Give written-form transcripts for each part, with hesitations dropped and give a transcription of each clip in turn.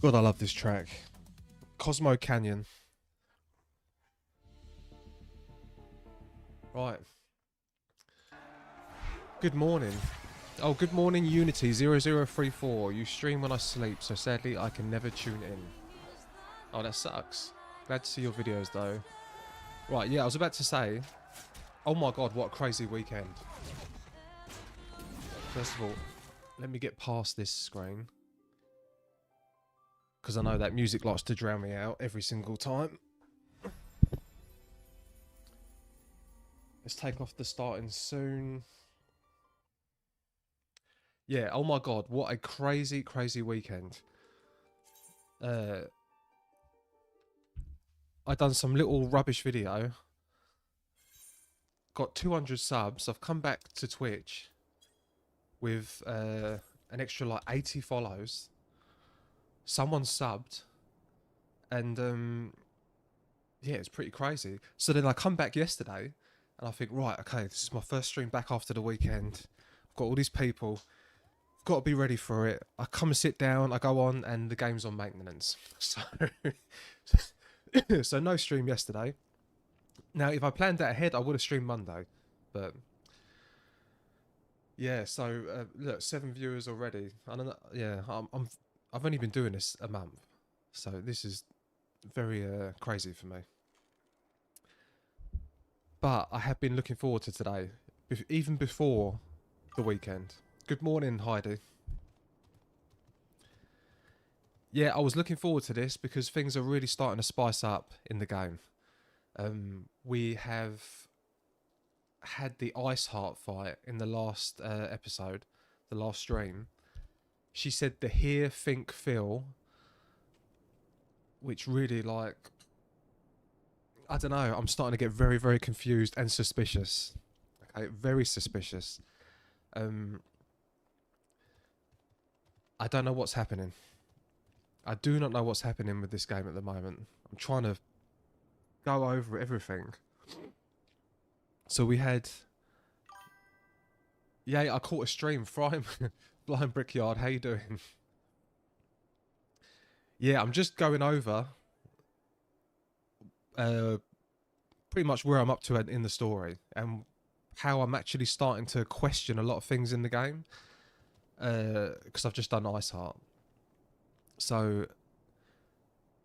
God, I love this track. Cosmo Canyon. Right. Good morning. Oh, good morning, Unity0034. You stream when I sleep, so sadly I can never tune in. Oh, that sucks. Glad to see your videos, though. Right, yeah, I was about to say... Oh my god, what a crazy weekend. First of all, let me get past this screen. Because I know that music likes to drown me out every single time. Let's take off the starting soon. Yeah, oh my god, what a crazy, crazy weekend. I done some little rubbish video. Got 200 subs. I've come back to Twitch with an extra like 80 follows. Someone subbed. And yeah, it's pretty crazy. So then I come back yesterday and I think, right, okay, this is my first stream back after the weekend. I've got all these people. I've got to be ready for it. I come and sit down, I go on, and the game's on maintenance. So, so no stream yesterday. Now, if I planned that ahead, I would have streamed Monday. But yeah, so look, 7 viewers already. I don't know. Yeah, I've only been doing this a month, so this is very crazy for me. But I have been looking forward to today, even before the weekend. Good morning, Heidi. Yeah, I was looking forward to this because things are really starting to spice up in the game. We have had the Ice Heart fight in the last episode, the last stream. She said the hear, think, feel, which really, like, I don't know, I'm starting to get very, very confused and suspicious. Okay, very suspicious. I don't know what's happening. I do not know what's happening with this game at the moment. I'm trying to go over everything. So we had... Yeah, I caught a stream. Flying Brickyard, how you doing? Yeah, I'm just going over pretty much where I'm up to in the story and how I'm actually starting to question a lot of things in the game because I've just done Ice Heart. So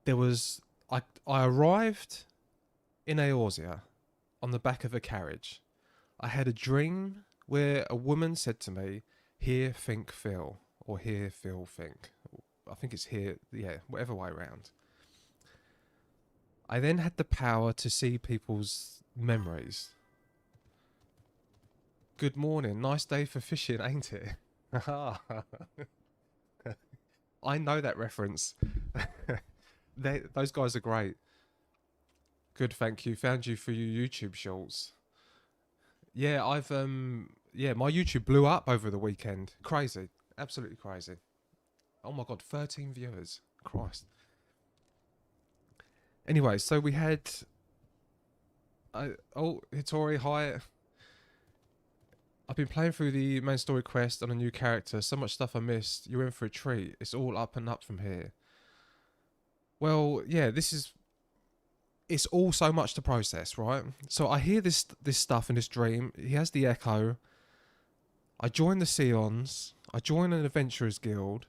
there was... I arrived in Eorzea on the back of a carriage. I had a dream where a woman said to me, hear, think, feel, or hear, feel, think. I think it's here, yeah, whatever way around. I then had the power to see people's memories. Good morning, nice day for fishing, ain't it? I know that reference. Those guys are great. Good, thank you. Found you for your YouTube shorts. Yeah, yeah, my YouTube blew up over the weekend. Crazy. Absolutely crazy. Oh my god, 13 viewers. Christ. Anyway, so we had... oh, Hitori, hi. I've been playing through the main story quest on a new character. So much stuff I missed. You're in for a treat. It's all up and up from here. Well, yeah, this is... It's all so much to process, right? So I hear this stuff in this dream. He has the Echo. I join the Seons. I join an Adventurers Guild.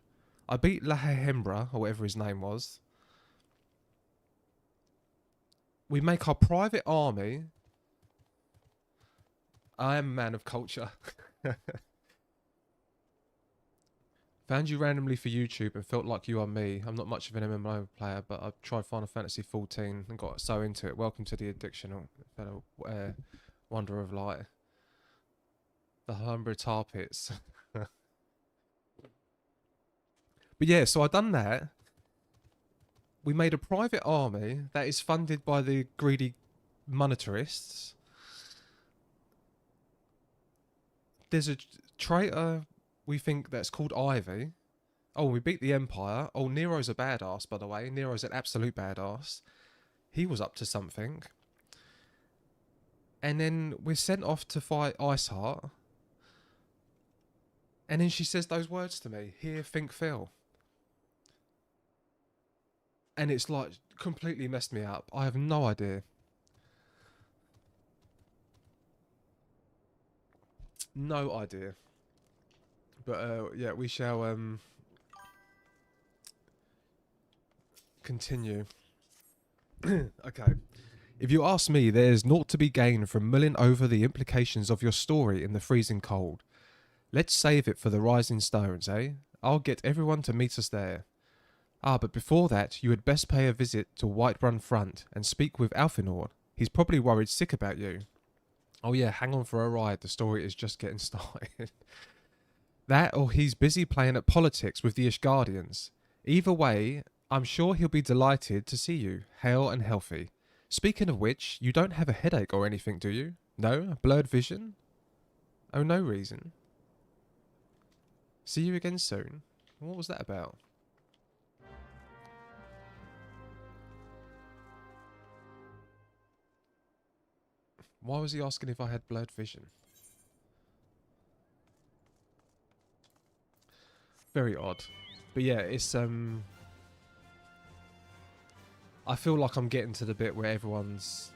I beat Lahehembra, or whatever his name was. We make our private army. I am a man of culture. Found you randomly for YouTube and felt like you are me. I'm not much of an MMO player, but I've tried Final Fantasy XIV and got so into it. Welcome to the addiction, fellow Wanderer of Light. The Humber Tar Pits. But yeah, so I done that. We made a private army that is funded by the greedy monetarists. There's a traitor we think that's called Ivy. Oh, we beat the Empire. Oh, Nero's a badass, by the way. Nero's an absolute badass. He was up to something. And then we're sent off to fight Iceheart. And then she says those words to me. Hear, think, feel. And it's like completely messed me up. I have no idea. No idea. But yeah, we shall continue. Okay. If you ask me, there's naught to be gained from mulling over the implications of your story in the freezing cold. Let's save it for the rising stones, eh? I'll get everyone to meet us there. Ah, but before that, you had best pay a visit to Whiterun Front and speak with Alfinor. He's probably worried sick about you. Oh yeah, hang on for a ride, the story is just getting started. That or he's busy playing at politics with the Ishgardians. Either way, I'm sure he'll be delighted to see you, hale and healthy. Speaking of which, you don't have a headache or anything, do you? No? Blurred vision? Oh, no reason. See you again soon. What was that about? Why was he asking if I had blurred vision? Very odd. But yeah, it's I feel like I'm getting to the bit where everyone's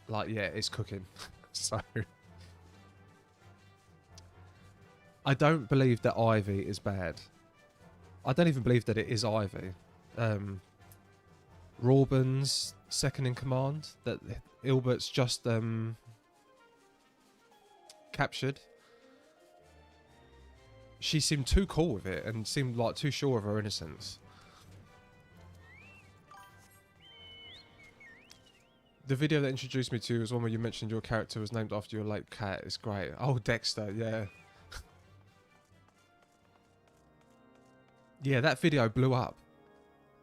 like, yeah, it's cooking. So I don't believe that Ivy is bad. I don't even believe that it is Ivy. Rawburn's second in command that Ilbert's just captured. She seemed too cool with it and seemed like too sure of her innocence. The video that introduced me to was one where you mentioned your character was named after your late cat. It's great. Oh, Dexter, yeah. Yeah, that video blew up.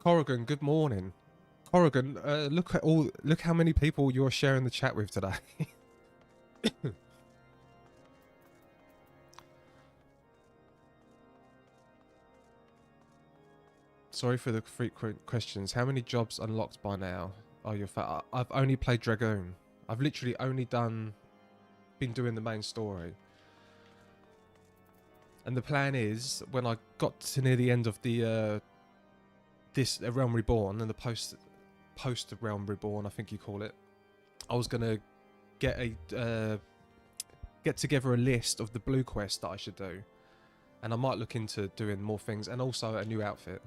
Corrigan, good morning. Corrigan, look how many people you're sharing the chat with today. Sorry for the frequent questions. How many jobs unlocked by now? Oh, you're fat. I've only played Dragoon. I've literally only been doing the main story. And the plan is, when I got to near the end of the this Realm Reborn and the post Realm Reborn, I think you call it, I was gonna get together a list of the blue quests that I should do, and I might look into doing more things and also a new outfit.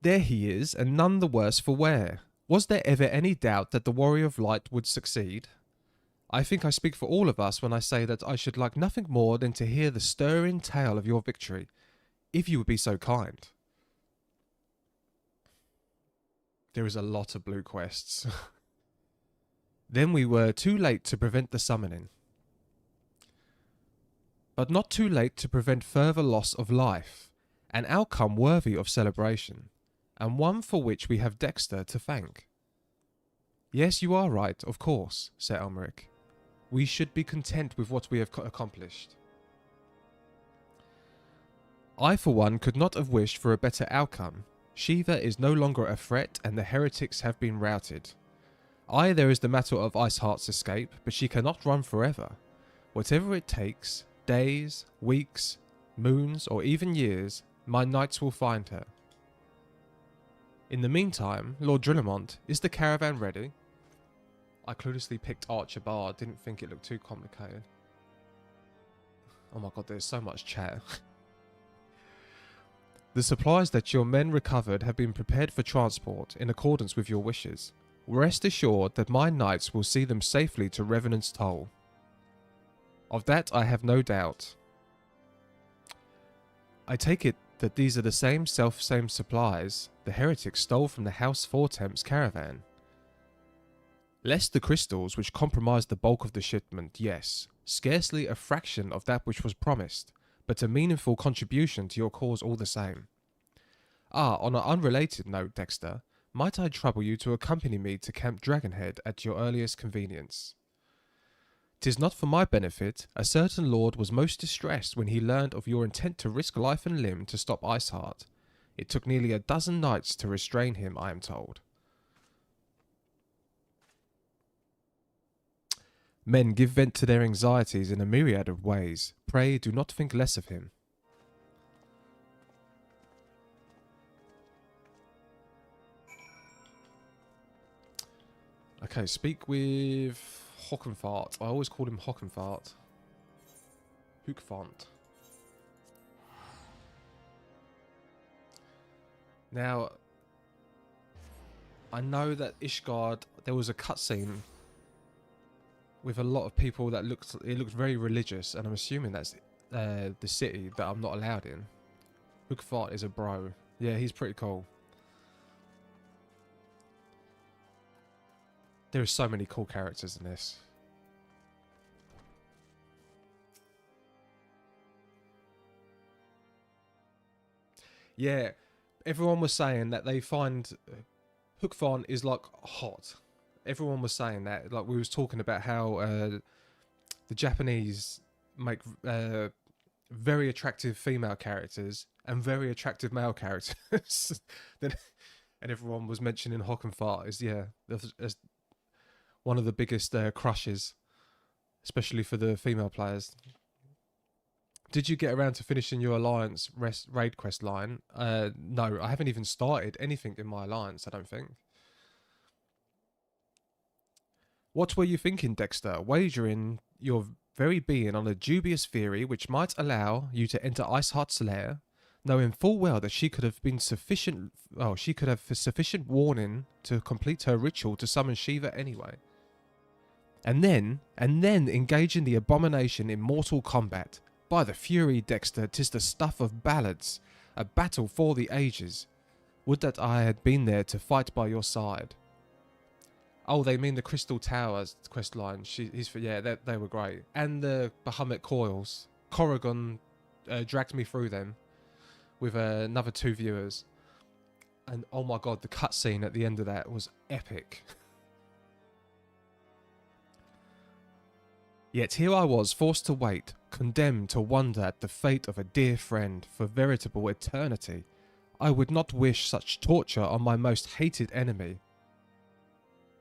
There he is, and none the worse for wear. Was there ever any doubt that the Warrior of Light would succeed? I think I speak for all of us when I say that I should like nothing more than to hear the stirring tale of your victory, if you would be so kind. There is a lot of blue quests. Then we were too late to prevent the summoning. But not too late to prevent further loss of life, an outcome worthy of celebration, and one for which we have Dexter to thank. Yes, you are right, of course, said Elmeric. We should be content with what we have accomplished. I, for one, could not have wished for a better outcome. Shiva is no longer a threat, and the heretics have been routed. Aye, there is the matter of Iceheart's escape, but she cannot run forever. Whatever it takes, days, weeks, moons, or even years, my knights will find her. In the meantime, Lord Drillamont, is the caravan ready? I cluelessly picked Archer Bard, didn't think it looked too complicated. Oh my god, there's so much chat. The supplies that your men recovered have been prepared for transport in accordance with your wishes. Rest assured that my knights will see them safely to Revenant's Toll. Of that I have no doubt. I take it that these are the same self-same supplies the heretics stole from the House Fortemp's caravan. Less the crystals which compromised the bulk of the shipment, yes, scarcely a fraction of that which was promised, but a meaningful contribution to your cause all the same. Ah, on an unrelated note, Dexter, might I trouble you to accompany me to Camp Dragonhead at your earliest convenience? 'Tis not for my benefit. A certain lord was most distressed when he learned of your intent to risk life and limb to stop Iceheart. It took nearly a dozen knights to restrain him, I am told. Men give vent to their anxieties in a myriad of ways. Pray do not think less of him. Okay, speak with Hockenfart. I always call him Hockenfart. Hookfont. Now, I know that Ishgard, there was a cutscene with a lot of people that looked very religious, and I'm assuming that's the city that I'm not allowed in. Hookfart is a bro. Yeah, he's pretty cool. There are so many cool characters in this. Yeah, everyone was saying that they find Hookfont is like hot. Everyone was saying that. Like we was talking about how the Japanese make very attractive female characters and very attractive male characters. Then, and everyone was mentioning Hockenfart as one of the biggest crushes, especially for the female players. Did you get around to finishing your Alliance raid quest line? No, I haven't even started anything in my Alliance, I don't think. What were you thinking, Dexter? Wagering your very being on a dubious theory which might allow you to enter Iceheart's lair, knowing full well that she could have sufficient warning to complete her ritual to summon Shiva anyway. And then engage in the abomination in mortal combat. By the fury, Dexter, 'tis the stuff of ballads, a battle for the ages. Would that I had been there to fight by your side. Oh, they mean the Crystal Towers quest line. They were great. And the Bahamut Coils. Corrigan dragged me through them with another 2 viewers. And oh my god, the cutscene at the end of that was epic. Yet here I was, forced to wait, condemned to wonder at the fate of a dear friend for veritable eternity. I would not wish such torture on my most hated enemy.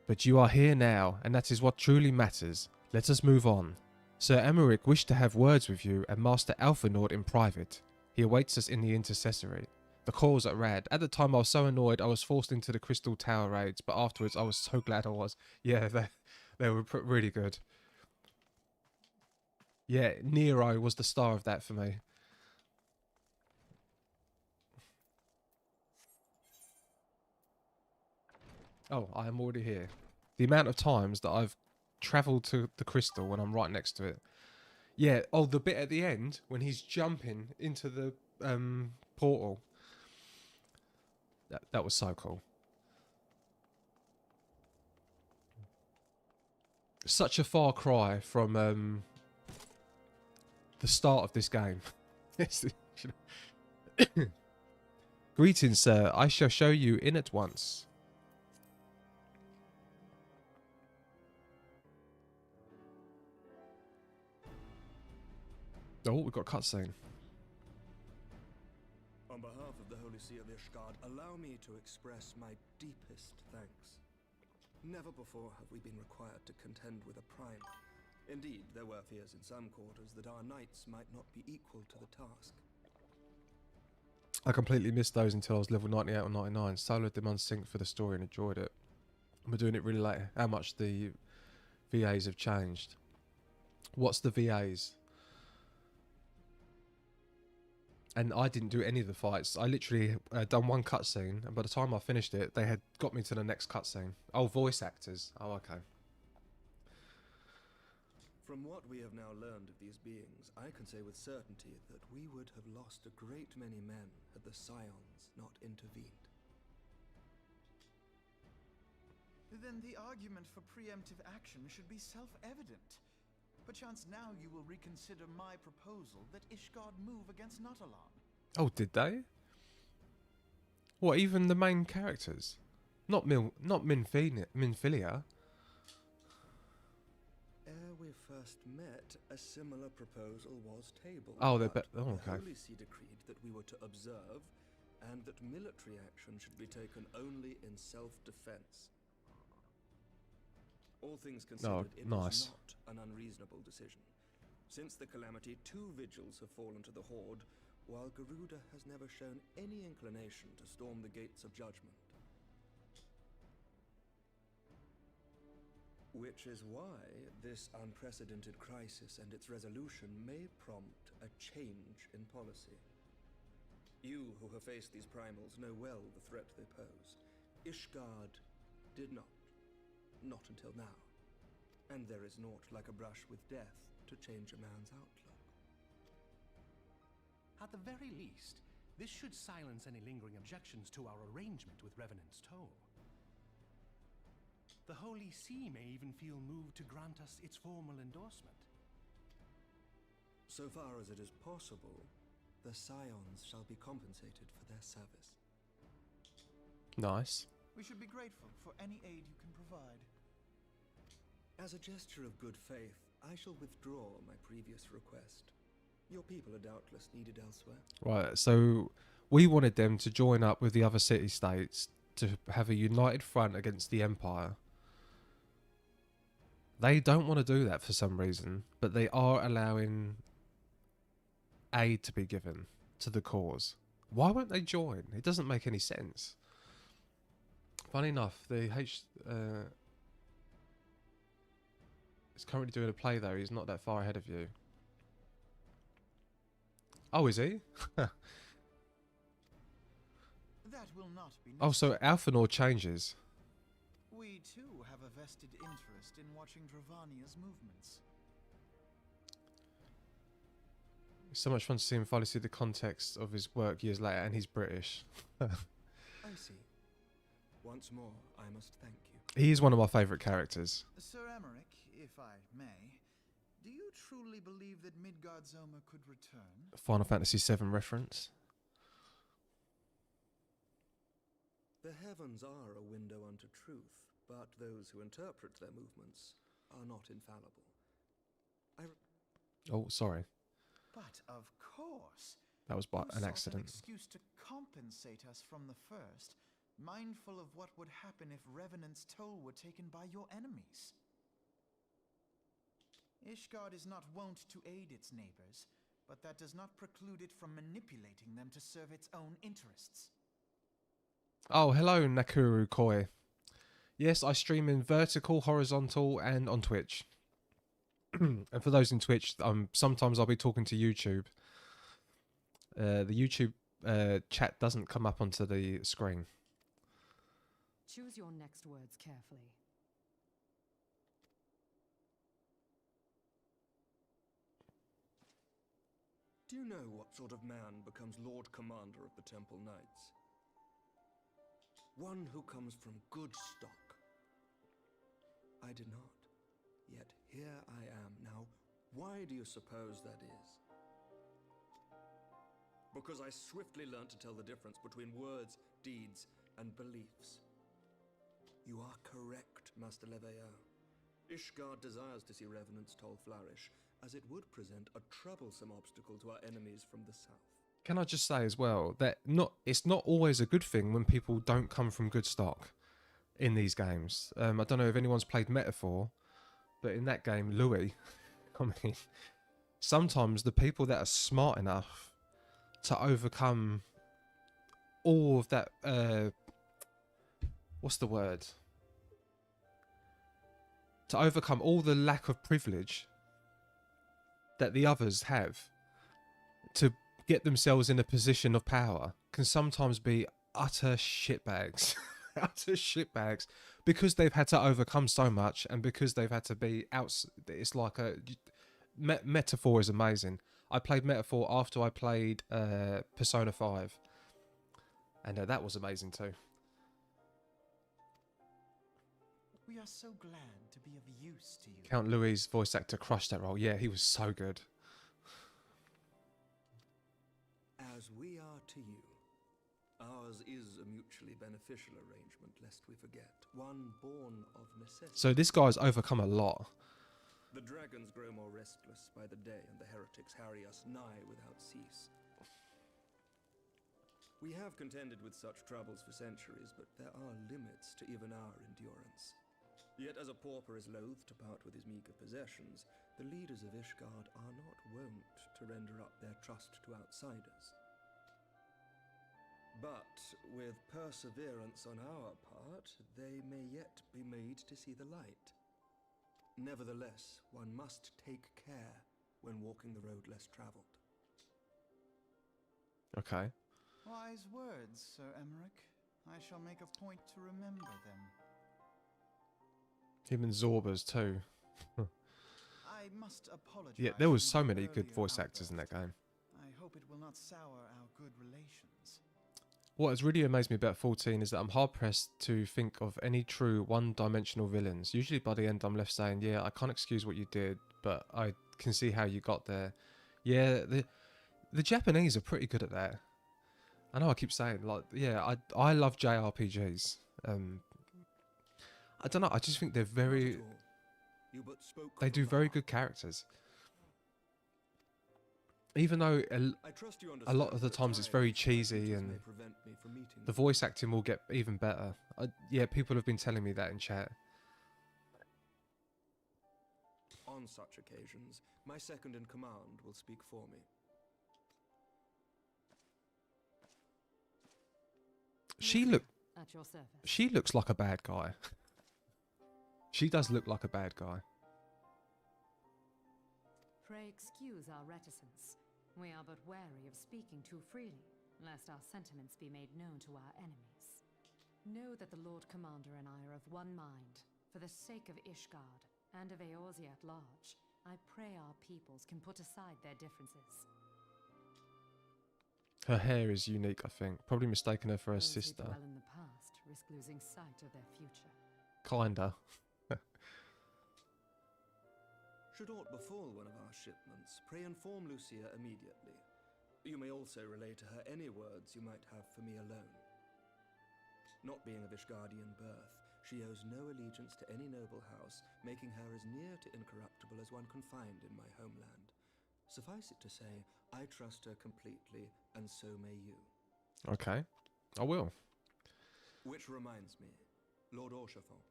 But you are here now, and that is what truly matters. Let us move on. Sir Emmerich wished to have words with you and Master Alphanord in private. He awaits us in the intercessory. The calls are rad. At the time I was so annoyed I was forced into the Crystal Tower raids, but afterwards I was so glad I was. Yeah, they were really good. Yeah, Nero was the star of that for me. Oh, I am already here. The amount of times that I've travelled to the crystal when I'm right next to it. Yeah, oh, the bit at the end when he's jumping into the portal. That was so cool. Such a far cry from the start of this game. Greetings, sir. I shall show you in at once. Oh, we've got a cutscene. On behalf of the Holy See of Ishgard, allow me to express my deepest thanks. Never before have we been required to contend with a prime. Indeed, there were fears in some quarters that our knights might not be equal to the task. I completely missed those until I was level 98 or 99. Soloed them unsynced for the story and enjoyed it. We're doing it really late. How much the VAs have changed. What's the VAs? And I didn't do any of the fights. I literally done one cutscene, and by the time I finished it, they had got me to the next cutscene. Oh, voice actors. Oh, okay. From what we have now learned of these beings, I can say with certainty that we would have lost a great many men had the Scions not intervened. Then the argument for preemptive action should be self-evident. Perchance now you will reconsider my proposal that Ishgard move against Natalan. Oh, did they? What, even the main characters? Not Minfilia. Ere we first met, a similar proposal was tabled. Oh, but oh, okay. The Holy See decreed that we were to observe, and that military action should be taken only in self-defense. All things considered, it nice. was not an unreasonable decision. Since the calamity, 2 vigils have fallen to the Horde, while Garuda has never shown any inclination to storm the gates of judgment. Which is why this unprecedented crisis and its resolution may prompt a change in policy. You who have faced these primals know well the threat they pose. Ishgard did not. Not until now. And there is naught like a brush with death to change a man's outlook. At the very least, this should silence any lingering objections to our arrangement with Revenant's Toll. The Holy See may even feel moved to grant us its formal endorsement. So far as it is possible, the Scions shall be compensated for their service. Nice. We should be grateful for any aid you can provide. As a gesture of good faith, I shall withdraw my previous request. Your people are doubtless needed elsewhere. Right, so we wanted them to join up with the other city-states to have a united front against the Empire. They don't want to do that for some reason, but they are allowing aid to be given to the cause. Why won't they join? It doesn't make any sense. Funny enough, the is currently doing a play though. He's not that far ahead of you. Oh, is he? That will not be Oh, so Alphanor changes. We too have a vested interest in watching Dravania's movements. It's so much fun to see him finally see the context of his work years later, and he's British. I see. Once more, I must thank you. He is one of my favourite characters. Sir Emmerich, if I may, do you truly believe that Midgardsormr could return? Final Fantasy XIV reference. The heavens are a window unto truth, but those who interpret their movements are not infallible. Oh, sorry. But of course. That was You an sought accident. An excuse to compensate us from the first, mindful of what would happen if Revenant's Toll were taken by your enemies. Ishgard is not wont to aid its neighbors, but that does not preclude it from manipulating them to serve its own interests. Oh, hello, Nakuru Koi. Yes, I stream in vertical, horizontal, and on Twitch. And for those in Twitch, sometimes I'll be talking to YouTube. The YouTube chat doesn't come up onto the screen. Choose your next words carefully. Do you know what sort of man becomes Lord Commander of the Temple Knights? One who comes from good stock. I did not. Yet here I am. Now, why do you suppose that is? Because I swiftly learned to tell the difference between words, deeds, and beliefs. You are correct, Master Leveilleur. Ishgard desires to see Revenant's Toll flourish, as it would present a troublesome obstacle to our enemies from the south. Can I just say as well that it's not always a good thing when people don't come from good stock in these games. I don't know if anyone's played Metaphor, but in that game, Louis, I mean, sometimes the people that are smart enough to overcome all of that, what's the word? To overcome all the lack of privilege that the others have to get themselves in a position of power can sometimes be utter shitbags. Utter shitbags, because they've had to overcome so much and because they've had to be out. It's like a Metaphor is amazing. I played Metaphor after I played Persona 5, and that was amazing too. We are so glad to be of use to you. Count Louis' voice actor crushed that role. Yeah, he was so good. As we are to you, ours is a mutually beneficial arrangement, lest we forget, one born of necessity. So this guy's overcome a lot. The dragons grow more restless by the day, and the heretics harry us nigh without cease. We have contended with such troubles for centuries, but there are limits to even our endurance. Yet as a pauper is loath to part with his meager possessions, the leaders of Ishgard are not wont to render up their trust to outsiders. But with perseverance on our part, they may yet be made to see the light. Nevertheless, one must take care when walking the road less traveled. Okay. Wise words, Sir Emmerich. I shall make a point to remember them. Him and Zorba's too. I must apologize. Yeah, there was for so my many good earlier voice actors in that outburst. game. I hope it will not sour our good relations. What has really amazed me about 14 is that I'm hard pressed to think of any true one-dimensional villains. Usually by the end I'm left saying, yeah, I can't excuse what you did, but I can see how you got there. Yeah, the Japanese are pretty good at that. I know I keep saying, like, yeah, I love JRPGs. I don't know, I just think they're very... Not at all. You but spoke They from do the very heart. good characters. Even though I trust you a lot understand of the that times it's time very and cheesy features and may prevent me from meeting the you. voice acting will get even better. Yeah, people have been telling me that in chat. On such occasions, my second in command will speak for me. At your service. She looks like a bad guy. She does look like a bad guy. Pray excuse our reticence. We are but wary of speaking too freely, lest our sentiments be made known to our enemies. Know that the Lord Commander and I are of one mind. For the sake of Ishgard, and of Eorzea at large, I pray our peoples can put aside their differences. Her hair is unique, I think. Probably mistaken her for her Those who sister. dwell in the past risk losing sight of their future. Kinda. Should aught befall one of our shipments, pray inform Lucia immediately. You may also relay to her any words you might have for me alone. Not being of Ishgardian birth, she owes no allegiance to any noble house, making her as near to incorruptible as one can find in my homeland. Suffice it to say, I trust her completely, and so may you. Okay. I will. Which reminds me, Lord Orchefort,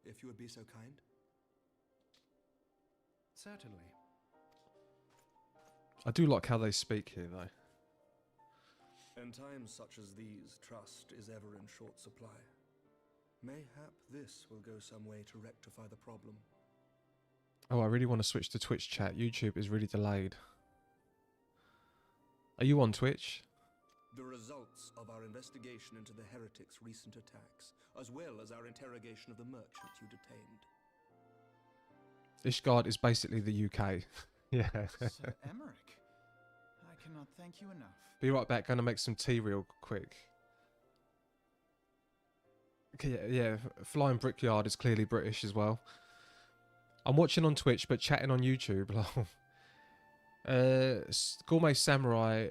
if you would be so kind. Certainly. I do like how they speak here, though. In times such as these, trust is ever in short supply. Mayhap this will go some way to rectify the problem. Oh, I really want to switch to Twitch chat. YouTube is really delayed. Are you on Twitch? The results of our investigation into the heretics' recent attacks, as well as our interrogation of the merchants you detained. Ishgard is basically the UK. Yeah. Sir Emmerich, I cannot thank you enough. Be right back. Gonna make some tea real quick. Okay, yeah. Flying Brickyard is clearly British as well. I'm watching on Twitch, but chatting on YouTube. Gourmet Samurai,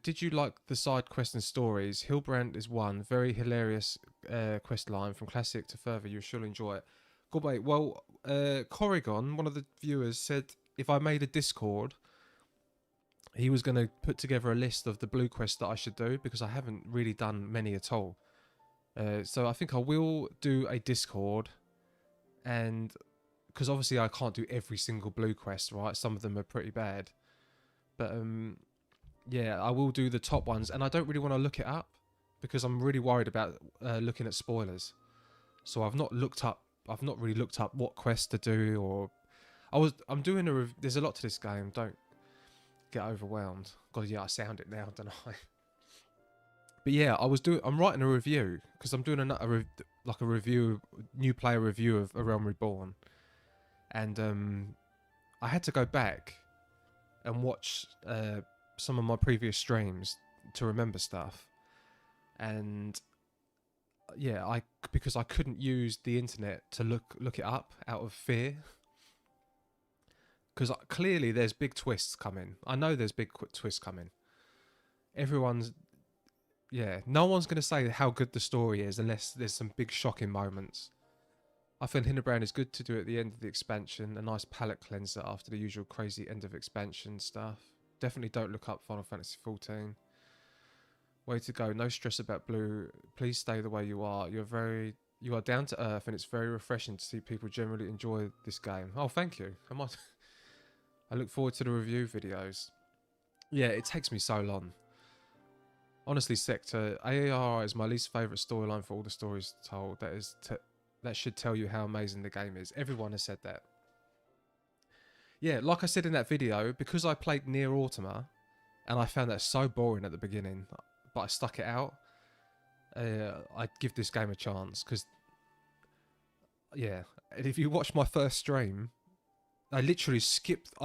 did you like the side quest and stories? Hillbrand is one. Very hilarious quest line. From classic to further, you should enjoy it. Gourmet, well, Corrigan, one of the viewers, said if I made a Discord, he was going to put together a list of the blue quests that I should do, because I haven't really done many at all. So I think I will do a Discord, and because obviously I can't do every single blue quest, right? Some of them are pretty bad. But yeah, I will do the top ones, and I don't really want to look it up because I'm really worried about looking at spoilers. So I've not really looked up what quest to do, or I'm doing there's a lot to this game. Don't get overwhelmed. God, yeah, I sound it now, don't I? But yeah, I'm writing a review because I'm doing a review, new player review of A Realm Reborn, and I had to go back and watch some of my previous streams to remember stuff, and yeah, because I couldn't use the internet to look it up out of fear, because clearly there's big twists coming. I know there's big twists coming. No one's going to say how good the story is unless there's some big shocking moments. I feel Hinterbrand is good to do at the end of the expansion, a nice palate cleanser after the usual crazy end of expansion stuff. Definitely don't look up Final Fantasy XIV. Way to go, no stress about blue. Please stay the way you are. You're very You are down to earth, and it's very refreshing to see people generally enjoy this game. Oh, thank you. I look forward to the review videos. Yeah, it takes me so long. Honestly, Sector AAR is my least favourite storyline for all the stories told. That should tell you how amazing the game is. Everyone has said that. Yeah, like I said in that video, because I played Nier Automata, and I found that so boring at the beginning, but I stuck it out. I'd give this game a chance, because, yeah, and if you watch my first stream, I literally skipped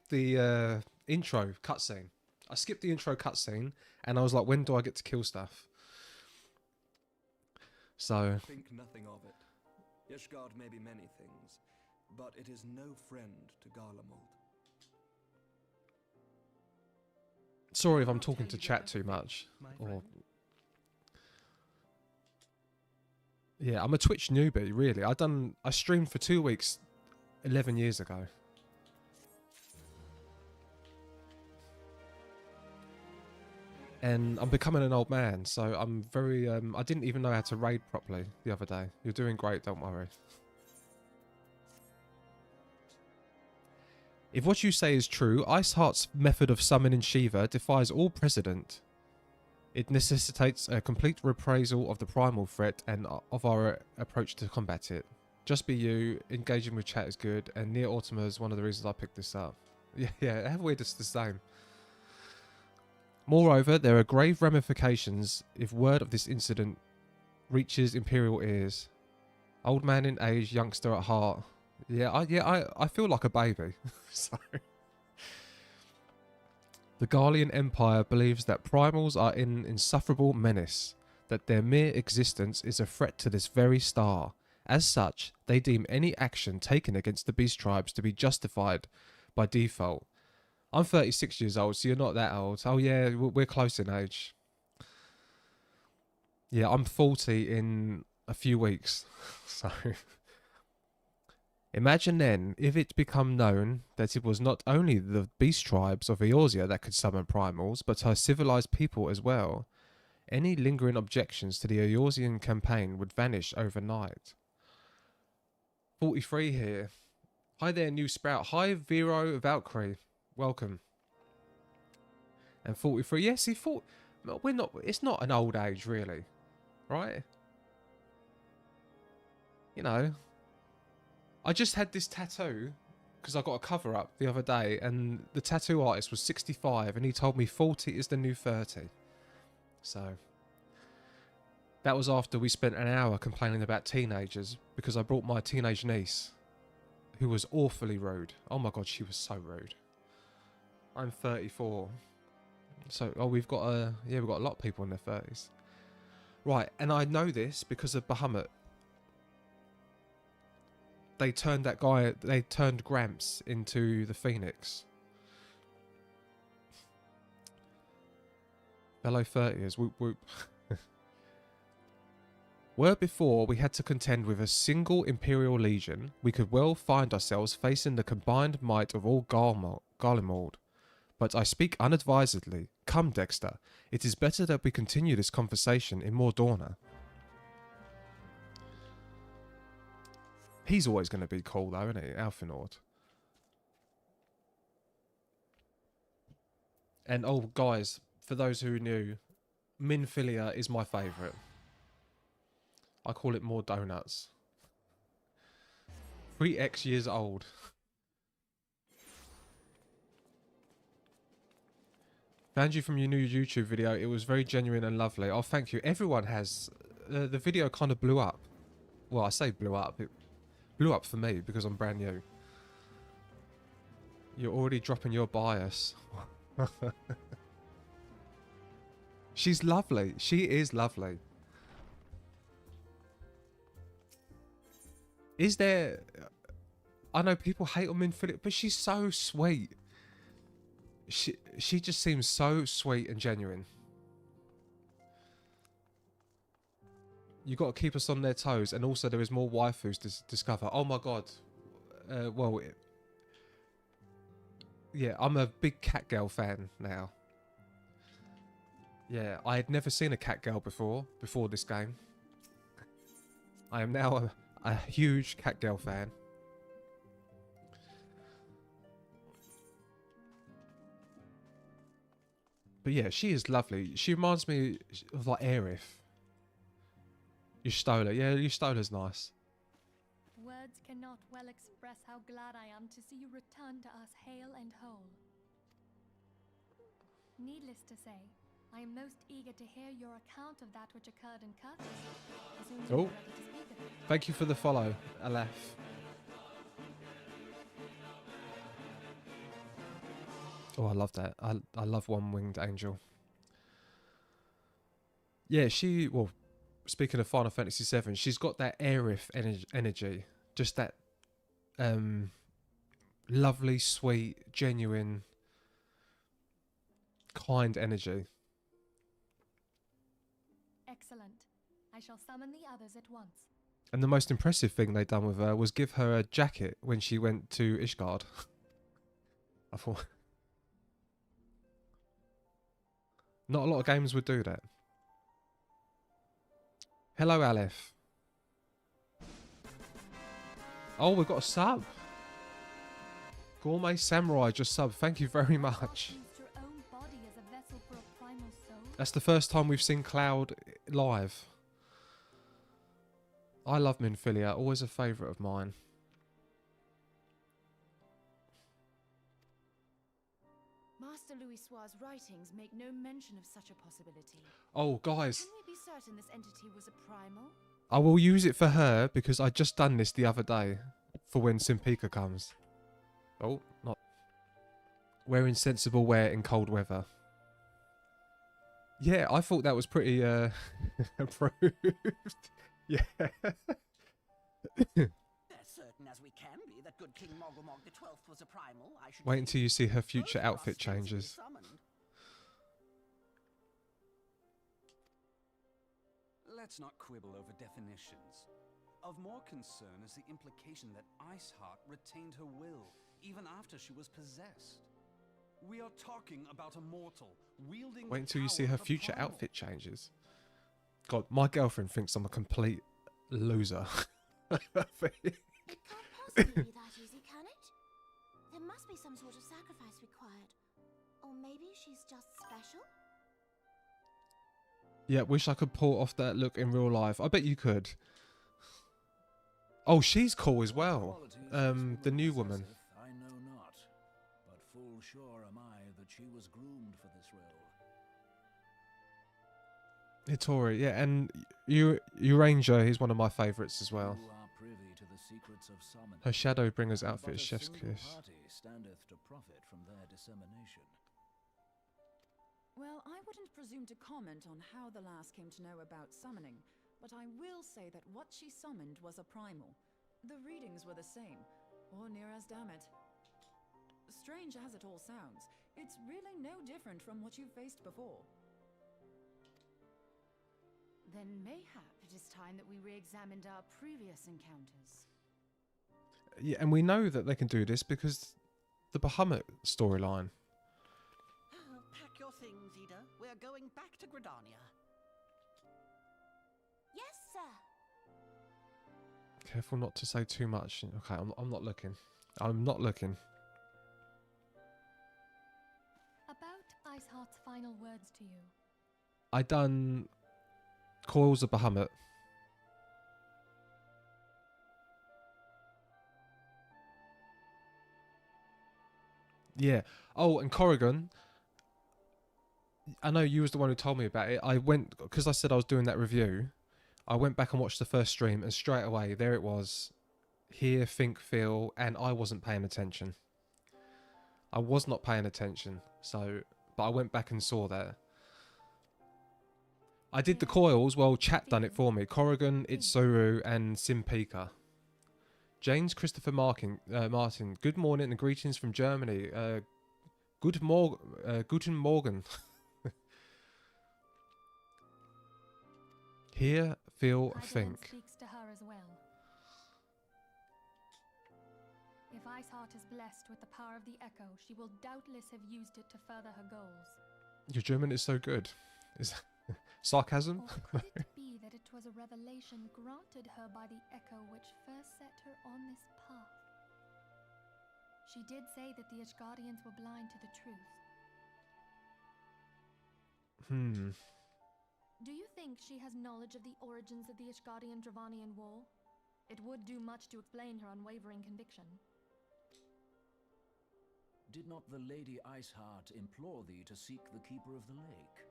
the intro cutscene. I skipped the intro cutscene, and I was like, when do I get to kill stuff? So... Think nothing of it. Ishgard may be many things, but it is no friend to Garlemald. Sorry if I'm talking to chat too much. Or... Yeah, I'm a Twitch newbie, really. I streamed for 2 weeks 11 years ago. And I'm becoming an old man, so I'm very... I didn't even know how to raid properly the other day. You're doing great, don't worry. If what you say is true, Iceheart's method of summoning Shiva defies all precedent. It necessitates a complete reprisal of the primal threat and of our approach to combat it. Just be you, engaging with chat is good, and Nier Automata is one of the reasons I picked this up. Yeah, how weird is the same. Moreover, there are grave ramifications if word of this incident reaches Imperial ears. Old man in age, youngster at heart. I feel like a baby. Sorry. The Garlean Empire believes that primals are an insufferable menace, that their mere existence is a threat to this very star. As such, they deem any action taken against the beast tribes to be justified by default. I'm 36 years old, so you're not that old. Oh yeah, we're close in age. Yeah, I'm 40 in a few weeks. So... Imagine then, if it become known that it was not only the beast tribes of Eorzea that could summon primals, but her civilized people as well. Any lingering objections to the Eorzean campaign would vanish overnight. 43 here. Hi there, new sprout. Hi, Vero Valkyrie. Welcome. And 43. Yes, see, we're not. It's not an old age, really, right? You know. I just had this tattoo because I got a cover up the other day, and the tattoo artist was 65, and he told me 40 is the new 30. So that was after we spent an hour complaining about teenagers because I brought my teenage niece, who was awfully rude. Oh my god, she was so rude. I'm 34, so we've got a lot of people in their 30s, right? And I know this because of Bahamut. They turned Gramps into the Phoenix. Fellow 30ers, whoop whoop. Were before we had to contend with a single Imperial Legion, we could well find ourselves facing the combined might of all Garlemald. But I speak unadvisedly. Come, Dexter. It is better that we continue this conversation in Mordorna. He's always going to be cool, though, isn't he? Alfinord. And, oh, guys, for those who knew, Minfilia is my favourite. I call it more donuts. 3x years old. Found you from your new YouTube video. It was very genuine and lovely. Oh, thank you. Everyone has. The video kind of blew up. Well, I say blew up. It blew up for me because I'm brand new. You're already dropping your bias. She's lovely. She is lovely. Is there... I know people hate on Minfilia, but she's so sweet. She just seems so sweet and genuine. You got to keep us on their toes, and also there is more waifus to discover. Oh my god. Yeah, I'm a big Catgirl fan now. Yeah, I had never seen a Catgirl before this game. I am now a huge Catgirl fan. But yeah, she is lovely. She reminds me of like Aerith. Y'shtola. Yeah, Y'shtola's nice. Words cannot well express how glad I am to see you return to us hale and whole. Needless to say, I am most eager to hear your account of that which occurred in Curtis. As soon as you are Oh, ready to speak of it. thank you for the follow, Aleph. Oh, I love that. I love One-Winged Angel. Yeah, well, speaking of Final Fantasy VII, she's got that Aerith energy. Just that lovely, sweet, genuine, kind energy. Excellent. I shall summon the others at once. And the most impressive thing they done with her was give her a jacket when she went to Ishgard. I thought... Not a lot of games would do that. Hello, Aleph. Oh, we've got a sub. Gourmet Samurai just sub. Thank you very much. Your own body as a vessel for a primal soul? That's the first time we've seen Cloud live. I love Minfilia. Always a favourite of mine. Master Louisoir's writings make no mention of such a possibility. Oh, guys. Can we be certain this entity was a primal? I will use it for her because I just done this the other day for when Simpika comes. Oh, not. Wearing sensible wear in cold weather. Yeah, I thought that was pretty approved. Yeah. As certain as we can be that good King Mogomog the 12th was a primal, I should Wait until you see her future outfit changes. Let's not quibble over definitions. Of more concern is the implication that Iceheart retained her will, even after she was possessed. We are talking about a mortal wielding. Wait until you see her future outfit changes. God, my girlfriend thinks I'm a complete loser. It can't possibly be that easy, can it? There must be some sort of sacrifice required. Or maybe she's just special? Yeah, wish I could pull off that look in real life. I bet you could. Oh, she's cool as well. The new woman. I know not, but full sure am I that she was groomed for this role. Hitori, yeah, and Uranger, he's one of my favourites as well. You are privy to the secrets of summoning. Her Shadowbringer's outfit is But a chef's single kiss. party standeth to profit from their dissemination. Well, I wouldn't presume to comment on how the lass came to know about summoning, but I will say that what she summoned was a primal. The readings were the same, or near as damn it. Strange as it all sounds, it's really no different from what you've faced before. Then mayhap it is time that we re-examined our previous encounters. Yeah, and we know that they can do this because the Bahamut storyline. Pack your things, Ida. We're going back to Gridania. Yes, sir. Careful not to say too much. Okay, I'm not looking. I'm not looking. About Iceheart's final words to you. I done Coils of Bahamut. Yeah. Oh, and Corrigan. I know you was the one who told me about it. I went, because I said I was doing that review, I went back and watched the first stream, and straight away, there it was. Hear, think, feel, and I wasn't paying attention. I was not paying attention, so, but I went back and saw that. I did the coils, well, chat done it for me. Corrigan, Itsuru, and Simpika. James Christopher Martin, good morning and greetings from Germany. Guten Morgen. Hear, feel, think. Speaks to her as well. If Iceheart is blessed with the power of the Echo, she will doubtless have used it to further her goals. Your German is so good. Sarcasm? Or could it be that it was a revelation granted her by the echo which first set her on this path? She did say that the Ishgardians were blind to the truth. Do you think she has knowledge of the origins of the Ishgardian-Dravanian War? It would do much to explain her unwavering conviction. Did not the Lady Iceheart implore thee to seek the Keeper of the Lake?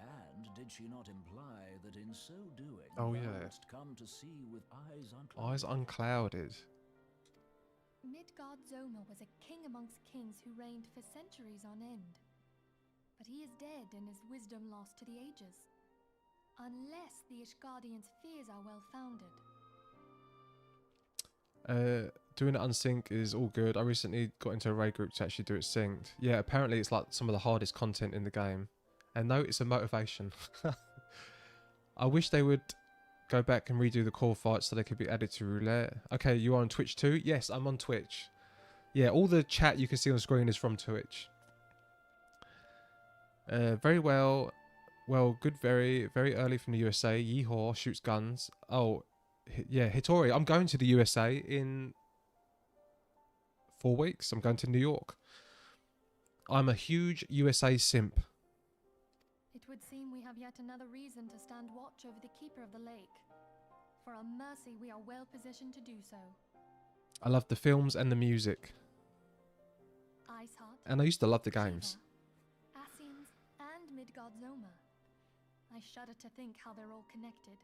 And did she not imply that in so doing thou wouldst come to see with eyes unclouded? Eyes unclouded. Midgard Zoma was a king amongst kings who reigned for centuries on end. But he is dead and his wisdom lost to the ages. Unless the Ishgardians' fears are well founded. Doing it unsync is all good. I recently got into a raid group to actually do it synced. Yeah, apparently it's like some of the hardest content in the game. And no, it's a motivation. I wish they would go back and redo the core fights so they could be added to roulette. Okay, you are on Twitch too? Yes, I'm on Twitch. Yeah, all the chat you can see on screen is from Twitch. Very well. Well, good, very early from the USA. Yeehaw, shoots guns. Oh, yeah, Hitori. I'm going to the USA in 4 weeks. I'm going to New York. I'm a huge USA simp. It would seem we have yet another reason to stand watch over the Keeper of the Lake. For our mercy, we are well positioned to do so. I love the films and the music. Iceheart, And I used to love the games. Ascians, and Midgard Zoma. I shudder to think how they're all connected.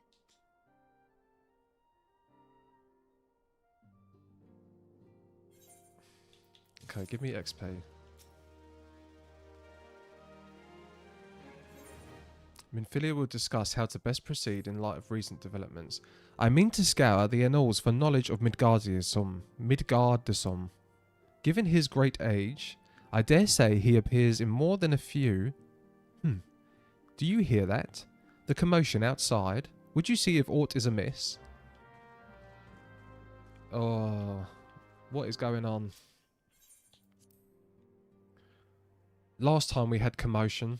Okay, give me XP. Minfilia will discuss how to best proceed in light of recent developments. I mean to scour the annals for knowledge of Midgardism. Given his great age, I dare say he appears in more than a few. Do you hear that? The commotion outside? Would you see if aught is amiss? Oh, what is going on? Last time we had commotion.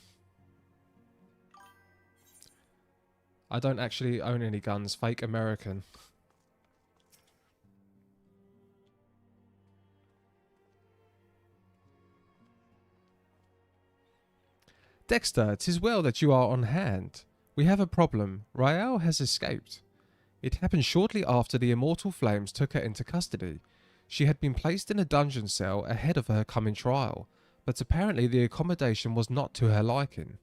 I don't actually own any guns. Fake American. Dexter, 'tis well that you are on hand. We have a problem. Rael has escaped. It happened shortly after the immortal flames took her into custody. She had been placed in a dungeon cell ahead of her coming trial, but apparently the accommodation was not to her liking.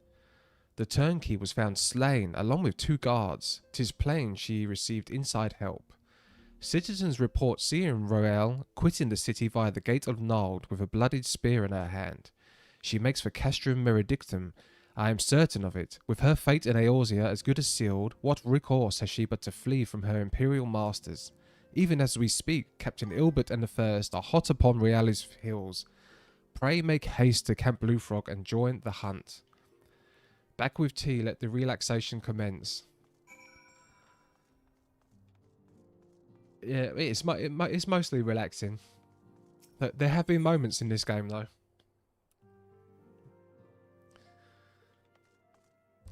The turnkey was found slain, along with 2 guards. 'Tis plain she received inside help. Citizens report seeing Rael quitting the city via the Gate of Nald with a bloodied spear in her hand. She makes for Castrum Meridictum. I am certain of it. With her fate in Eorzea as good as sealed, what recourse has she but to flee from her imperial masters? Even as we speak, Captain Ilbert and the First are hot upon Realis hills. Pray make haste to Camp Blue Frog and join the hunt. Back with tea, let the relaxation commence. Yeah, it's mostly relaxing. There have been moments in this game, though.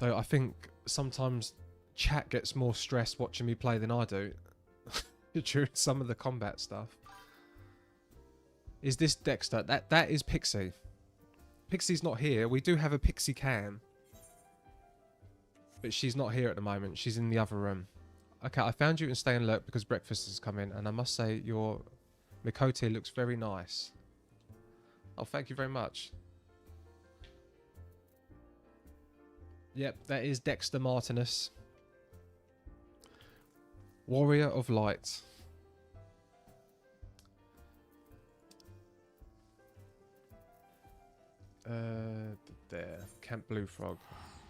Though I think sometimes chat gets more stressed watching me play than I do. During some of the combat stuff. Is this Dexter? That is Pixie. Pixie's not here. We do have a Pixie cam. But she's not here at the moment. She's in the other room. Okay, I found you and stay alert because breakfast has come in. And I must say, your Mikote looks very nice. Oh, thank you very much. Yep, that is Dexter Martinus. Warrior of Light. There. Camp Blue Frog.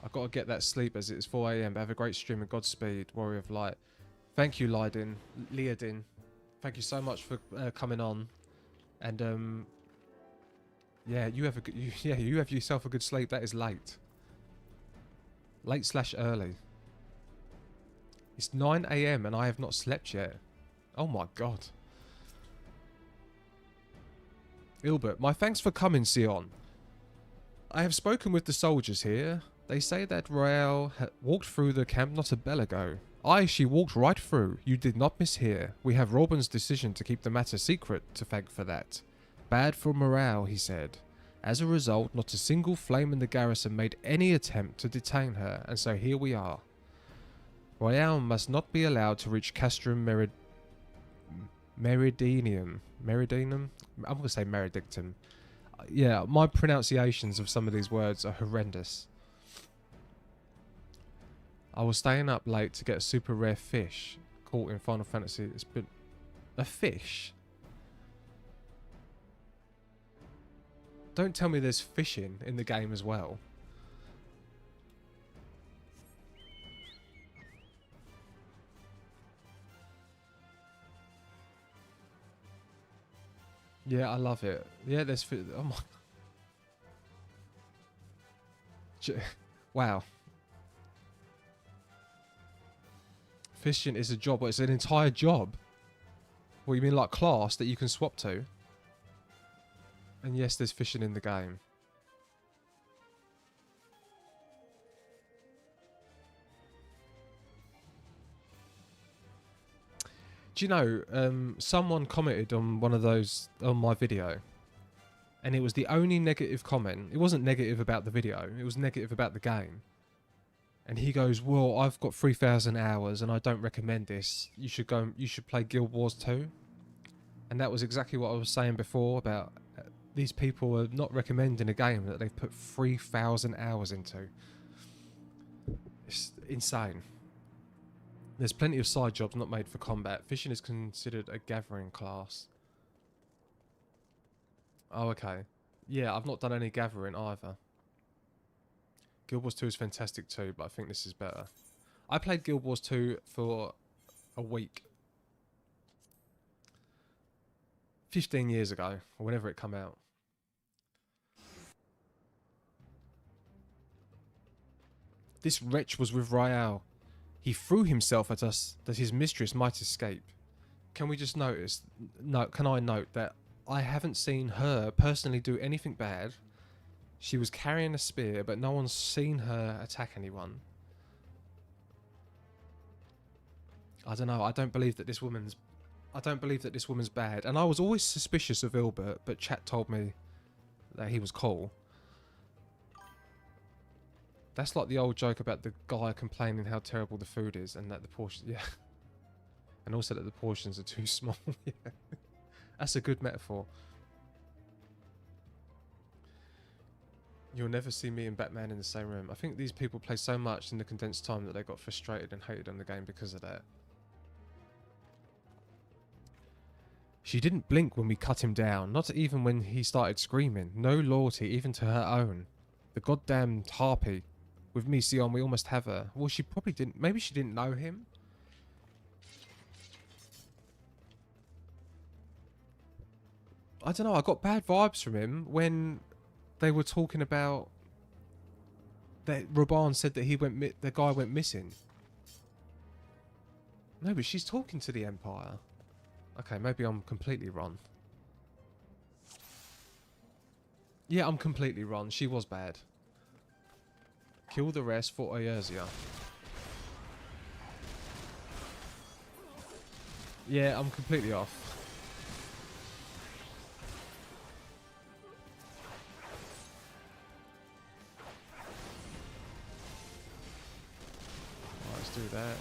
I've got to get that sleep as it's 4 AM. Have a great stream and Godspeed, Warrior of Light. Thank you, Leodin. Thank you so much for coming on. And yeah, you have yourself a good sleep. That is late. Late/early. It's 9 AM and I have not slept yet. Oh my god. Ilbert, my thanks for coming, Sion. I have spoken with the soldiers here. They say that Royale walked through the camp not a bell ago. Aye, she walked right through. You did not mishear. We have Robin's decision to keep the matter secret to thank for that. Bad for morale, he said. As a result, not a single flame in the garrison made any attempt to detain her, and so here we are. Royale must not be allowed to reach Castrum Meridinium. Meridinium? I'm going to say Meridictum. Yeah, my pronunciations of some of these words are horrendous. I was staying up late to get a super rare fish caught in Final Fantasy. It's been a fish. Don't tell me there's fishing in the game as well. Yeah, I love it. Yeah, there's oh my. Wow. Fishing is a job. Well, it's an entire job. What, you mean like class that you can swap to? And yes, there's fishing in the game. Do you know, someone commented on one of those, on my video, and it was the only negative comment. It wasn't negative about the video, it was negative about the game. And he goes, well, I've got 3,000 hours and I don't recommend this. You should play Guild Wars 2. And that was exactly what I was saying before about these people are not recommending a game that they've put 3,000 hours into. It's insane. There's plenty of side jobs not made for combat. Fishing is considered a gathering class. Oh, okay. Yeah, I've not done any gathering either. Guild Wars 2 is fantastic too, but I think this is better. I played Guild Wars 2 for a week. 15 years ago, or whenever it come out. This wretch was with Royale. He threw himself at us that his mistress might escape. Can we just notice, can I note that I haven't seen her personally do anything bad. She was carrying a spear, but no one's seen her attack anyone. I don't know. I don't believe that this woman's bad. And I was always suspicious of Ilbert, but chat told me that he was cool. That's like the old joke about the guy complaining how terrible the food is and that the portion, yeah. And also that the portions are too small. Yeah. That's a good metaphor. You'll never see me and Batman in the same room. I think these people play so much in the condensed time that they got frustrated and hated on the game because of that. She didn't blink when we cut him down, not even when he started screaming. No loyalty even to her own. The goddamn harpy. With me, Sion, we almost have her. Well, she probably didn't. Maybe she didn't know him. I don't know. I got bad vibes from him when they were talking about that Raban said that the guy went missing. No, but she's talking to the Empire. Okay, maybe I'm completely wrong. Yeah, I'm completely wrong. She was bad. Kill the rest for Ayersia. Yeah, I'm completely off. Right, let's do that.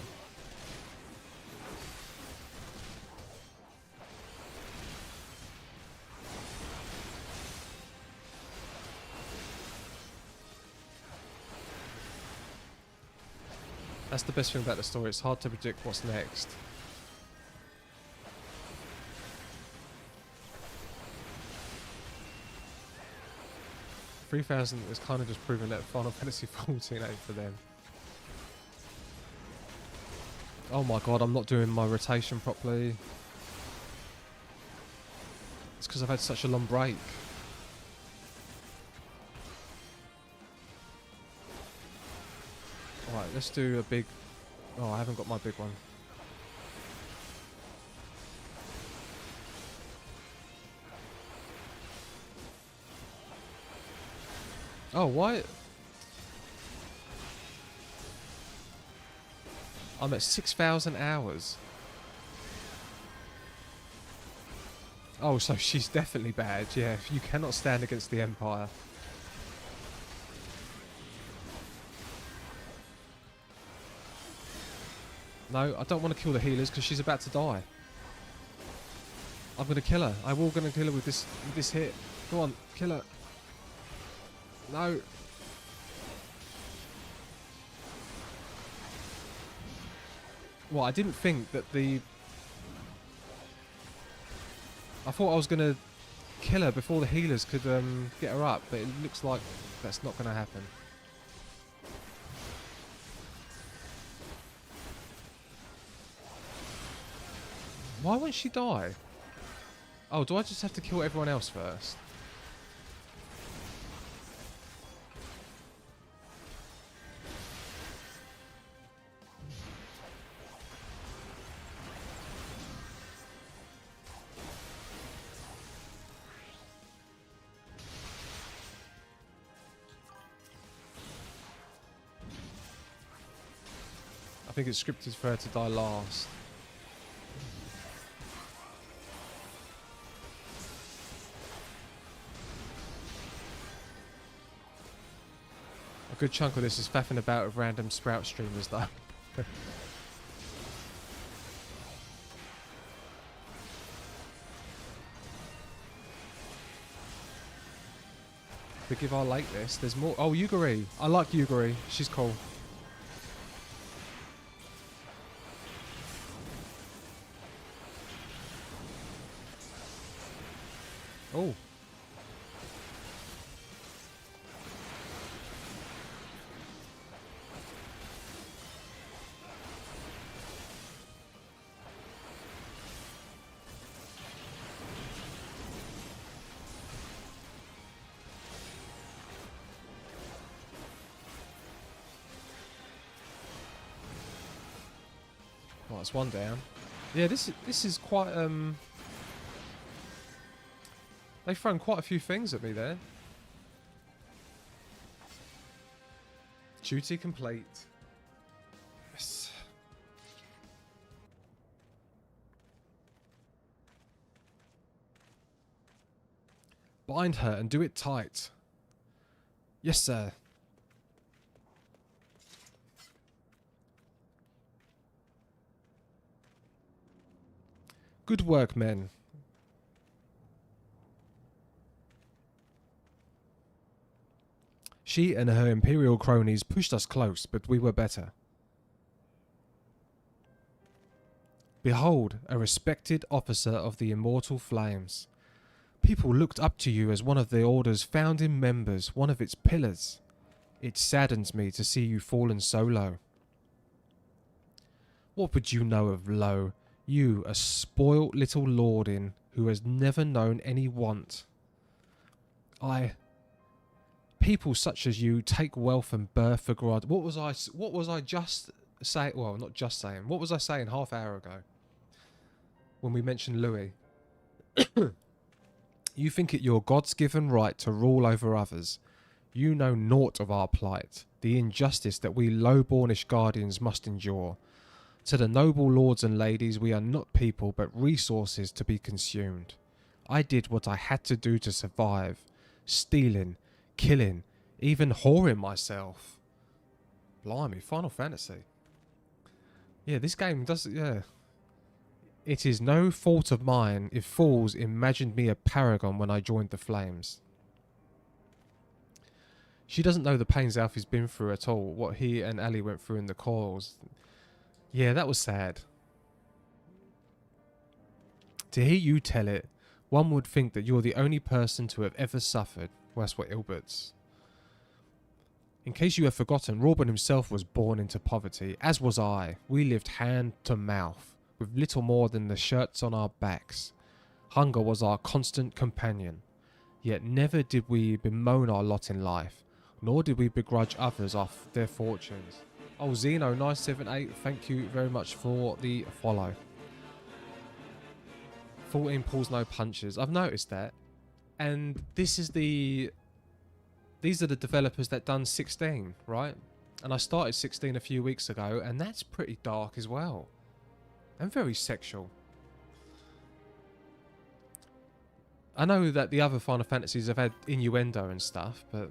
That's the best thing about the story. It's hard to predict what's next. $3,000 is kind of just proving that Final Fantasy XIV ain't for them. Oh my god, I'm not doing my rotation properly. It's because I've had such a long break. Right, let's do a big... Oh, I haven't got my big one. Oh, why? I'm at 6,000 hours. Oh, so she's definitely bad. Yeah, you cannot stand against the Empire. No, I don't want to kill the healers because she's about to die. I'm going to kill her. I will going to kill her with this hit. Go on, kill her. No. Well, I didn't think that the... I thought I was going to kill her before the healers could get her up, but it looks like that's not going to happen. Why won't she die? Oh, do I just have to kill everyone else first? I think it's scripted for her to die last. A good chunk of this is faffing about with random Sprout streamers though. Forgive our lateness. There's more. Oh, Yuguri. I like Yuguri. She's cool. Oh. Well, that's one down. Yeah, this is quite they've thrown quite a few things at me there. Duty complete. Yes. Bind her and do it tight. Yes, sir. Good work, men. She and her Imperial cronies pushed us close, but we were better. Behold, a respected officer of the Immortal Flames. People looked up to you as one of the Order's founding members, one of its pillars. It saddens me to see you fallen so low. What would you know of low? You, a spoilt little lording who has never known any want. People such as you take wealth and birth for granted. What was I just saying? Well, not just saying. What was I saying half hour ago? When we mentioned Louis. You think it your God's given right to rule over others. You know naught of our plight, the injustice that we low-bornish guardians must endure. To the noble lords and ladies, we are not people but resources to be consumed. I did what I had to do to survive. Stealing, killing, even whoring myself. Blimey, Final Fantasy. Yeah, this game does, yeah. It is no fault of mine if fools imagined me a paragon when I joined the Flames. She doesn't know the pains Alfie's been through at all, what he and Ali went through in the coils. Yeah, that was sad. To hear you tell it, one would think that you're the only person to have ever suffered. Well, that's what Ilbert's. In case you have forgotten, Robin himself was born into poverty, as was I. We lived hand to mouth, with little more than the shirts on our backs. Hunger was our constant companion. Yet never did we bemoan our lot in life, nor did we begrudge others off their fortunes. Oh, Zeno978, thank you very much for the follow. 14 pulls, no punches. I've noticed that. And these are the developers that done 16, right? And I started 16 a few weeks ago, and that's pretty dark as well. And very sexual. I know that the other Final Fantasies have had innuendo and stuff, but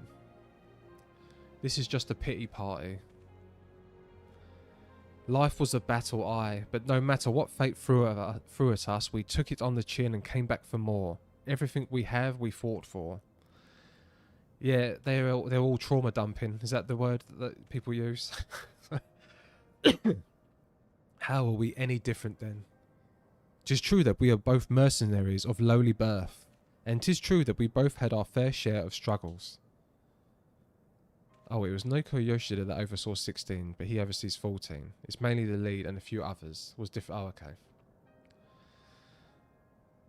this is just a pity party. Life was a battle, aye, but no matter what fate threw at us, we took it on the chin and came back for more. Everything we have, we fought for. Yeah, they're all trauma dumping. Is that the word that people use? How are we any different then? 'Tis true that we are both mercenaries of lowly birth, and 'tis true that we both had our fair share of struggles. Oh, it was Noiko Yoshida that oversaw 16, but he oversees 14. It's mainly the lead and a few others. Was different. Oh, okay.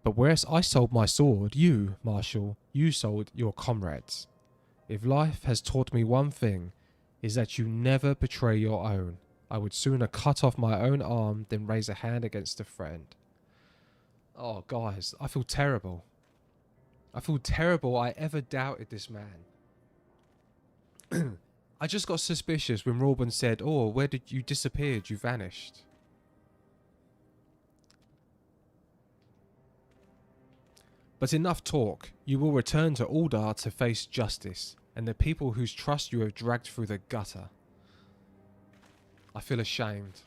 But whereas I sold my sword, you, Marshal, you sold your comrades. If life has taught me one thing, is that you never betray your own. I would sooner cut off my own arm than raise a hand against a friend. Oh, guys, I feel terrible. I feel terrible I ever doubted this man. I just got suspicious when Reborn said, oh, where did you disappeared? You vanished. But enough talk. You will return to Uldar to face justice, and the people whose trust you have dragged through the gutter. I feel ashamed.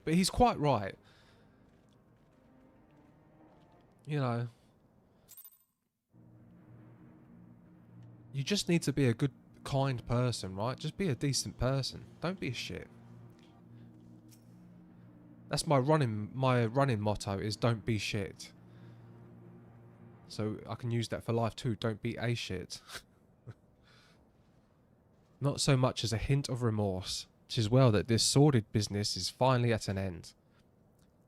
But he's quite right. You know, you just need to be a good, kind person, right? Just be a decent person. Don't be a shit. That's my running motto is don't be shit. So I can use that for life too. Don't be a shit. Not so much as a hint of remorse. 'Tis well that this sordid business is finally at an end.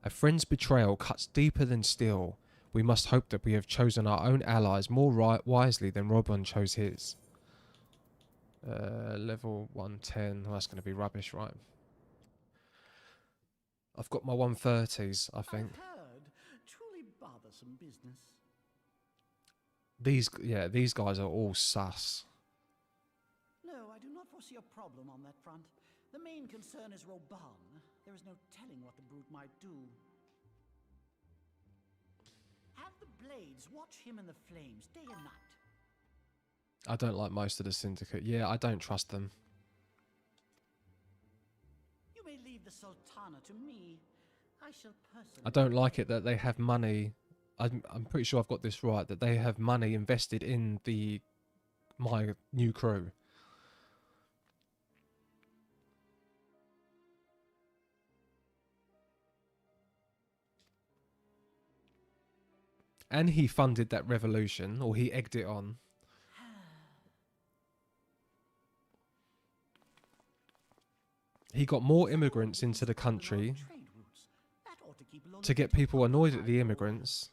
A friend's betrayal cuts deeper than steel. We must hope that we have chosen our own allies more wisely than Reborn chose his. Level 110. Well, that's going to be rubbish, right? I've got my 130s, I think. I've heard. Truly bothersome business. These guys are all sus. No, I do not foresee a problem on that front. The main concern is Reborn. There is no telling what the brute might do. Have the blades watch him in the flames day and night. I don't like most of the syndicate. Yeah, I don't trust them. You may leave the Sultana to me. I shall personally... I don't like it that they have money. I'm pretty sure I've got this right. That they have money invested in my new crew. And he funded that revolution, or he egged it on. He got more immigrants into the country to get people annoyed at the immigrants.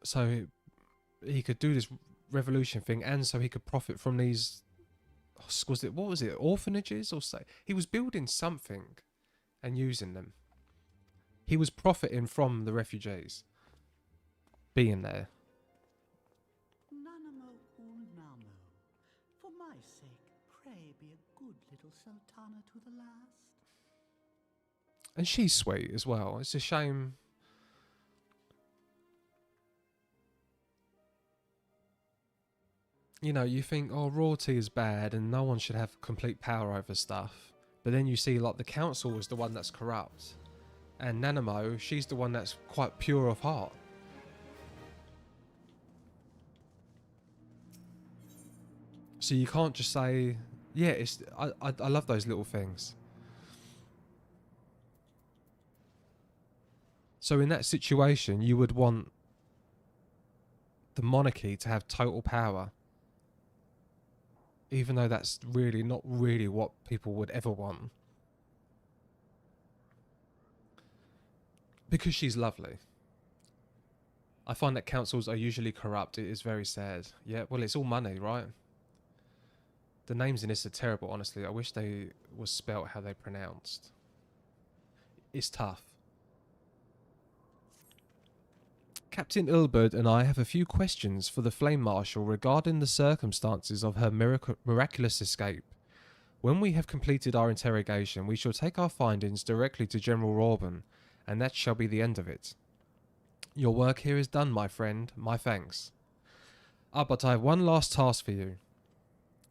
So he could do this revolution thing, and so he could profit from these... what was it? Orphanages? Or so? He was building something and using them. He was profiting from the refugees being there. Nanamo Ulnamo. For my sake, pray be a good little Sultana to the last. And she's sweet as well. It's a shame. You know, you think, oh, royalty is bad and no one should have complete power over stuff. But then you see, like, the council is the one that's corrupt. And Nanamo, she's the one that's quite pure of heart. So you can't just say, yeah, I love those little things. So in that situation, you would want the monarchy to have total power. Even though that's really not really what people would ever want. Because she's lovely. I find that councils are usually corrupt. It is very sad. Yeah, well, it's all money, right? The names in this are terrible, honestly. I wish they was spelt how they pronounced. It's tough. Captain Ilbert and I have a few questions for the Flame Marshal regarding the circumstances of her miraculous escape. When we have completed our interrogation, we shall take our findings directly to General Reborn, and that shall be the end of it. Your work here is done, my friend. My thanks. But I have one last task for you.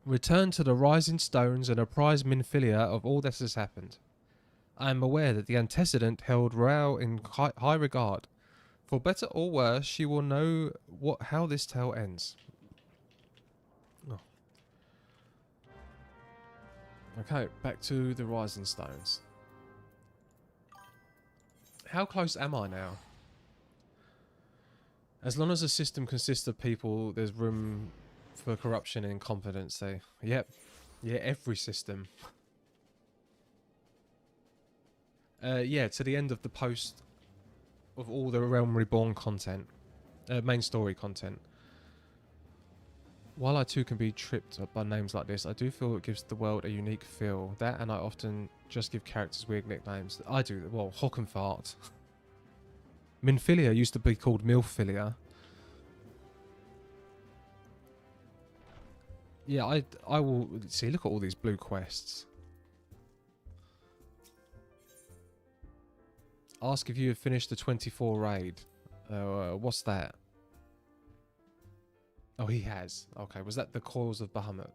Return to the Rising Stones and apprise Minfilia of all that has happened. I am aware that the antecedent held Raoul in high regard. For better or worse, she will know how this tale ends. Oh. Okay, back to the Rising Stones. How close am I now? As long as the system consists of people, there's room for corruption and incompetency. Yep. Yeah, every system. Yeah, to the end of the post of all the Realm Reborn content. Main story content. While I too can be tripped up by names like this, I do feel it gives the world a unique feel. That, and I often just give characters weird nicknames. I do, well, Hock and Fart. Minfilia used to be called Milfilia. Yeah, I will... See, look at all these blue quests. Ask if you have finished the 24 raid. What's that? Oh, he has. Okay, was that the Coils of Bahamut?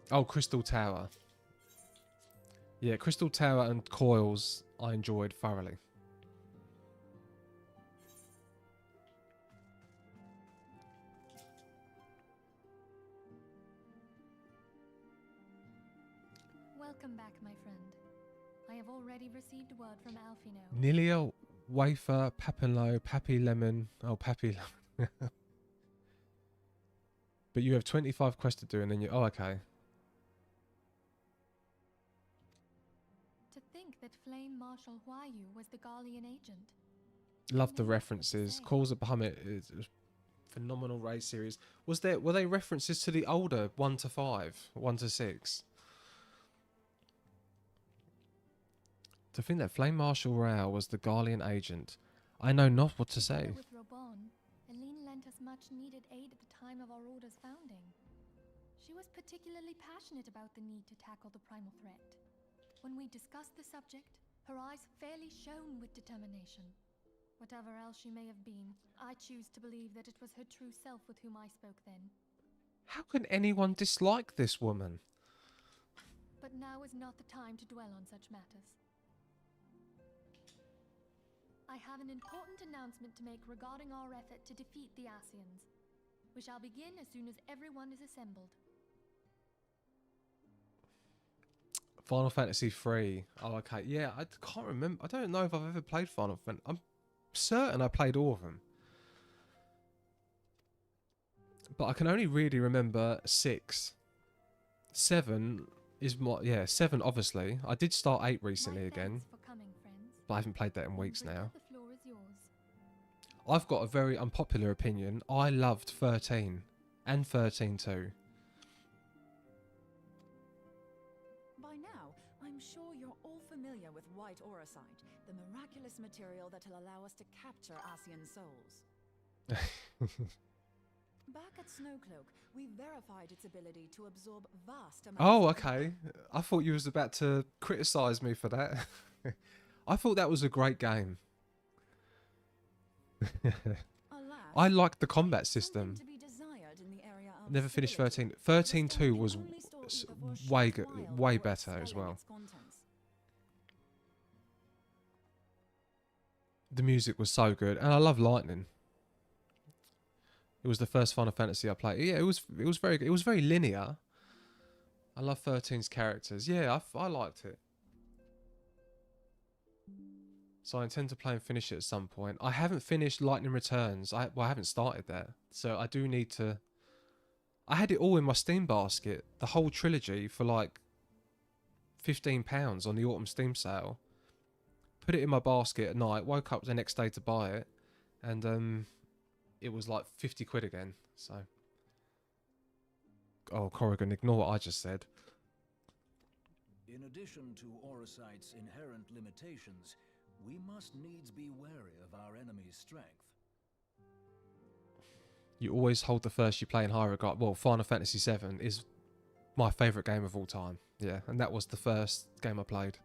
Oh, Crystal Tower. Yeah, Crystal Tower and Coils I enjoyed thoroughly. Welcome back, my friend. I have already received word from Alfino. Nilia, Wafer, Papinlo, Pappy Lemon. Oh, Pappy Lemon. But you have 25 quests to do and then you... Oh, okay. To think that Flame Marshal Huayu was the Garlean agent. Love the references. Calls of Bahamut is a phenomenal raid series. Were they references to the older 1 to 5, 1 to 6? To think that Flame Marshal Rao was the Garlean agent, I know not what to say. With Reborn, Aline lent us much needed aid at the time of our order's founding. She was particularly passionate about the need to tackle the primal threat. When we discussed the subject, her eyes fairly shone with determination. Whatever else she may have been, I choose to believe that it was her true self with whom I spoke then. How can anyone dislike this woman? But now is not the time to dwell on such matters. I have an important announcement to make regarding our effort to defeat the Asians. We shall begin as soon as everyone is assembled. Final Fantasy XIII. Oh, okay. Yeah, I can't remember. I don't know if I've ever played Final Fantasy. I'm certain I played all of them. But I can only really remember 6. 7 is more... Yeah, 7 obviously. I did start 8 recently again. But I haven't played that in weeks now. I've got a very unpopular opinion. I loved 13. And 13 too. By now, I'm sure you're all familiar with white auracite, the miraculous material that'll allow us to capture Asian souls. Back at Snowcloak, we verified its ability to absorb vast amounts Oh, okay. I thought you was about to criticise me for that. I thought that was a great game. I liked the combat system. Never finished 13. 13.2 was way better as well. The music was so good, and I love Lightning. It was the first Final Fantasy I played. Yeah, it was very good. It was very linear. I love 13's characters. Yeah, I liked it. So I intend to play and finish it at some point. I haven't finished Lightning Returns. I haven't started that. So I do need to... I had it all in my Steam basket. The whole trilogy for like £15 on the autumn Steam sale. Put it in my basket at night. Woke up the next day to buy it. And it was like 50 quid again. So... Oh, Corrigan, ignore what I just said. In addition to Orosite's inherent limitations, we must needs be wary of our enemy's strength. You always hold the first you play in high regard. Well, Final Fantasy VII is my favourite game of all time. Yeah, and that was the first game I played.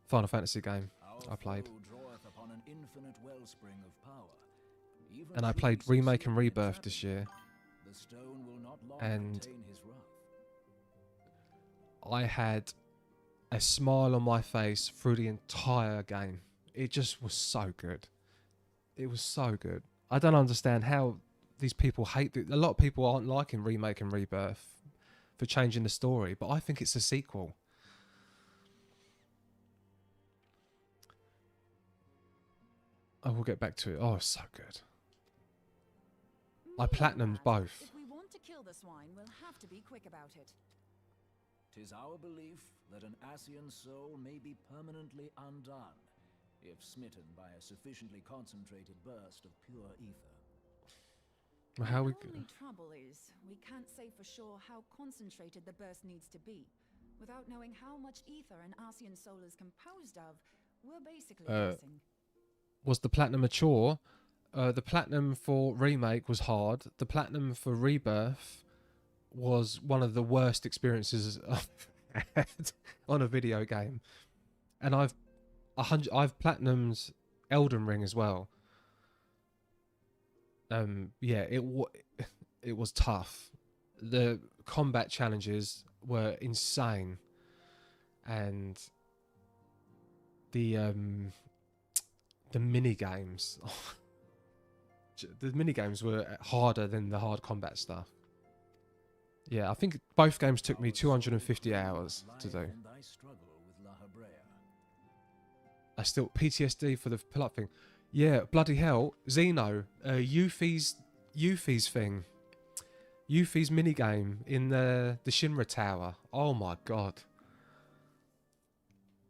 Final Fantasy game I played. Upon an infinite wellspring of power. Even And I played Remake and Rebirth this year. The stone will not long And contain his wrath. I had a smile on my face through the entire game. It just was so good. It was so good. I don't understand how these people hate it. A lot of people aren't liking Remake and Rebirth for changing the story, but I think it's a sequel. I will get back to it. Oh, so good. I platinumed both. If we want to kill the swine, we'll have to be quick about it. 'Tis our belief that an Ascian soul may be permanently undone, if smitten by a sufficiently concentrated burst of pure ether. How we? The only trouble is, we can't say for sure how concentrated the burst needs to be. Without knowing how much ether an Ascian soul is composed of, we're basically guessing. Was the platinum a chore? The platinum for Remake was hard. The platinum for Rebirth was one of the worst experiences I've had on a video game. And I've platinumed Elden Ring as well. Yeah, it was tough. The combat challenges were insane, and the mini games, the mini games were harder than the hard combat stuff. Yeah, I think both games took me 250 hours to do. I still PTSD for the pull-up thing. Yeah, bloody hell, Xeno, Yuffie's thing, Yuffie's minigame in the Shinra Tower. Oh my god,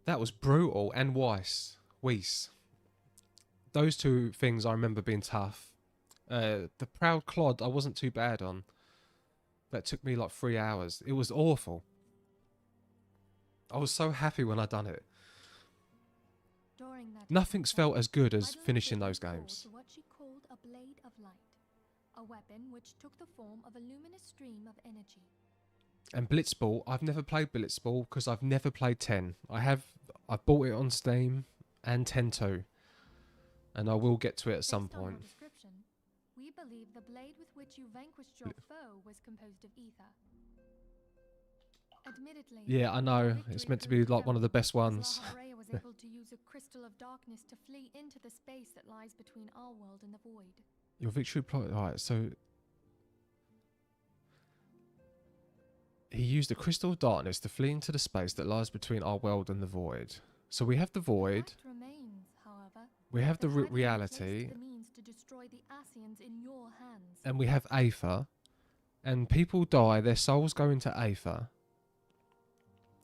that was brutal. And Weiss, those two things I remember being tough. The Proud Clod I wasn't too bad on. That took me like 3 hours. It was awful. I was so happy when I done it. Nothing's felt as good as finishing those games. What she called a blade of light, a weapon which took the form of a luminous stream of energy. And Blitzball, I've never played Blitzball because I've never played 10. I bought it on Steam and 10 too, and I will get to it at some point. We believe the blade with which you vanquished your foe was composed of ether. Admittedly, yeah, I know. It's meant to be like one of the best ones. Freya was able to use a crystal of darkness to flee into the space that lies between our world and the void. Your victory plot. Alright, so he used a crystal of darkness to flee into the space that lies between our world and the void. So we have the void. Remains, however, we have the reality. The means to destroy the Ascians in your hands. And we have Aether. And people die, their souls go into Aether.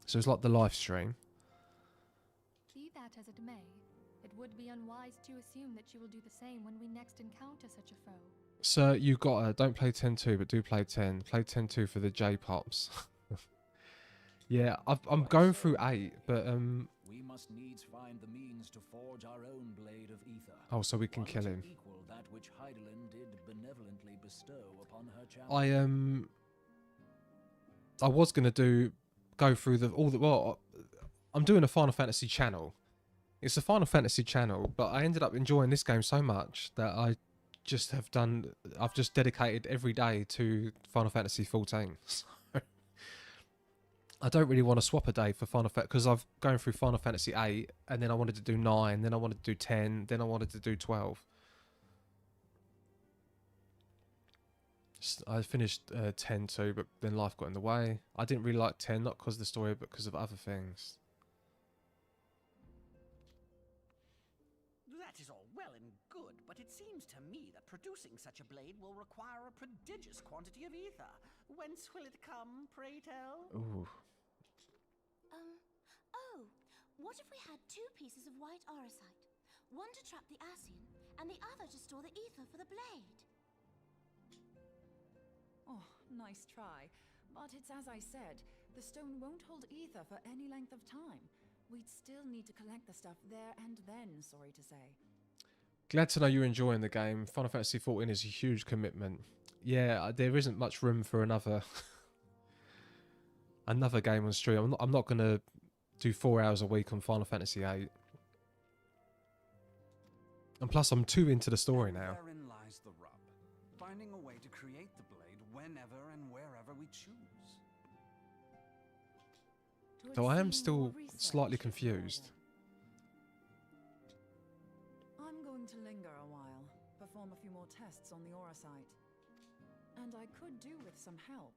So it's like the live stream. Be that as it may, it would be unwise to assume that you will do the same when we next encounter such a foe. Sir, you gotta, don't play 10-2, but do play 10. Play 10-2 for the J-Pops. Yeah, I'm going through 8, but we must needs find the means to forge our own blade of ether. Oh, so we can kill him. Equal that which Hydaelyn did benevolently bestow upon her child. I was gonna go through well, I'm doing a Final Fantasy channel. It's a Final Fantasy channel, but I ended up enjoying this game so much that I've just dedicated every day to Final Fantasy XIV. So I don't really want to swap a day for Final Fantasy, because I've going through Final Fantasy 8, and then I wanted to do 9, then I wanted to do 10, then I wanted to do 12. I finished 10 too, but then life got in the way. I didn't really like 10, not because of the story, but because of other things. That is all well and good, but it seems to me that producing such a blade will require a prodigious quantity of ether. Whence will it come, pray tell? Ooh. Oh, what if we had 2 pieces of white orosite? One to trap the Ascian, and the other to store the ether for the blade. Oh, nice try. But it's as I said, The stone won't hold ether for any length of time. We'd still need to collect the stuff there and then, sorry to say. Glad to know you're enjoying the game. Final Fantasy XIV is a huge commitment. Yeah, there isn't much room for another another game on stream. I'm not going to do 4 hours a week on Final Fantasy VIII. And plus, I'm too into the story now. Therein lies the rub. Finding a way to create the blade whenever and wherever we choose. Though I am still slightly confused. I'm going to linger a while, perform a few more tests on the aura site. And I could do with some help.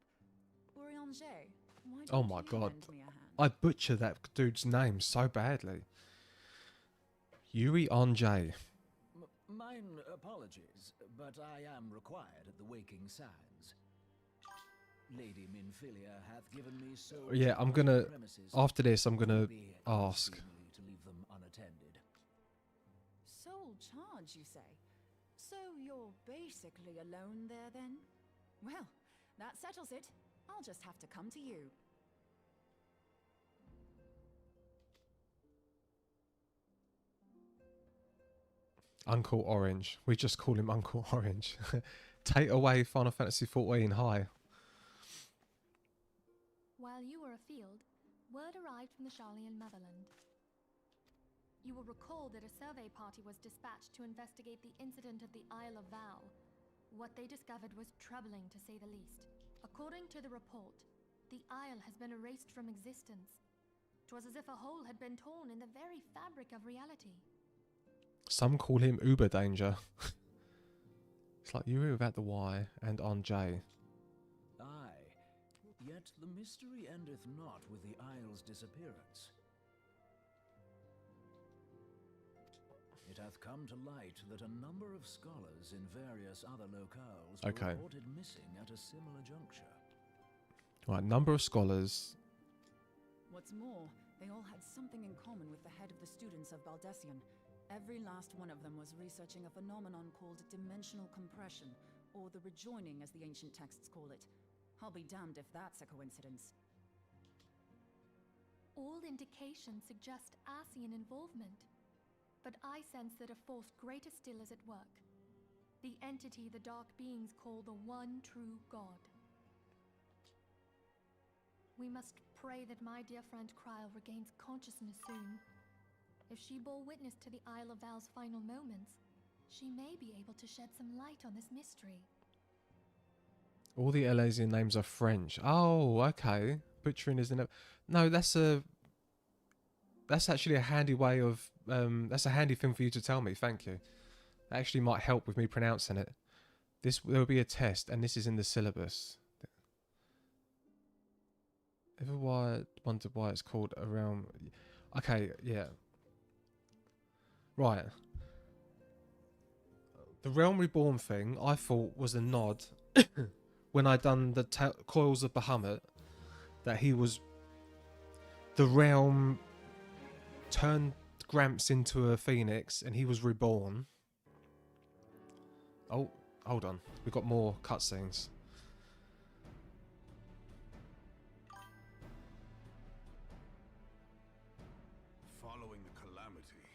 Urianger, why Oh don't my you god. lend me a hand? I butcher that dude's name so badly. Urianger. Mine apologies, but I am required at the Waking Sands. Lady Minfilia hath given me so Yeah, I'm gonna, after this, I'm gonna ask. to leave them unattended. Sole charge, you say? So you're basically alone there then? Well, that settles it. I'll just have to come to you. Uncle Orange. We just call him Uncle Orange. Take away Final Fantasy XIV. Hi. While you were afield, word arrived from the Sharlayan motherland. You will recall that a survey party was dispatched to investigate the incident at the Isle of Val. What they discovered was troubling, to say the least. According to the report, the Isle has been erased from existence. 'Twas as if a hole had been torn in the very fabric of reality. Some call him Uber Danger. It's like Yuri without the Y and on J. Aye, yet the mystery endeth not with the Isle's disappearance. It hath come to light that a number of scholars in various other locales were reported missing at a similar juncture. Right, number of scholars. What's more, they all had something in common with the head of the students of Baldessian. Every last one of them was researching a phenomenon called dimensional compression, or the rejoining as the ancient texts call it. I'll be damned if that's a coincidence. All indications suggest Ascian involvement, but I sense that a force greater still is at work. The entity the Dark Beings call the One True God. We must pray that my dear friend Kryl regains consciousness soon. If she bore witness to the Isle of Val's final moments, she may be able to shed some light on this mystery. All the Elysian names are French. Oh, okay. Butchering isn't. No, that's actually a handy way of. That's a handy thing for you to tell me. Thank you. That actually might help with me pronouncing it. There will be a test, and this is in the syllabus. Ever wondered why it's called a realm? Okay, yeah. Right. The Realm Reborn thing, I thought was a nod when I done the Coils of Bahamut, that he was the realm turned Gramps into a phoenix and he was reborn. Oh, hold on. We've got more cutscenes. Following the calamity,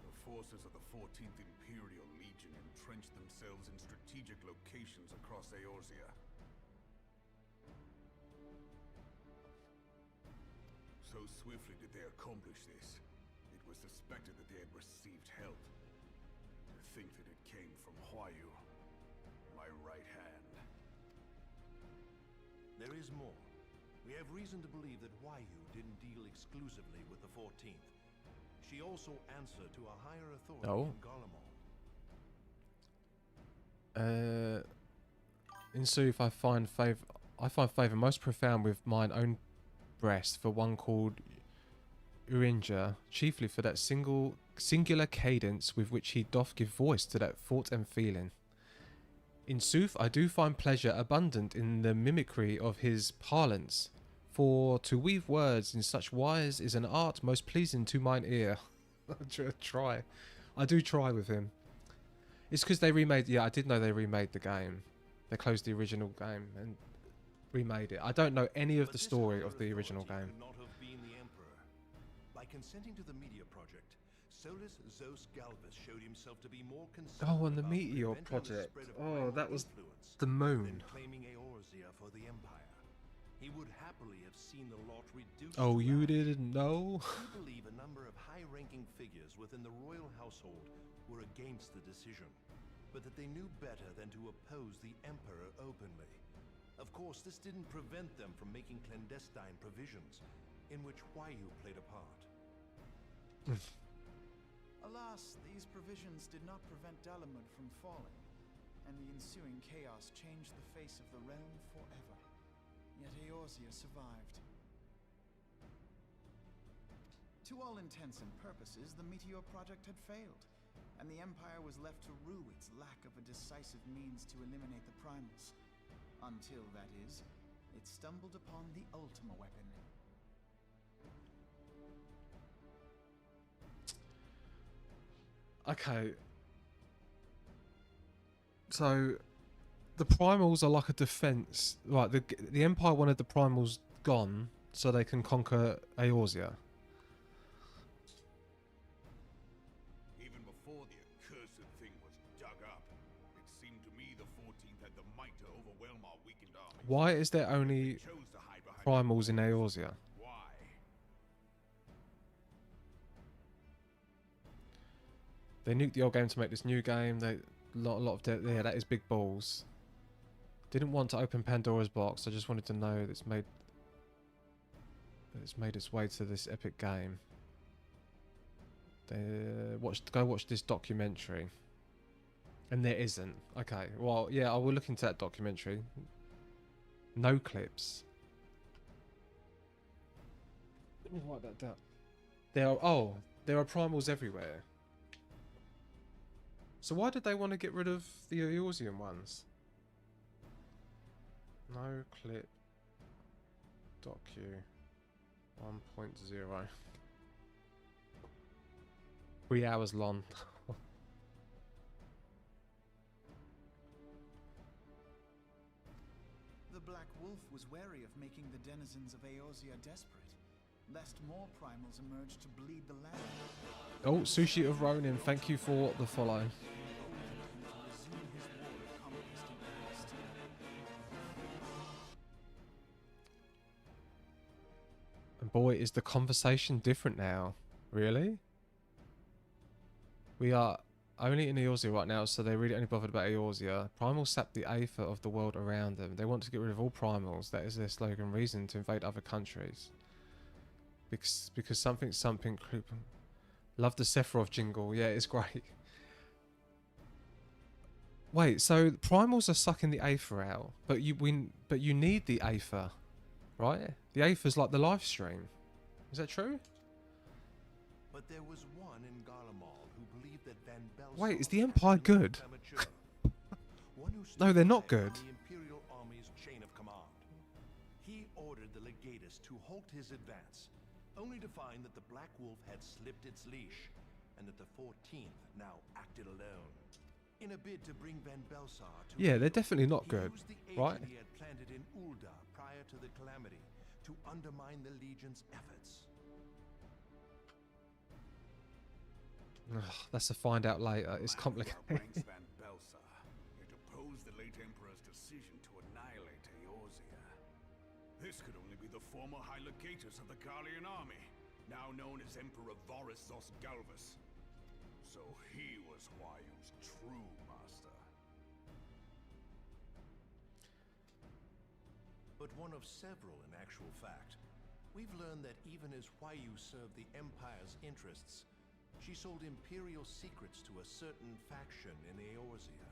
the forces of the 14th Imperial Legion entrenched themselves in strategic locations across Eorzea. So swiftly did they accomplish this, it was suspected that they had received help. To think that it came from Huayu, my right hand. There is more. We have reason to believe that Huayu didn't deal exclusively with the 14th. She also answered to a higher authority in Garlemald. In sooth, I find favor most profound with mine own breast for one called Urianger, chiefly for that singular cadence with which he doth give voice to that thought and feeling. In sooth, I do find pleasure abundant in the mimicry of his parlance, for to weave words in such wise is an art most pleasing to mine ear. I do try with him. It's because they remade. Yeah, I did know they remade the game. They closed the original game, and remade it. I don't know any of the story of the original game. Could not have been the Emperor. By consenting to the Meteor Project, Solus Zos Galvus showed himself to be more concerned Oh, and the about Meteor preventing the Project. spread of Oh, primal that was influence the moon. than claiming Eorzea for the Empire. He would happily have seen the lot reduced Oh, to you ash. didn't know? We believe a number of high-ranking figures within the royal household were against the decision, but that they knew better than to oppose the Emperor openly. Of course, this didn't prevent them from making clandestine provisions, in which Huayu played a part. Alas, these provisions did not prevent Dalamud from falling, and the ensuing chaos changed the face of the realm forever. Yet Eorzea survived. To all intents and purposes, the Meteor Project had failed, and the Empire was left to rue its lack of a decisive means to eliminate the primals. Until, that is, it stumbled upon the Ultima weapon. Okay. So, the primals are like a defense. Right, the Empire wanted the primals gone so they can conquer Eorzea. Even before the accursed thing was dug up, it seemed to me the 14th had the might to overwhelm our weakened armies. Why is there only primals in Eorzea? Why? They nuked the old game to make this new game. They lot of yeah, that is big balls. Didn't want to open Pandora's box. I just wanted to know that it's made its way to this epic game. Go watch this documentary. And there isn't. Okay, well, yeah, I will look into that documentary. No clips. Let me write that down. There are primals everywhere. So why did they want to get rid of the Eorzean ones? No clip. Docu 1.0. 3 hours long. The Black Wolf was wary of making the denizens of Eorzea desperate, lest more primals emerge to bleed the land. Oh, Sushi of Ronin, thank you for the follow. And boy, is the conversation different now. Really? We are only in Eorzea right now, so they're really only bothered about Eorzea. Primals sap the aether of the world around them. They want to get rid of all primals. That is their slogan. Reason to invade other countries. Because something. Love the Sephiroth jingle. Yeah, it's great. Wait, so primals are sucking the aether out, but you need the aether, right? The aether's like the live stream. Is that true? But there was one in Garlemald who believed that Van Belsar Wait, is the Empire good? No, they're not good. The Imperial Army's chain of command. He ordered the legatus to halt his advance, only to find that the Black Wolf had slipped its leash, and that the 14th now acted alone. In a bid to bring Van Belsar to Yeah, they're definitely not he good, used the right? agent he had planted in Ul'dah prior to the calamity to undermine the Legion's efforts. Ugh, that's to find out later. It's complicated. Ranks Van Belsar, it opposed the late Emperor's decision to annihilate Eorzea. This could only be the former High Legatus of the Carlian army, now known as Emperor Varus Zos Galvus. So he was Huayu's true master. But one of several in actual fact. We've learned that even as Huayu served the Empire's interests, she sold Imperial secrets to a certain faction in Eorzea.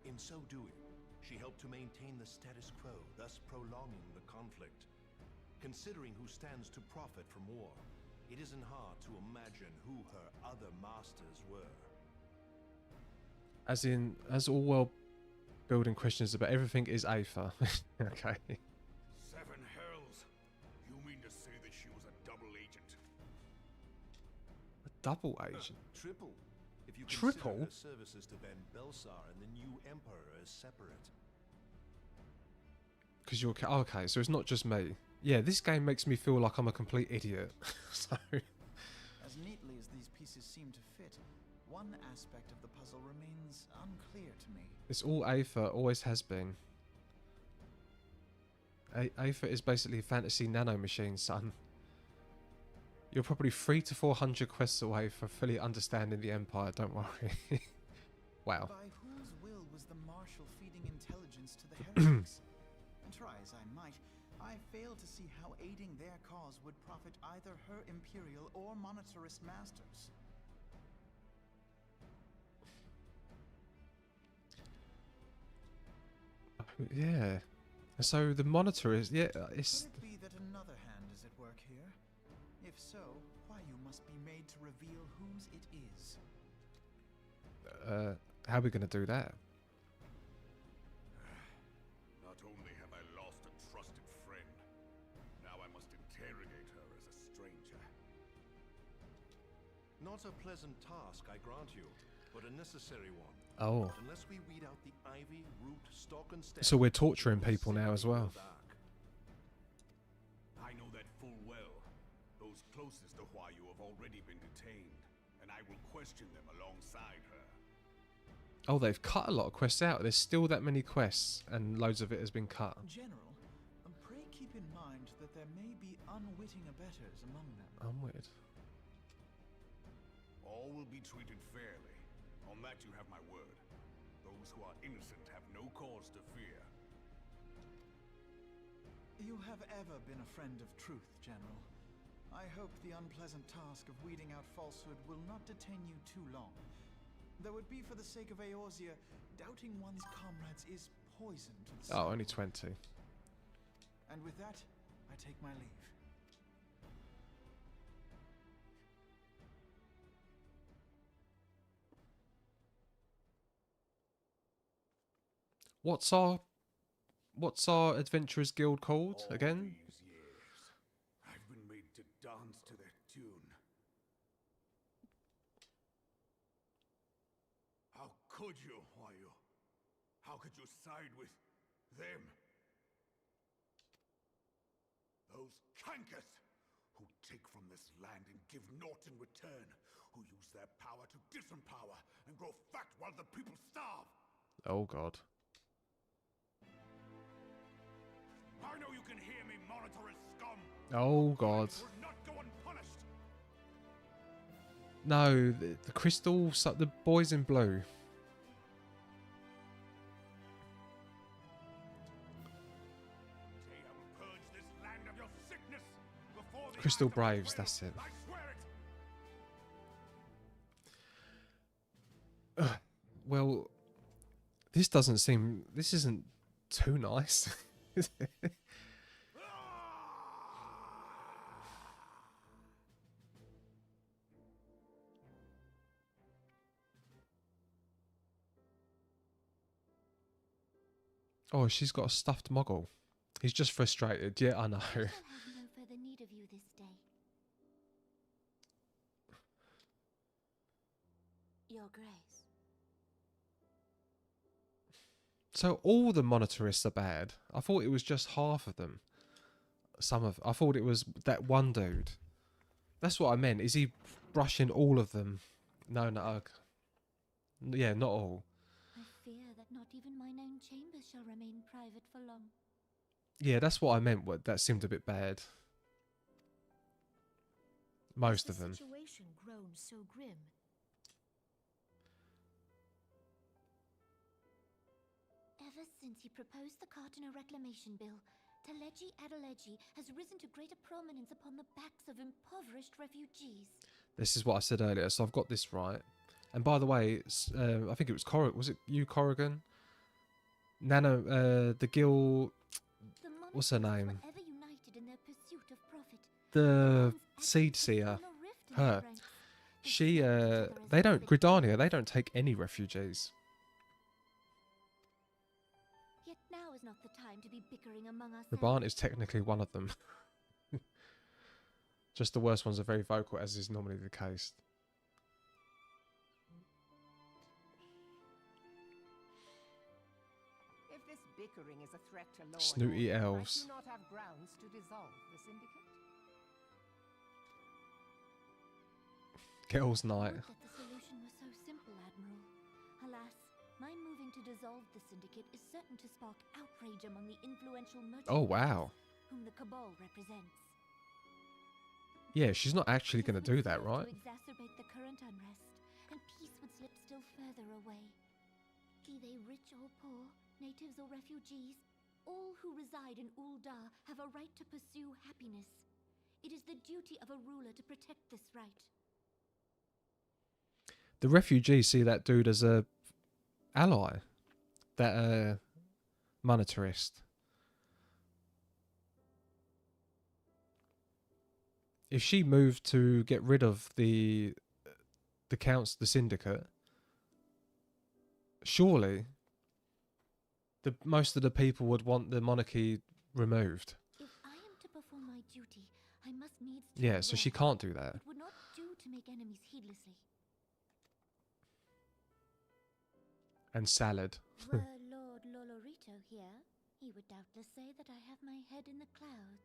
In so doing, she helped to maintain the status quo, thus prolonging the conflict. Considering who stands to profit from war, it isn't hard to imagine who her other masters were. As all world building questions about everything is aether. Okay. Seven hells! You mean to say that she was a double agent? A double agent? Triple. if you Triple? consider her services to Van Belsar and the new Emperor as separate. Because you're... Okay, so it's not just me. Yeah, this game makes me feel like I'm a complete idiot. So... As neatly as these pieces seem to fit, one aspect of the puzzle remains unclear to me. It's all Aether, always has been. Aether is basically a fantasy nanomachine, son. You're probably 300 to 400 quests away from fully understanding the Empire, don't worry. Wow. By whose will was the Marshal feeding intelligence to the heretics? And try as I might, I fail to see how aiding their cause would profit either her Imperial or Monetarist masters. Yeah. So the Monitor is... Yeah, it's... Could it be that another hand is at work here? If so, why you must be made to reveal whose it is. How are we going to do that? Not only have I lost a trusted friend, now I must interrogate her as a stranger. Not a pleasant task, I grant you, but a necessary one. Oh. Unless we weed out the ivy, root, stalk, and stem. So we're torturing people now as well. I know that full well. Those closest to Huayu have already been detained, and I will question them alongside her. Oh, they've cut a lot of quests out. There's still that many quests, and loads of it has been cut. General, pray keep in mind that there may be unwitting abettors among them. Unwitted. All will be treated fairly. On that you have my word. Those who are innocent have no cause to fear. You have ever been a friend of truth, General. I hope the unpleasant task of weeding out falsehood will not detain you too long. Though it be for the sake of Eorzea, doubting one's comrades is poison to the soul. Oh, only 20. And with that, I take my leave. What's our Adventurers Guild called again? These years, I've been made to dance to their tune. How could you, Huayu? How could you side with them? Those cankers who take from this land and give naught in return, who use their power to disempower and grow fat while the people starve. Oh God. I know you can hear me, monetarist scum. Oh God. Will not go unpunished. No, the crystal, the boys in blue. Today I will purge this land of your sickness before the Crystal eyes of Braves, Israel. that's it. I swear it. Well, this isn't too nice. Is it? Oh, she's got a stuffed muggle. He's just frustrated. Yeah, I know. I shall have no further need of you this day. Your Grace. So all the monetarists are bad. I thought it was just half of them. I thought it was that one dude. That's what I meant. Is he brushing all of them? No, no. Yeah, not all. I fear that not even mine own chambers shall remain private for long. Yeah, that's what I meant. That seemed a bit bad. Most of them. Situation grown so grim. Ever since he proposed the Cardinal Reclamation Bill, Teleji Adeleji has risen to greater prominence upon the backs of impoverished refugees. This is what I said earlier, so I've got this right. And by the way, I think it was Corrigan. Was it you, Corrigan? Nano, the Gil... What's her name? The Seed Seer. Her. She, they don't... Gridania, they don't take any refugees. Yet now is not the time to be bickering among us. Raban is technically one of them. Just the worst ones are very vocal, as is normally the case. bickering is a threat to law and Snooty order, elves. might you not have grounds to dissolve the syndicate? Girls' night. Would that the solution was so simple, Admiral. Alas, my moving to dissolve the syndicate is certain to spark outrage among the influential merchant Oh, wow. whom the Cabal represents. Yeah, she's not actually going to do that, right? To exacerbate the current unrest, and peace would slip still further away. Be they rich or poor, natives or refugees, all who reside in Ul'dah have a right to pursue happiness. It is the duty of a ruler to protect this right. The refugees see that dude as a ally. That monetarist. If she moved to get rid of the syndicate, surely most of the people would want the monarchy removed. If I am to perform my duty, I must needs Yeah, so she can't do that. It would not do to make enemies heedlessly. And salad. Were Lord Lolorito here, he would doubtless say that I have my head in the clouds.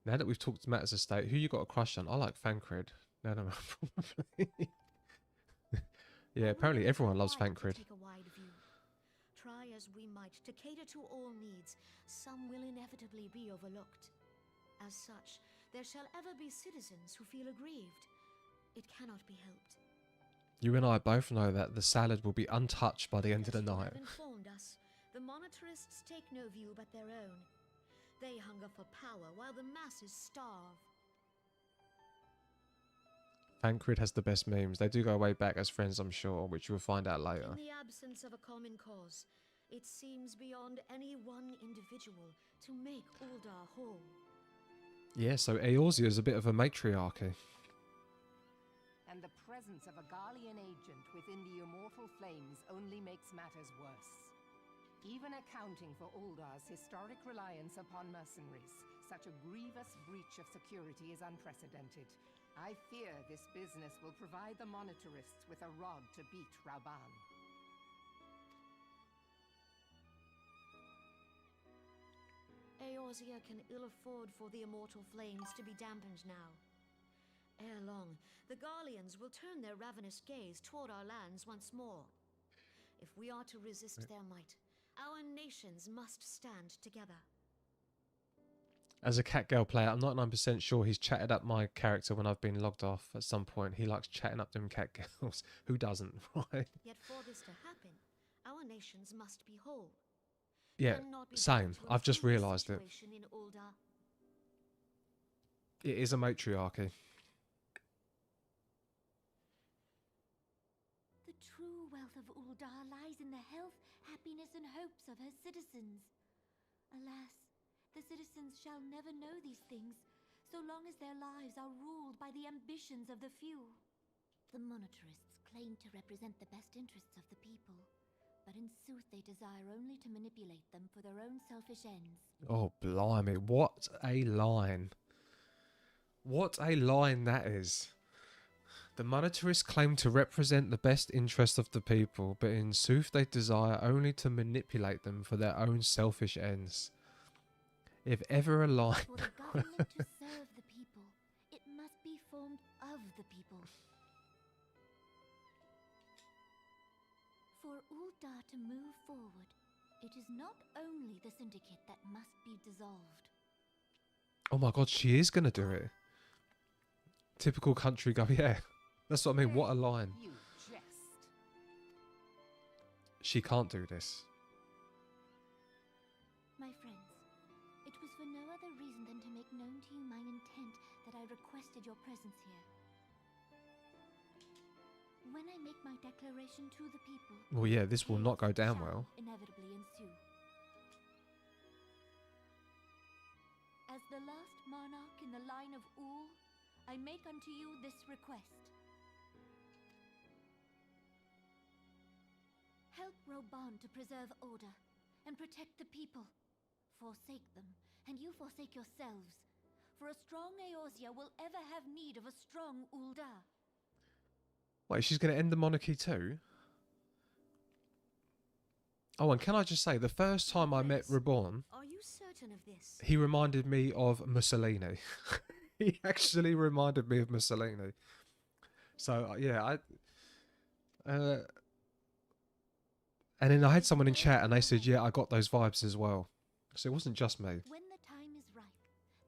Now that we've talked to Matt's estate, who you got a crush on? I like Thancred. No, probably. Yeah, apparently everyone loves Thancred. Take a wide view. Try as we might to cater to all needs, some will inevitably be overlooked. As such, there shall ever be citizens who feel aggrieved. It cannot be helped. You and I both know that the salad will be untouched by the end of the As you night. have informed us, the monetarists take no view but their own. They hunger for power while the masses starve. Thancred has the best memes. They do go way back as friends, I'm sure, which you'll find out later. In the absence of a common cause, it seems beyond any one individual to make Ul'dah whole. Yeah, so Eorzea is a bit of a matriarchy. And the presence of a Garlean agent within the immortal flames only makes matters worse. Even accounting for Uldah's historic reliance upon mercenaries, such a grievous breach of security is unprecedented. I fear this business will provide the monetarists with a rod to beat Rauban. Eorzea can ill afford for the immortal flames to be dampened now. Ere long, the Garleans will turn their ravenous gaze toward our lands once more. If we are to resist their might, our nations must stand together. As a cat girl player, I'm not 99% sure he's chatted up my character when I've been logged off at some point. He likes chatting up them cat girls. Who doesn't, right? Yet for this to happen, our nations must be whole. Yeah, same. I've just realised it. In Ul'dah. It is a matriarchy. The true wealth of Ul'dah lies in the health, happiness, and hopes of her citizens. Alas, the citizens shall never know these things, so long as their lives are ruled by the ambitions of the few. The monetarists claim to represent the best interests of the people, but in sooth they desire only to manipulate them for their own selfish ends. Oh, blimey. What a line. What a line that is. The monetarists claim to represent the best interests of the people, but in sooth they desire only to manipulate them for their own selfish ends. If ever a line... For the government to serve the people, it must be formed of the people. For Ul'dah to move forward, it is not only the syndicate that must be dissolved. Oh my god, she is going to do it. Typical country go, yeah. That's what I mean, what a line. You jest. She can't do this. My friends, it was for no other reason than to make known to you mine intent that I requested your presence here. When I make my declaration to the people... Well, yeah, this will not go down well. ...inevitably ensue. As the last monarch in the line of Ul, I make unto you this request. Help Rauban to preserve order and protect the people. Forsake them, and you forsake yourselves. For a strong Eorzea will ever have need of a strong Ul'dah. Wait, she's going to end the monarchy too? Oh, and can I just say, the first time I met Reborn, Are you certain of this? he reminded me of Mussolini. He actually reminded me of Mussolini. So yeah, and then I had someone in chat and they said, yeah, I got those vibes as well. So it wasn't just me. When the time is ripe,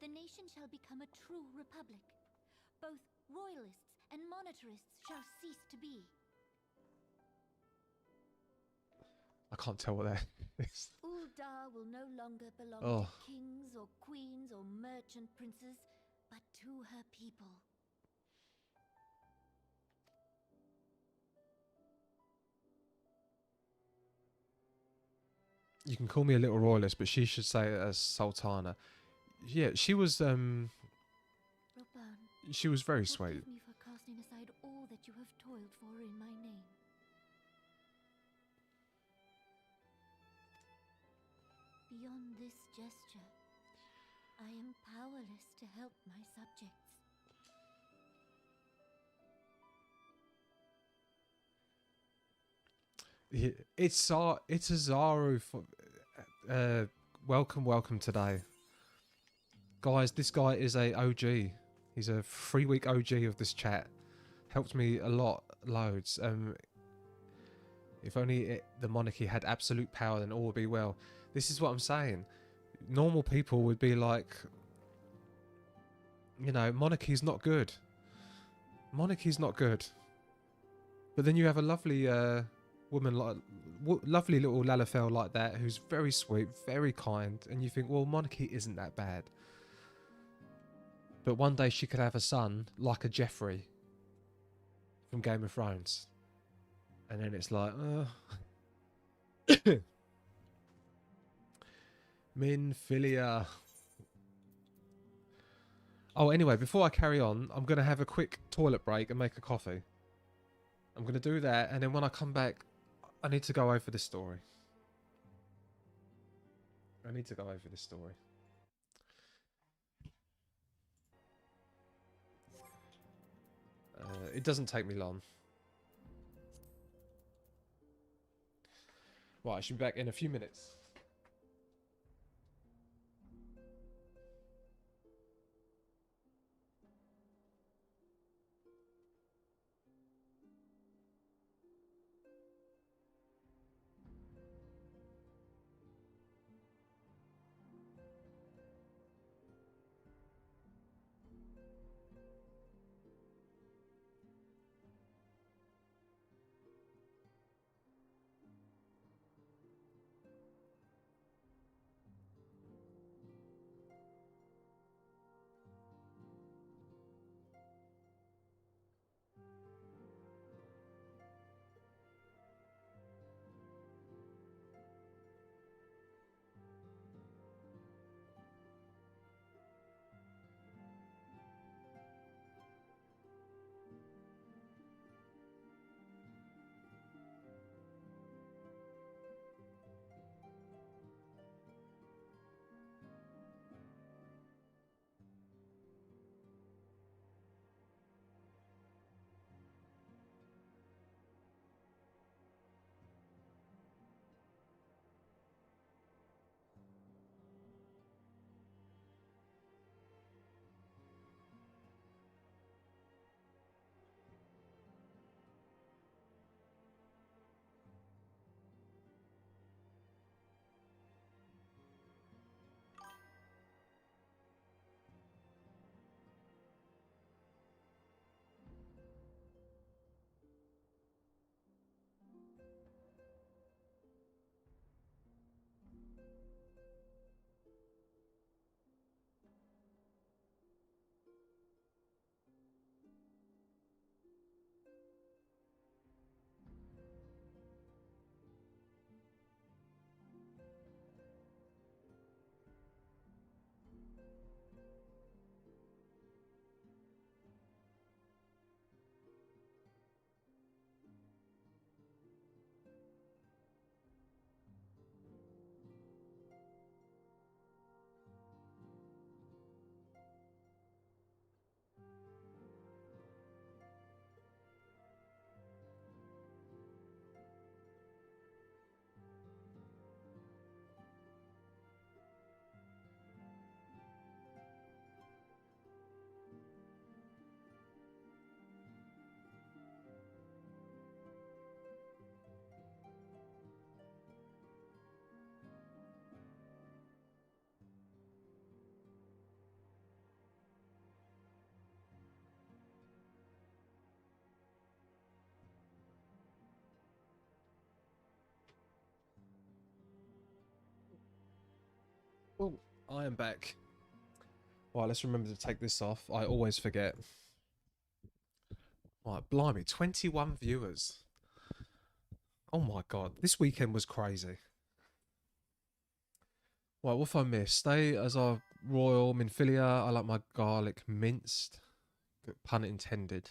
the nation shall become a true republic. Both royalists and monetarists shall cease to be. I can't tell what that is. Uldar will no longer belong Oh. to kings or queens or merchant princes, but to her people. You can call me a little royalist, but she should say it as Sultana. Yeah, she was Robern, she was very sweet. forgive me for casting aside all that you have toiled for in my name. Beyond this gesture, I am powerless to help my subjects. Yeah, it's a Zaru for welcome today. Guys, this guy is a OG. He's a 3-week OG of this chat. Helped me a lot, loads. If only the monarchy had absolute power, then all would be well. This is what I'm saying. Normal people would be like, you know, monarchy's not good. Monarchy's not good. But then you have a lovely woman, like lovely little Lalafell like that, who's very sweet, very kind, and you think, well, monarchy isn't that bad. But one day she could have a son like a Joffrey from Game of Thrones, and then it's like, Min Filia. Oh, anyway, before I carry on, I'm going to have a quick toilet break and make a coffee. I'm going to do that, and then when I come back, I need to go over this story. It doesn't take me long. Right, I should be back in a few minutes. Oh, I am back. Right, let's remember to take this off. I always forget. Right, blimey, 21 viewers. Oh my god, this weekend was crazy. Right, what have I missed? Stay as our royal minfilia. I like my garlic minced. Pun intended.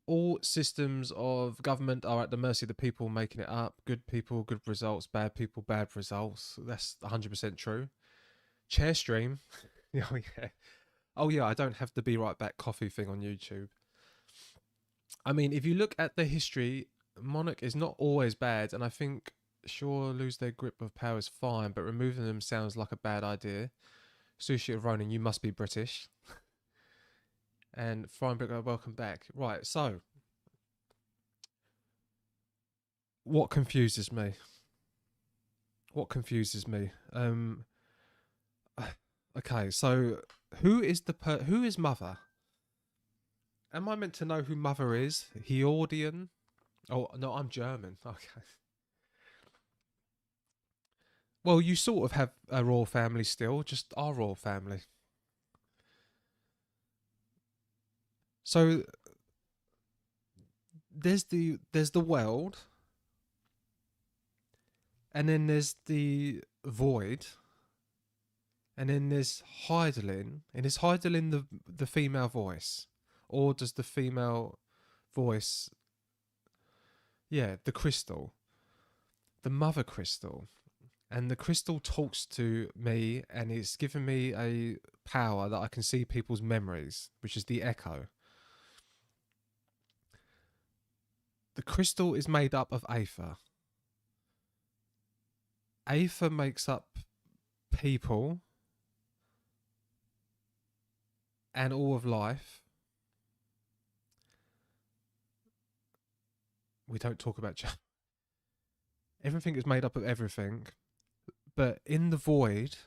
All systems of government are at the mercy of the people making it up. Good people, good results. Bad people, bad results. That's 100% true. Chair stream. Oh yeah. Oh yeah, I don't have the Be Right Back coffee thing on YouTube. I mean, if you look at the history, monarch is not always bad, and I think sure lose their grip of power is fine, but removing them sounds like a bad idea. Sushi of Ronin, you must be British. And Frying welcome back. Right, so what confuses me? What confuses me? Okay, so who is Mother? Am I meant to know who Mother is? Heordian? Oh no, I'm German. Okay. Well, you sort of have a royal family still, just our royal family. So there's the world, and then there's the void, and then there's Heidelin, and is Heidelin the female voice, or does the female voice? Yeah, the crystal, the mother crystal, and the crystal talks to me, and it's given me a power that I can see people's memories, which is the echo. The crystal is made up of Aether. Aether makes up people and all of life. We don't talk about everything is made up of everything, but in the void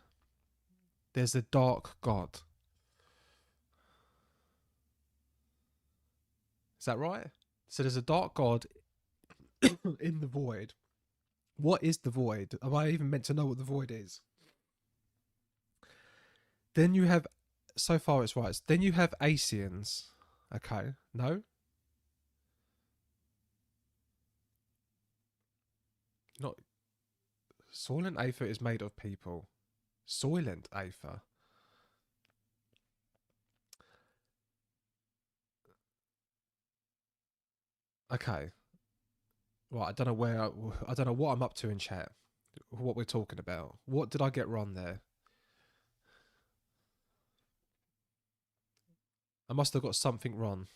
there's a dark god. Is that right? So there's a dark god in the void. What is the void? Am I even meant to know what the void is? Then you have, so far it's right. Then you have Asians. Okay, no? Not. Soylent Aether is made of people. Soylent Aether. Okay. Right, I don't know what I'm up to in chat. What we're talking about. What did I get wrong there? I must have got something wrong.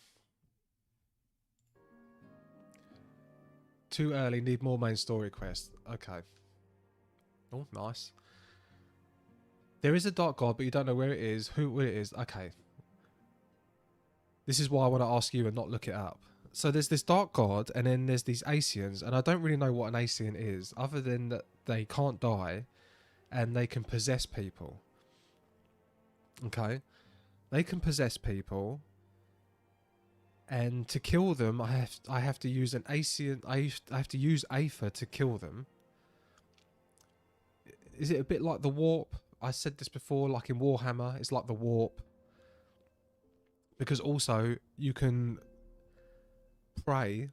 Too early, need more main story quest. Okay. Oh, nice. There is a dark god, but you don't know where it is, who it is. Okay. This is why I want to ask you and not look it up. So there's this dark god, and then there's these Asians, and I don't really know what an Asian is, other than that they can't die, and they can possess people. Okay? They can possess people, and to kill them, I have to use an Asian. I have to use Aether to kill them. Is it a bit like the warp? I said this before, like in Warhammer, it's like the warp. Because also you can pray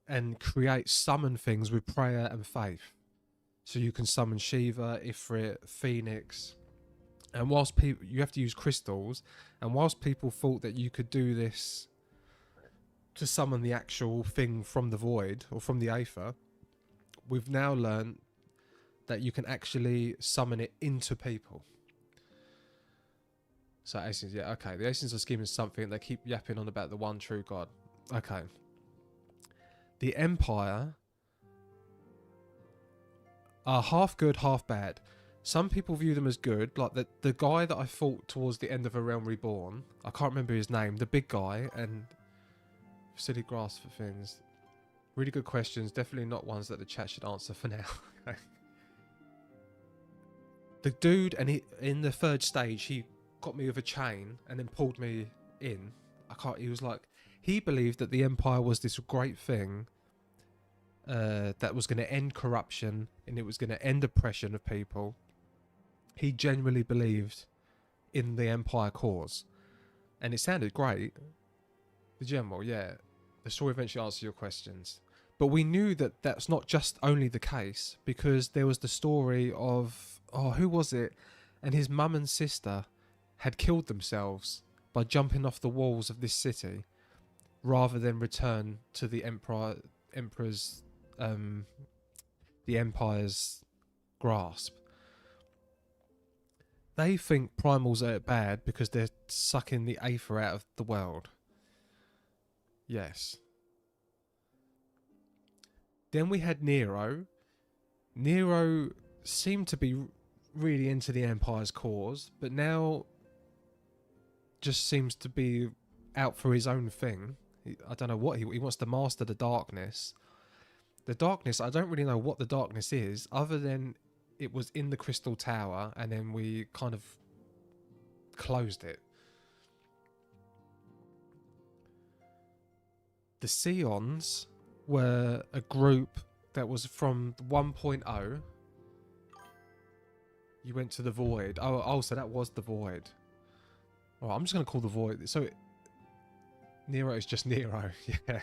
and summon things with prayer and faith. So you can summon Shiva, Ifrit, Phoenix. And whilst people, you have to use crystals, and whilst people thought that you could do this to summon the actual thing from the void or from the Aether, we've now learned that you can actually summon it into people. So Asians, yeah, okay. The Asians are scheming something. They keep yapping on about the one true God. Okay. The Empire are half good, half bad. Some people view them as good, like the guy that I fought towards the end of A Realm Reborn. I can't remember his name. The big guy, and silly grass for things. Really good questions. Definitely not ones that the chat should answer for now. The dude, and in the third stage, he got me with a chain and then pulled me in. He was like, he believed that the Empire was this great thing, that was going to end corruption and it was going to end oppression of people. He genuinely believed in the Empire cause. And it sounded great. The general, yeah. The story eventually answered your questions. But we knew that that's not just only the case, because there was the story of, oh, who was it? And his mum and sister had killed themselves by jumping off the walls of this city rather than return to the Empire's grasp. They think primals are bad because they're sucking the aether out of the world. Yes. Then we had Nero. Nero seemed to be really into the Empire's cause, but now just seems to be out for his own thing. I don't know what he wants to master the darkness. The darkness, I don't really know what the darkness is, other than it was in the Crystal Tower and then we kind of closed it. The Scions were a group that was from 1.0. You went to the Void. Oh, so that was the Void. Oh, I'm just going to call the Void. So Nero is just Nero. Yeah.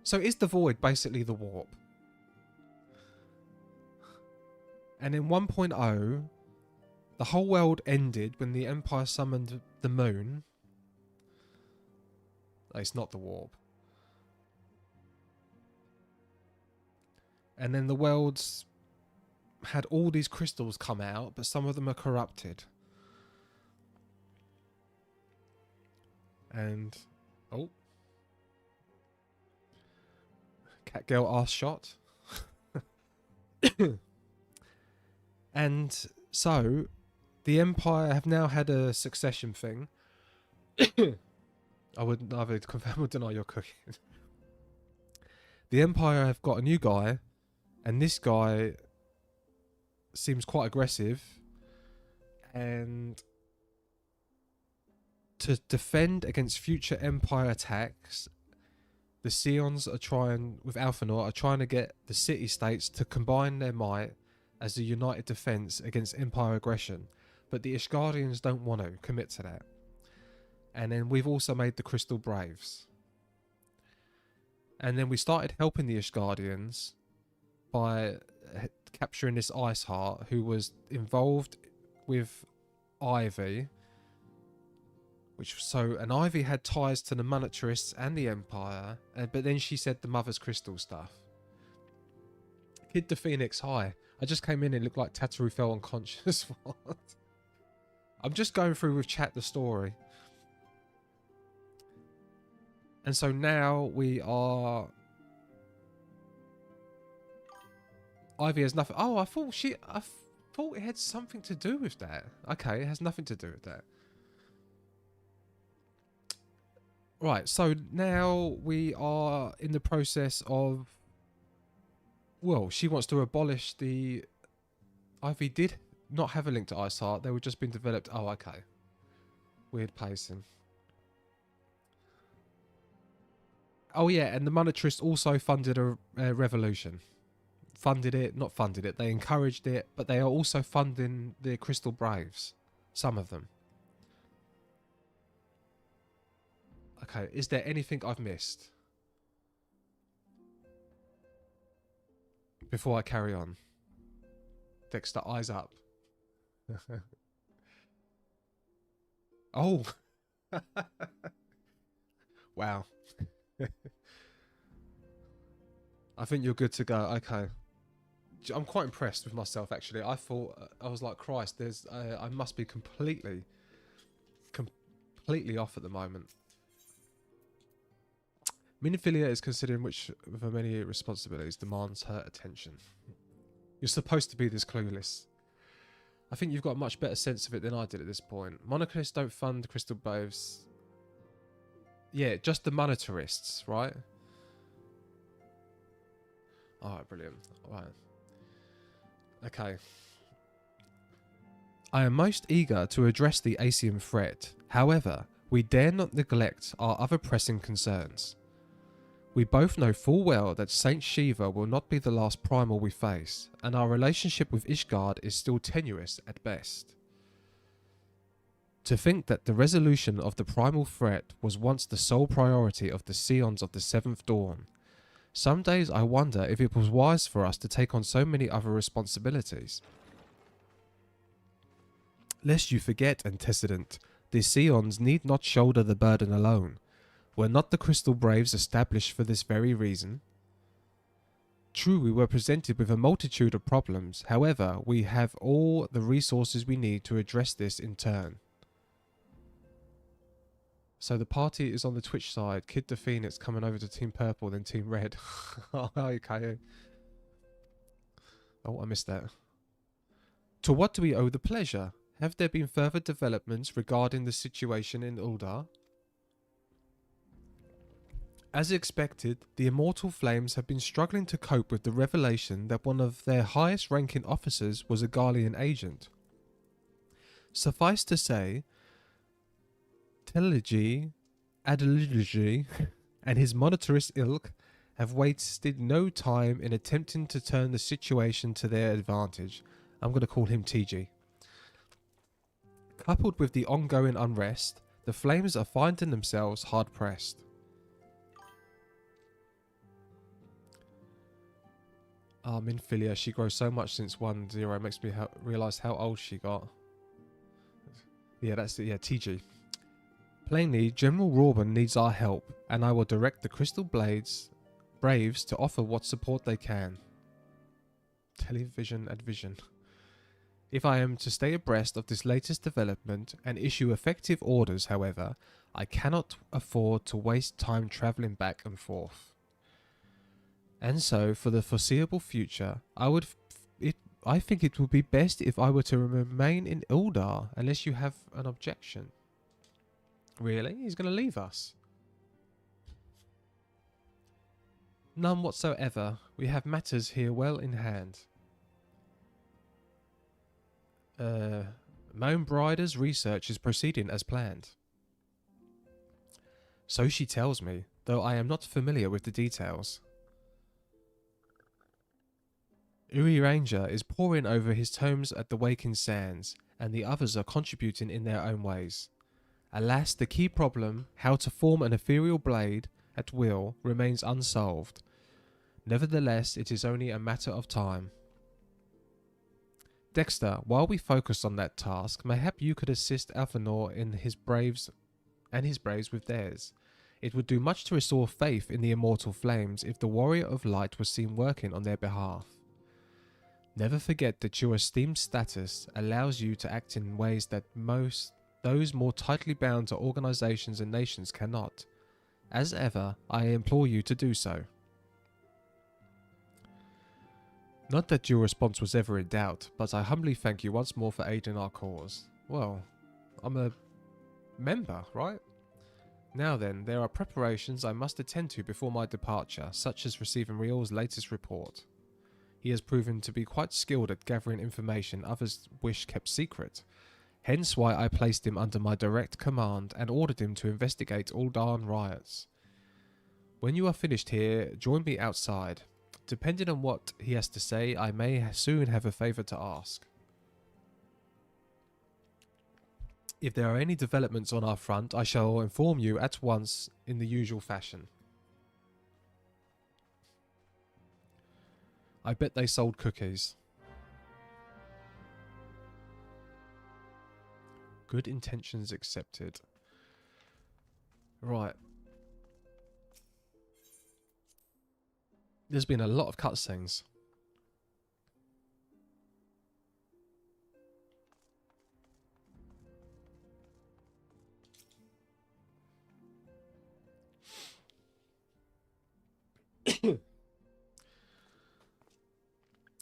So is the Void basically the Warp? And in 1.0, the whole world ended when the Empire summoned the moon. It's not the Warp. And then the worlds had all these crystals come out, but some of them are corrupted. And oh, cat girl ass shot. And so the Empire have now had a succession thing. I would neither confirm or deny your cooking. The Empire have got a new guy, and this guy seems quite aggressive. And to defend against future Empire attacks, the Scions are trying, with Alphanor, are trying to get the city-states to combine their might as a united defence against Empire aggression. But the Ishgardians don't want to commit to that. And then we've also made the Crystal Braves. And then we started helping the Ishgardians by capturing this Ice Heart, who was involved with Ivy. And Ivy had ties to the monetarists and the Empire, but then she said the Mother's Crystal stuff. Kid the Phoenix, hi. I just came in and it looked like Tataru fell unconscious. What? I'm just going through with chat the story. And so now we are... Ivy has nothing... Oh, I thought it had something to do with that. Okay, it has nothing to do with that. Right, so now we are in the process of... Well, she wants to abolish the... Ivy did not have a link to Ice Heart. They were just being developed. Oh, okay. Weird pacing. Oh, yeah, and the monetarists also funded a revolution. Funded it, not funded it. They encouraged it, but they are also funding the Crystal Braves. Some of them. Okay, is there anything I've missed? Before I carry on. Dexter, eyes up. Oh. Wow. I think you're good to go. Okay. I'm quite impressed with myself, actually. I thought, I was like, Christ, I must be completely off at the moment. Minophilia is considering which of her many responsibilities demands her attention. You're supposed to be this clueless. I think you've got a much better sense of it than I did at this point. Monarchists don't fund Crystal Braves. Yeah, just the monetarists, right? Alright, brilliant. Alright. Okay. I am most eager to address the Asian threat. However, we dare not neglect our other pressing concerns. We both know full well that Saint Shiva will not be the last primal we face, and our relationship with Ishgard is still tenuous at best. To think that the resolution of the primal threat was once the sole priority of the Scions of the Seventh Dawn. Some days I wonder if it was wise for us to take on so many other responsibilities. Lest you forget, Antecedent, the Scions need not shoulder the burden alone. Were not the Crystal Braves established for this very reason? True, we were presented with a multitude of problems, however, we have all the resources we need to address this in turn. So the party is on the Twitch side, Kid the Phoenix coming over to Team Purple, then Team Red. Oh, okay. Oh, I missed that. To what do we owe the pleasure? Have there been further developments regarding the situation in Uldar? As expected, the Immortal Flames have been struggling to cope with the revelation that one of their highest ranking officers was a Garlean agent. Suffice to say, Telegi, Adeligy, and his monetarist ilk have wasted no time in attempting to turn the situation to their advantage. I'm going to call him TG. Coupled with the ongoing unrest, the Flames are finding themselves hard-pressed. Minfilia, she grows so much since 1-0. It makes me realise how old she got. Yeah, that's it. Yeah, TG. Plainly, General Rawburn needs our help, and I will direct the Crystal Braves to offer what support they can. Television advision. If I am to stay abreast of this latest development and issue effective orders, however, I cannot afford to waste time travelling back and forth. And so, for the foreseeable future, I think it would be best if I were to remain in Uldar, unless you have an objection. Really? He's going to leave us? None whatsoever. We have matters here well in hand. Moanbrider's research is proceeding as planned. So she tells me, though I am not familiar with the details. Uri Ranger is poring over his tomes at the Waking Sands, and the others are contributing in their own ways. Alas, the key problem, how to form an ethereal blade at will, remains unsolved. Nevertheless, it is only a matter of time. Dexter, while we focus on that task, mayhap you could assist Alphanor in his braves with theirs. It would do much to restore faith in the Immortal Flames if the Warrior of Light was seen working on their behalf. Never forget that your esteemed status allows you to act in ways that those more tightly bound to organizations and nations cannot. As ever, I implore you to do so. Not that your response was ever in doubt, but I humbly thank you once more for aiding our cause. Well, I'm a member, right? Now then, there are preparations I must attend to before my departure, such as receiving Riel's latest report. He has proven to be quite skilled at gathering information others wish kept secret, hence why I placed him under my direct command and ordered him to investigate Uldan riots. When you are finished here, join me outside. Depending on what he has to say, I may soon have a favour to ask. If there are any developments on our front, I shall inform you at once in the usual fashion. I bet they sold cookies. Good intentions accepted. Right. There's been a lot of cutscenes.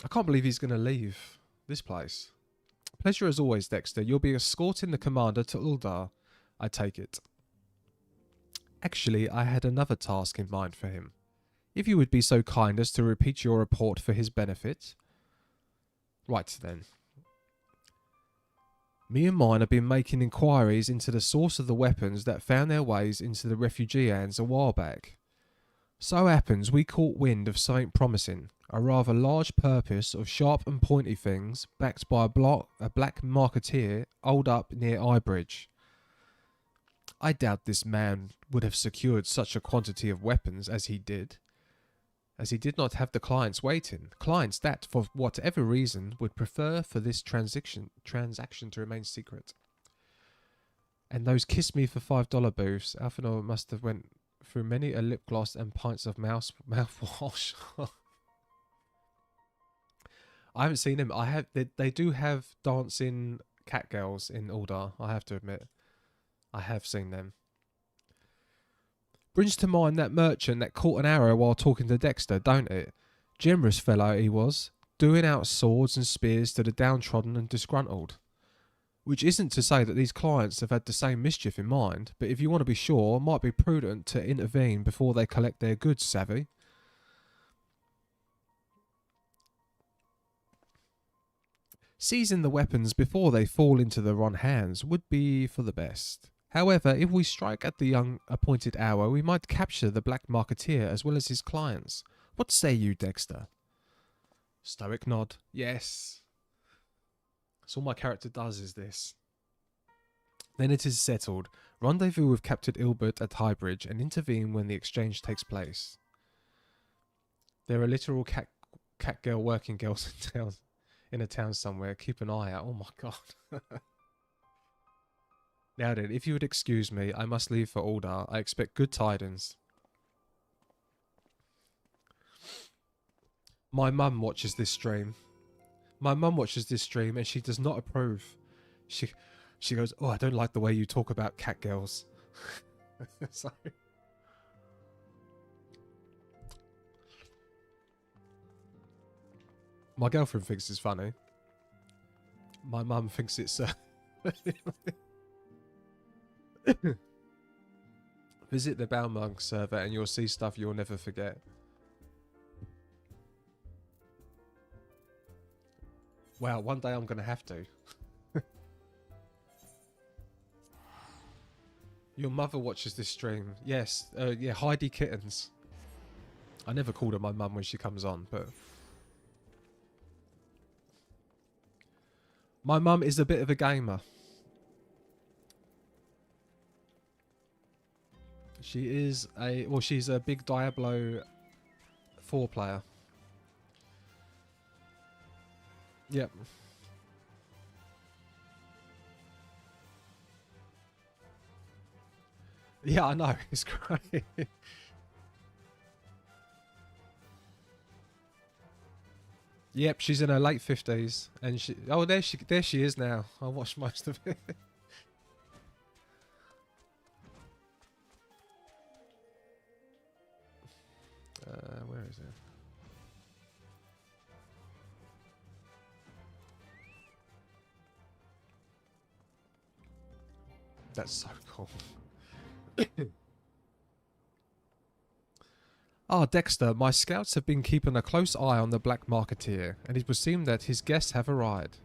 I can't believe he's going to leave this place. Pleasure as always, Dexter. You'll be escorting the commander to Uldar, I take it. Actually, I had another task in mind for him. If you would be so kind as to repeat your report for his benefit. Right then. Me and mine have been making inquiries into the source of the weapons that found their ways into the refugee hands a while back. So happens we caught wind of something promising, a rather large purpose of sharp and pointy things, backed by a black marketeer holed up near Eyebridge. I doubt this man would have secured such a quantity of weapons as he did not have the clients waiting, clients that, for whatever reason, would prefer for this transaction to remain secret. And those kiss me for $5 booths, Alphanor must have went through many a lip gloss and pints of mouthwash. I haven't seen them. They do have dancing cat girls in Uldar, I have to admit. I have seen them. Brings to mind that merchant that caught an arrow while talking to Dexter, don't it? Generous fellow he was, doing out swords and spears to the downtrodden and disgruntled. Which isn't to say that these clients have had the same mischief in mind, but if you want to be sure, it might be prudent to intervene before they collect their goods, savvy? Seizing the weapons before they fall into the wrong hands would be for the best. However, if we strike at the young appointed hour, we might capture the black marketeer as well as his clients. What say you, Dexter? Stoic nod. Yes. That's all my character does is this. Then it is settled. Rendezvous with Captain Ilbert at Highbridge and intervene when the exchange takes place. There are literal cat girl working girls in a town somewhere. Keep an eye out. Oh my god. Now then, if you would excuse me, I must leave for Uldar. I expect good tidings. My mum watches this stream. And she does not approve. She goes, oh, I don't like the way you talk about cat girls. Sorry. My girlfriend thinks it's funny. My mum thinks it's... Visit the Balmung server and you'll see stuff you'll never forget. Wow, one day I'm going to have to. Your mother watches this stream. Yes, yeah, Heidi Kittens. I never called her my mum when she comes on, but... My mum is a bit of a gamer. She is she's a big Diablo 4 player. Yep. Yeah, I know. It's great. Yep, she's in her late 50s, and she. Oh, there she is now. I watched most of it. Where is it? That's so cool. Ah, Dexter, my scouts have been keeping a close eye on the black marketeer, and it would seem that his guests have arrived.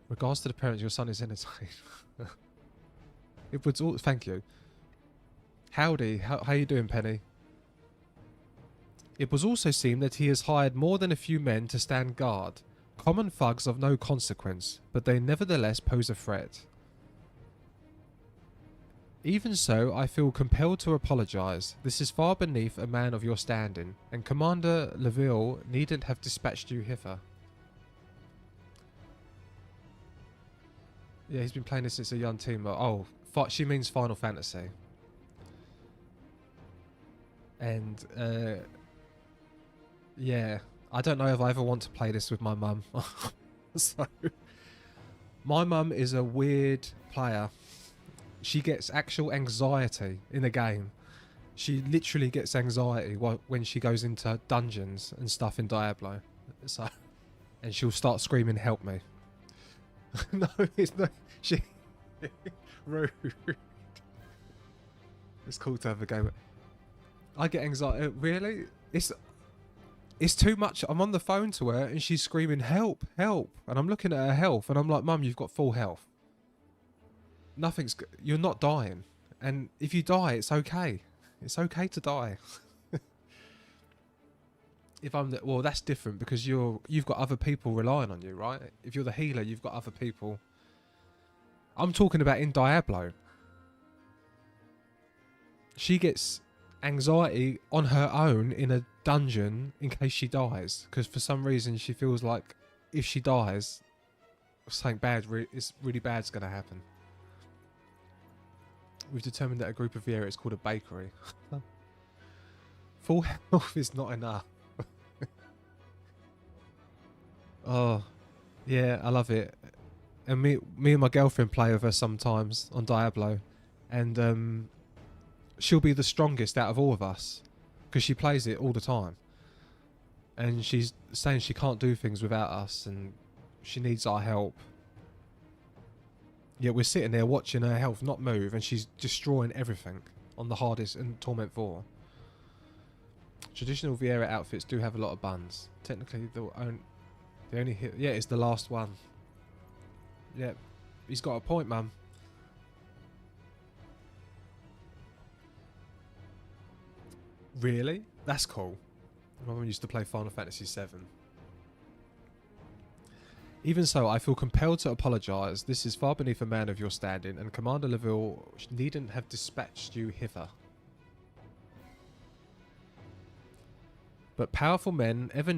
Regards to the parents, your son is entertained. It was all. Thank you. Howdy, how you doing, Penny? It was also seen that he has hired more than a few men to stand guard. Common thugs of no consequence, but they nevertheless pose a threat. Even so, I feel compelled to apologise. This is far beneath a man of your standing, and Commander Leville needn't have dispatched you hither. Yeah, he's been playing this since a young teen. Oh, she means Final Fantasy. And, yeah, I don't know if I ever want to play this with my mum. So, my mum is a weird player. She gets actual anxiety in the game. She literally gets anxiety when she goes into dungeons and stuff in Diablo. So, and she'll start screaming, "Help me!" No, it's not. She rude. It's cool to have a game. I get anxiety. Really? It's too much. I'm on the phone to her and she's screaming, "Help! Help!" And I'm looking at her health and I'm like, "Mum, you've got full health. You're not dying. And if you die, it's okay." It's okay to die. If I'm the, well, that's different because you've got other people relying on you, right? If you're the healer, you've got other people. I'm talking about in Diablo. She gets anxiety on her own in a dungeon in case she dies, because for some reason she feels like if she dies, something bad, really bad's going to happen. We've determined that a group of Viera is called a bakery. Full health is not enough. Oh, yeah, I love it. And me and my girlfriend play with her sometimes on Diablo, and she'll be the strongest out of all of us because she plays it all the time. And she's saying she can't do things without us, and she needs our help. Yet we're sitting there watching her health not move, and she's destroying everything on the hardest in Torment 4. Traditional Viera outfits do have a lot of buns. Technically, the only hit, yeah, it's the last one. Yep, he's got a point, mum. Really? That's cool. My mum used to play Final Fantasy XIV. Even so, I feel compelled to apologise. This is far beneath a man of your standing, and Commander Leville needn't have dispatched you hither. But powerful men ever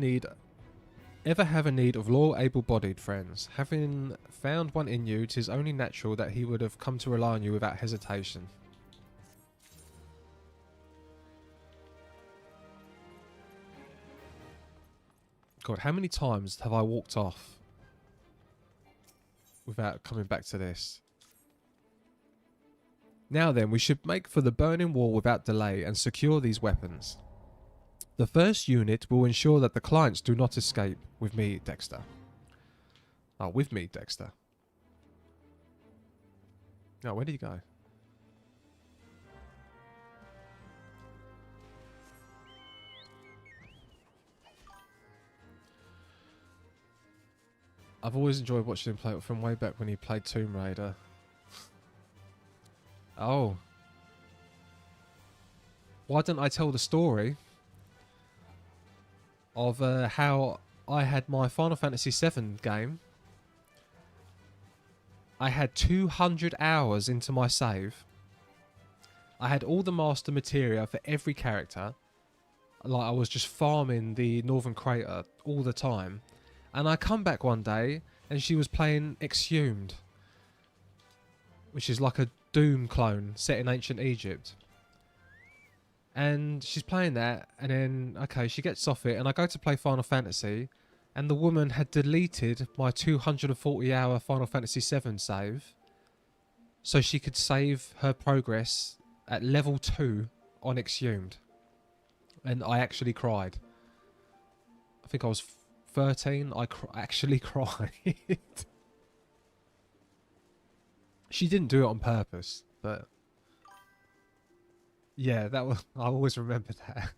have a need of loyal, able-bodied friends. Having found one in you, 'tis only natural that he would have come to rely on you without hesitation. God, how many times have I walked off without coming back to this? Now then, we should make for the burning wall without delay and secure these weapons. The first unit will ensure that the clients do not escape. With me, Dexter. Oh, with me, Dexter. Oh, where did he go? I've always enjoyed watching him play from way back when he played Tomb Raider. Oh. Why didn't I tell the story of how I had my Final Fantasy XIV game? I had 200 hours into my save. I had all the master materia for every character. Like, I was just farming the Northern Crater all the time. And I come back one day and she was playing Exhumed, which is like a Doom clone set in ancient Egypt. And she's playing that, and then, okay, she gets off it, and I go to play Final Fantasy, and the woman had deleted my 240-hour Final Fantasy VII save, so she could save her progress at level 2 on Exhumed. And I actually cried. I think I was 13. I actually cried. She didn't do it on purpose, but yeah, that was, I always remember that.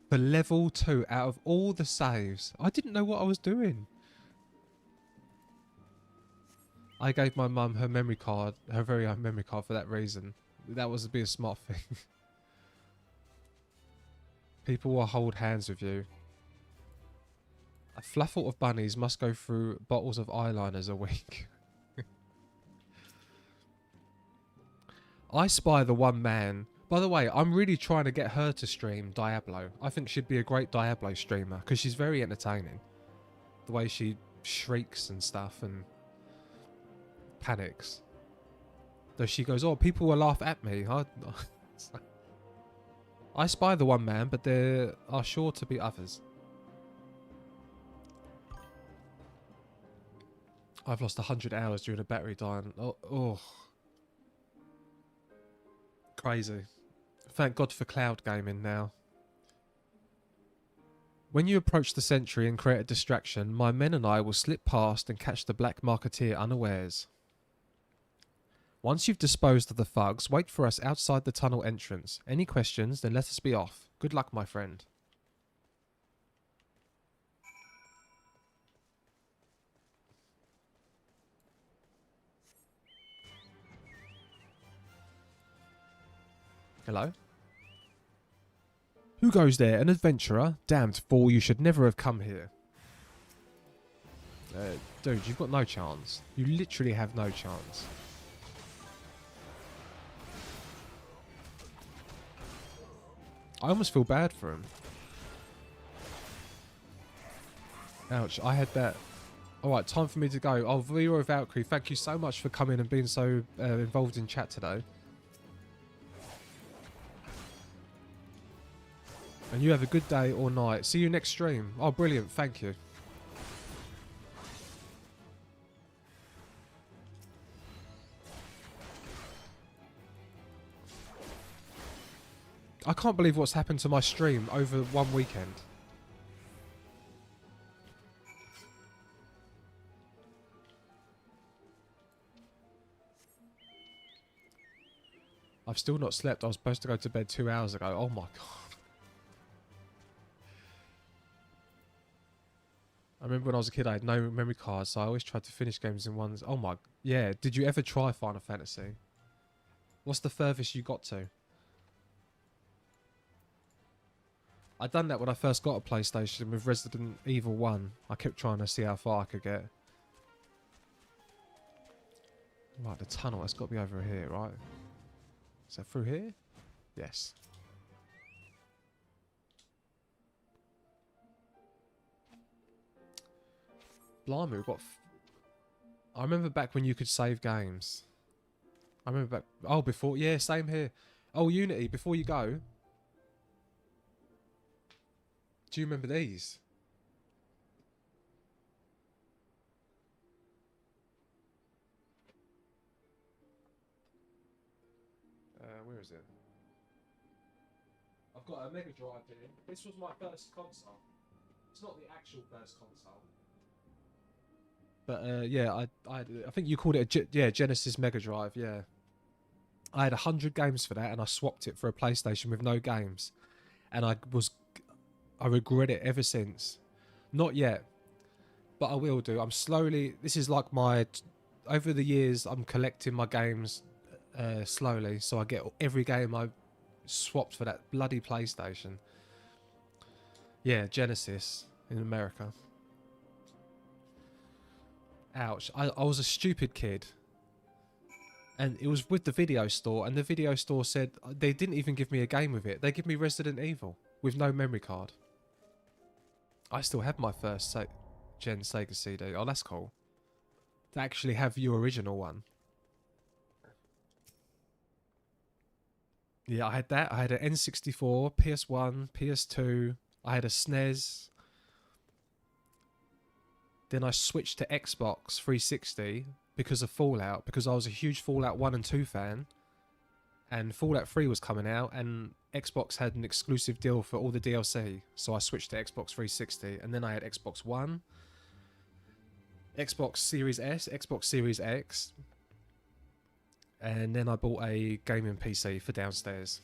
For level 2 out of all the saves, I didn't know what I was doing. I gave my mum her memory card, her very own memory card, for that reason. That was be a smart thing. People will hold hands with you. A fluffle of bunnies must go through bottles of eyeliners a week. I spy the one man. By the way, I'm really trying to get her to stream Diablo. I think she'd be a great Diablo streamer because she's very entertaining. The way she shrieks and stuff and panics. Though she goes, oh, people will laugh at me. I spy the one man, but there are sure to be others. I've lost 100 hours during a battery dying. Oh. Crazy. Thank God for cloud gaming now. When you approach the sentry and create a distraction, my men and I will slip past and catch the black marketeer unawares. Once you've disposed of the thugs, wait for us outside the tunnel entrance. Any questions, then let us be off. Good luck, my friend. Hello? Who goes there? An adventurer? Damned fool, you should never have come here. Dude, you've got no chance. You literally have no chance. I almost feel bad for him. Ouch, I had that. Alright, time for me to go. Oh, Vero Valkyrie, thank you so much for coming and being so involved in chat today. And you have a good day or night. See you next stream. Oh, brilliant. Thank you. I can't believe what's happened to my stream over one weekend. I've still not slept. I was supposed to go to bed 2 hours ago. Oh my god. I remember when I was a kid I had no memory cards, so I always tried to finish games in ones. Oh my... Yeah, did you ever try Final Fantasy? What's the furthest you got to? I done that when I first got a PlayStation with Resident Evil 1. I kept trying to see how far I could get. Right, the tunnel. It's got to be over here, right? Is that through here? Yes. Blimey, we've got... I remember back when you could save games. I remember back... Oh, before... Yeah, same here. Oh, Unity, before you go... Do you remember these? Where is it? I've got a Mega Drive here. This was my first console. It's not the actual first console. But yeah, I think you called it a Genesis Mega Drive. Yeah, I had 100 games for that, and I swapped it for a PlayStation with no games, and I regret it ever since. Not yet, but I will do. I'm slowly. This is like my. Over the years, I'm collecting my games slowly, so I get every game I swapped for that bloody PlayStation. Yeah, Genesis in America. Ouch. I was a stupid kid. And it was with the video store, and the video store said they didn't even give me a game with it. They give me Resident Evil with no memory card. I still have my first gen Sega CD. Oh, that's cool. To actually have your original one. Yeah, I had that. I had an N64, PS1, PS2. I had a SNES. Then I switched to Xbox 360 because of Fallout. Because I was a huge Fallout 1 and 2 fan. And Fallout 3 was coming out. And Xbox had an exclusive deal for all the DLC. So I switched to Xbox 360. And then I had Xbox One. Xbox Series S. Xbox Series X. And then I bought a gaming PC for downstairs.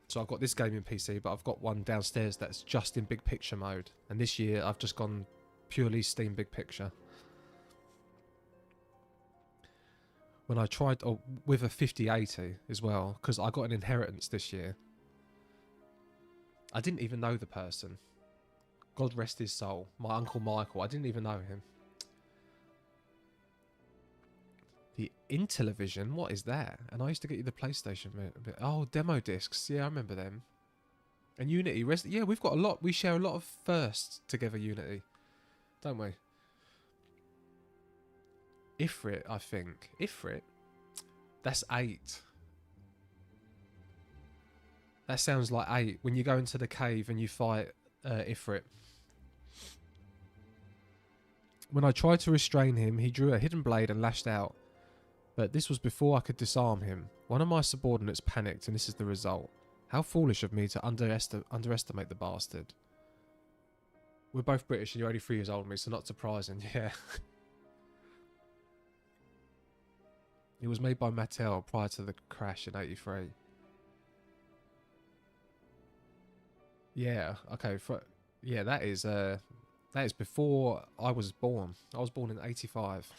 So I've got this gaming PC, but I've got one downstairs that's just in big picture mode. And this year I've just gone purely Steam big picture. When I tried with a 5080 as well, because I got an inheritance this year. I didn't even know the person. God rest his soul. My Uncle Michael. I didn't even know him. The Intellivision? What is that? And I used to get you the PlayStation bit. Oh, demo discs. Yeah, I remember them. And Unity. Yeah, we've got a lot. We share a lot of firsts together, Unity. Don't we? Ifrit, I think. Ifrit? That's 8. That sounds like 8. When you go into the cave and you fight Ifrit. When I tried to restrain him, he drew a hidden blade and lashed out. But this was before I could disarm him. One of my subordinates panicked, and this is the result. How foolish of me to underestimate the bastard. We're both British, and you're only 3 years older than me, so not surprising, yeah. It was made by Mattel prior to the crash in '83. Yeah, okay. Yeah, that is before I was born. I was born in '85.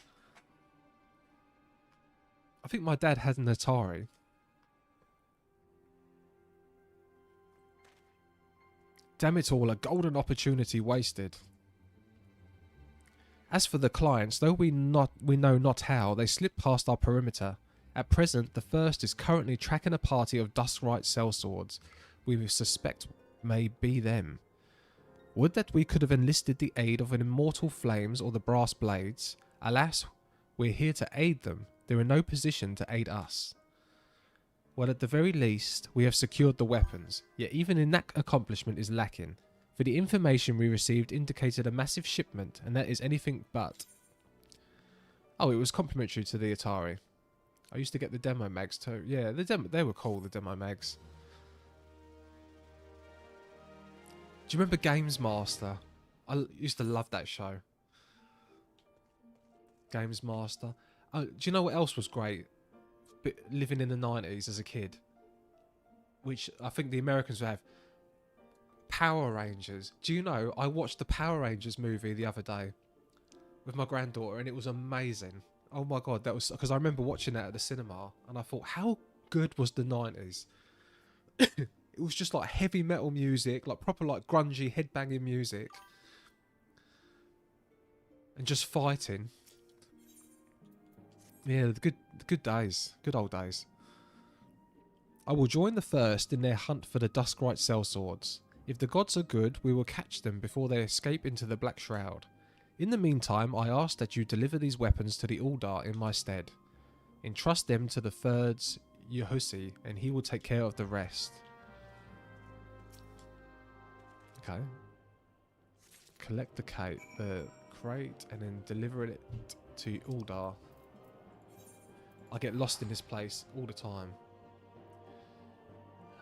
I think my dad had an Atari. Damn it all, a golden opportunity wasted. As for the clients, though we know not how, they slip past our perimeter. At present, the first is currently tracking a party of Duskrite sellswords we suspect may be them. Would that we could have enlisted the aid of an Immortal Flames or the Brass Blades. Alas, we're here to aid them. They're in no position to aid us. Well, at the very least, we have secured the weapons, yet even in that accomplishment is lacking. For the information we received indicated a massive shipment, and that is anything but. Oh, it was complimentary to the Atari. I used to get the demo mags too. Yeah, they were cool, the demo mags. Do you remember Games Master? I used to love that show. Games Master. Oh, do you know what else was great? Living in the 90s as a kid. Which I think the Americans would have. Power Rangers. Do you know, I watched the Power Rangers movie the other day with my granddaughter and it was amazing. Oh my god, that was because I remember watching that at the cinema and I thought, how good was the 90s? It was just like heavy metal music, like proper like grungy headbanging music and just fighting. Yeah, the good days, good old days. I will join the first in their hunt for the Duskrite sellswords. If the gods are good, we will catch them before they escape into the Black Shroud. In the meantime, I ask that you deliver these weapons to the Uldar in my stead. Entrust them to the third's Yehusi, and he will take care of the rest. Okay. Collect the crate, and then deliver it to Uldar. I get lost in this place all the time.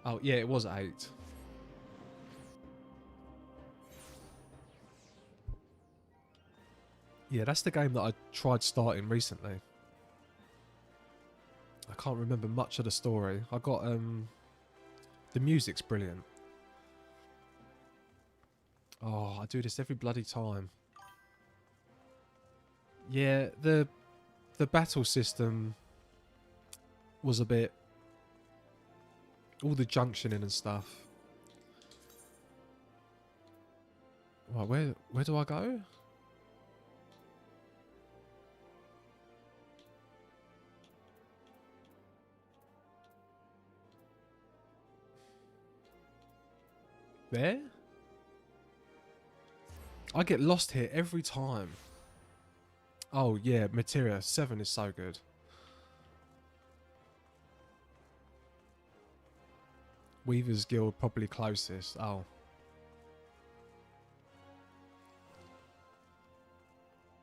Oh, yeah, it was 8. Yeah, that's the game that I tried starting recently. I can't remember much of the story. I got, the music's brilliant. Oh, I do this every bloody time. Yeah, the battle system was a bit... all the junctioning and stuff. Right, where do I go? There? I get lost here every time. Oh yeah, Materia 7 is so good. Weaver's Guild probably closest. Oh.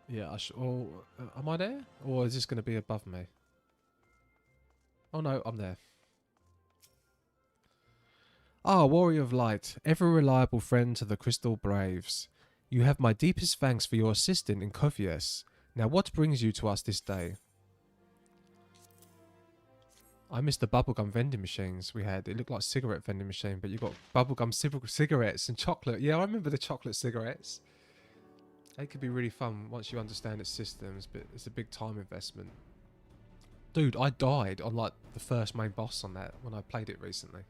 Yeah, oh, am I there? Or is this going to be above me? Oh no, I'm there. Ah, Warrior of Light, ever reliable friend to the Crystal Braves. You have my deepest thanks for your assistance in Kovies. Now what brings you to us this day? I miss the bubblegum vending machines we had. It looked like a cigarette vending machine, but you got bubblegum cigarettes and chocolate. Yeah, I remember the chocolate cigarettes. They could be really fun once you understand its systems, but it's a big time investment. Dude, I died on like the first main boss on that when I played it recently.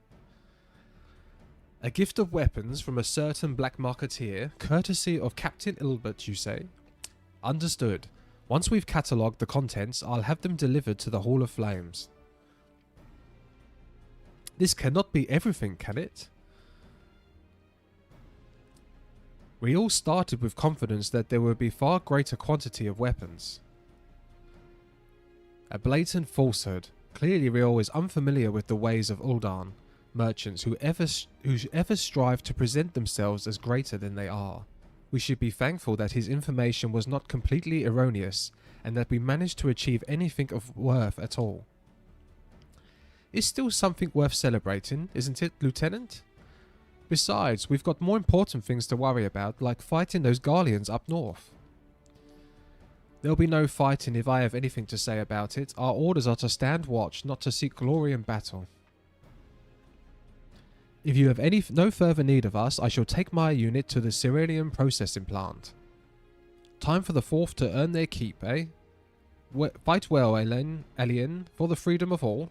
A gift of weapons from a certain black marketeer, courtesy of Captain Ilbert, you say? Understood. Once we've catalogued the contents, I'll have them delivered to the Hall of Flames. This cannot be everything, can it? We all started with confidence that there would be far greater quantity of weapons. A blatant falsehood. Clearly Riol is unfamiliar with the ways of Uldan. Merchants who ever strive to present themselves as greater than they are. We should be thankful that his information was not completely erroneous and that we managed to achieve anything of worth at all. It's still something worth celebrating, isn't it, Lieutenant? Besides, we've got more important things to worry about, like fighting those Garleans up north. There'll be no fighting if I have anything to say about it. Our orders are to stand watch, not to seek glory in battle. If you have no further need of us, I shall take my unit to the Cerulean processing plant. Time for the Fourth to earn their keep, eh? Fight well, Alien, for the freedom of all.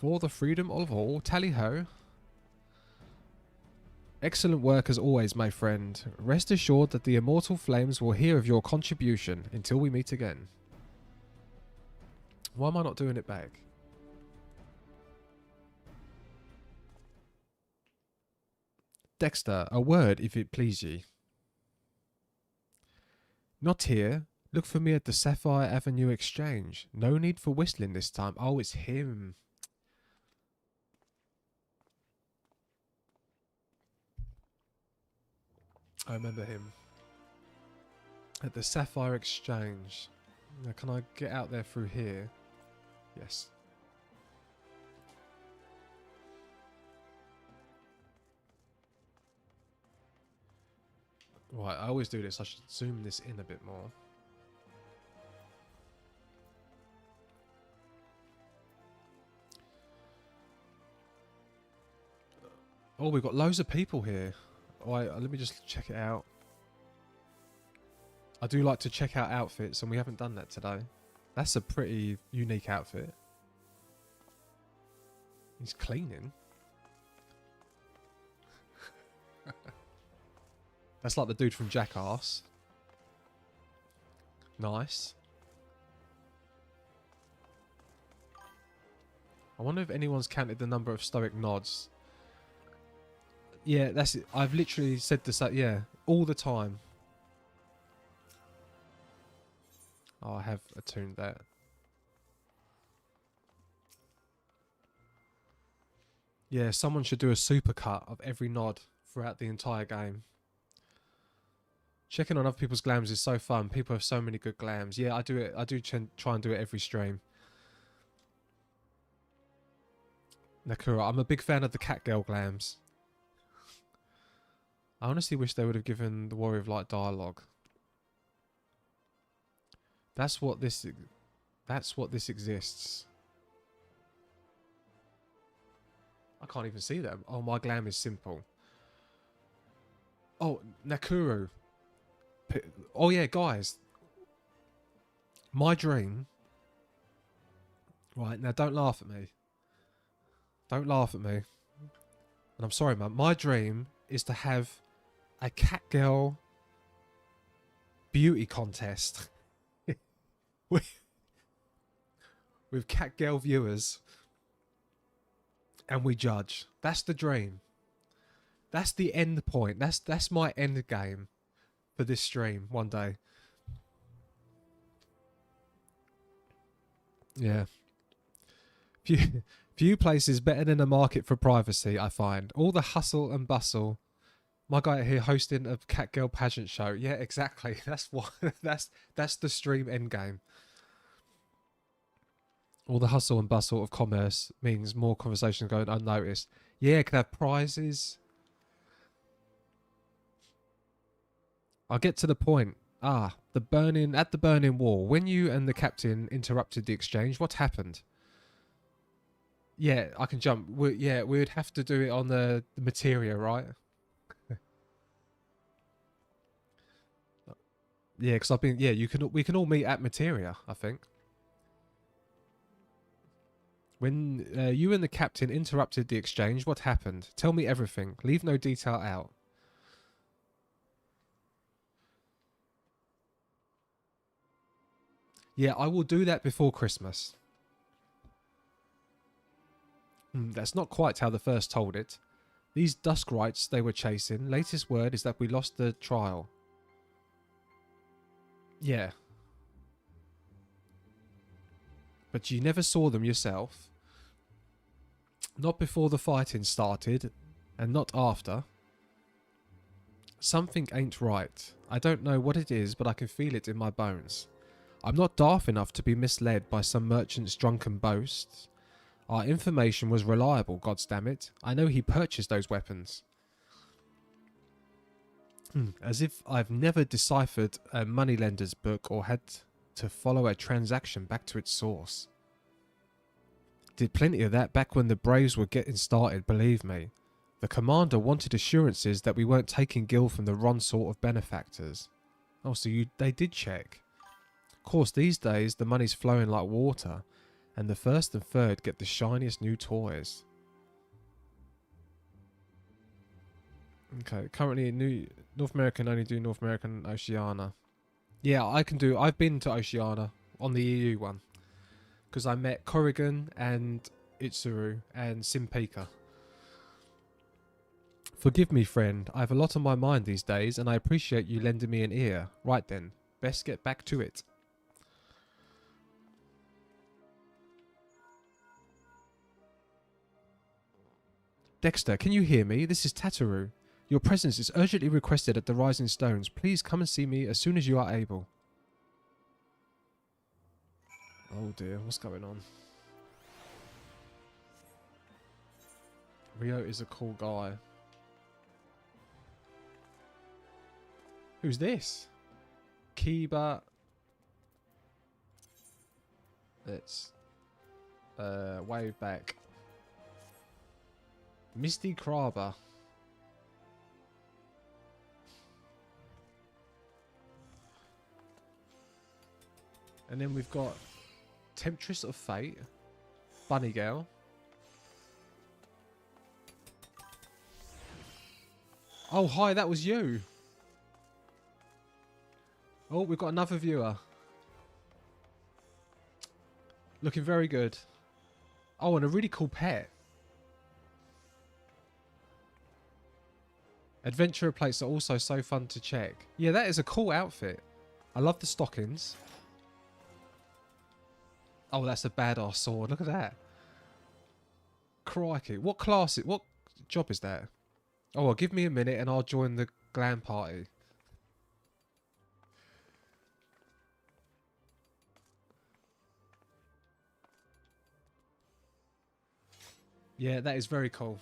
For the freedom of all. Tally-ho. Excellent work as always, my friend. Rest assured that the immortal flames will hear of your contribution until we meet again. Why am I not doing it back? Dexter, a word if it please ye. Not here. Look for me at the Sapphire Avenue Exchange. No need for whistling this time. Oh, it's him. I remember him. At the Sapphire Exchange. Now, can I get out there through here? Yes. Right, I always do this. I should zoom this in a bit more. Oh, we've got loads of people here. Alright, let me just check it out. I do like to check out outfits, and we haven't done that today. That's a pretty unique outfit. He's cleaning. That's like the dude from Jackass. Nice. I wonder if anyone's counted the number of stoic nods. Yeah, that's it. I've literally said this, yeah, all the time. Oh, I have attuned that. Yeah, someone should do a supercut of every nod throughout the entire game. Checking on other people's glams is so fun. People have so many good glams. Yeah, I do it. I do try and do it every stream. Nakura, I'm a big fan of the cat girl glams. I honestly wish they would have given the Warrior of Light dialogue. That's what this exists. I can't even see them. Oh, my glam is simple. Oh, Nakuru. Oh yeah, guys. My dream. Right, now don't laugh at me. Don't laugh at me. And I'm sorry, man. My dream is to have a cat girl beauty contest. with cat girl viewers. And we judge. That's the dream. That's the end point. That's my end game for this stream one day. Yeah. Few places better than a market for privacy, I find. All the hustle and bustle. My guy here hosting a cat girl pageant show. Yeah, exactly. That's what that's the stream end game. All the hustle and bustle of commerce means more conversations going unnoticed. Yeah, can have prizes. I'll get to the point. The burning wall. When you and the captain interrupted the exchange, what happened? Yeah, I can jump. We would have to do it on the materia, right? Yeah, because I've been. Yeah, we can all meet at materia, I think. When you and the captain interrupted the exchange, what happened? Tell me everything. Leave no detail out. Yeah, I will do that before Christmas. That's not quite how the first told it. These Duskrites they were chasing, latest word is that we lost the trial. Yeah. But you never saw them yourself. Not before the fighting started, and not after. Something ain't right. I don't know what it is, but I can feel it in my bones. I'm not daft enough to be misled by some merchant's drunken boasts. Our information was reliable, goddammit. I know he purchased those weapons. As if I've never deciphered a moneylender's book or had to follow a transaction back to its source. Did plenty of that back when the Braves were getting started, believe me. The commander wanted assurances that we weren't taking gil from the wrong sort of benefactors. Oh, so they did check. Of course, these days the money's flowing like water. And the first and third get the shiniest new toys. Okay, currently in North America can only do North American and Oceania. Yeah, I've been to Oceania on the EU one. Because I met Corrigan and Itsuru and Simpika. Forgive me, friend. I have a lot on my mind these days, and I appreciate you lending me an ear. Right then, best get back to it. Dexter, can you hear me? This is Tataru. Your presence is urgently requested at the Rising Stones. Please come and see me as soon as you are able. Oh dear, what's going on? Rio is a cool guy. Who's this? Kiba. Let's wave back. Misty Krabber. And then we've got Temptress of Fate. Bunny Girl. Oh, hi, that was you. Oh, we've got another viewer. Looking very good. Oh, and a really cool pet. Adventurer plates are also so fun to check. Yeah, that is a cool outfit. I love the stockings. Oh, that's a badass sword. Look at that. Crikey. What class? What job is that? Oh, well, give me a minute and I'll join the glam party. Yeah, that is very cool.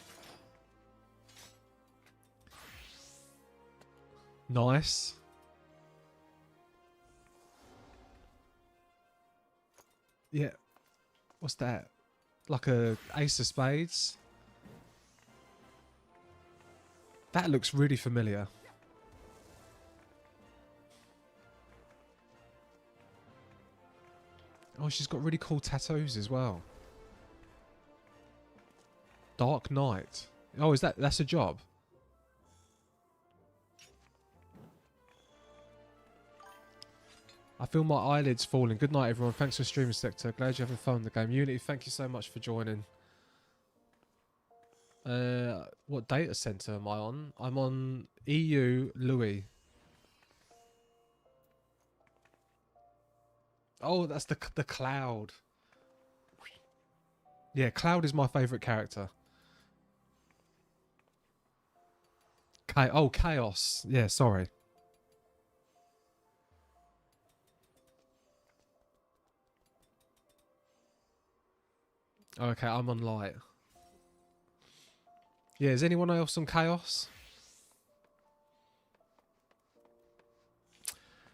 Nice. Yeah. What's that? Like a ace of spades? That looks really familiar. Oh, she's got really cool tattoos as well. Dark Knight. Oh, that's a job? I feel my eyelids falling. Good night, everyone. Thanks for streaming, Sector. Glad you're having fun in the game. Unity, thank you so much for joining. What data center am I on? I'm on EU Louis. Oh, that's the Cloud. Yeah, Cloud is my favourite character. Chaos. Yeah, sorry. Okay, I'm on light. Yeah, is anyone else on Chaos?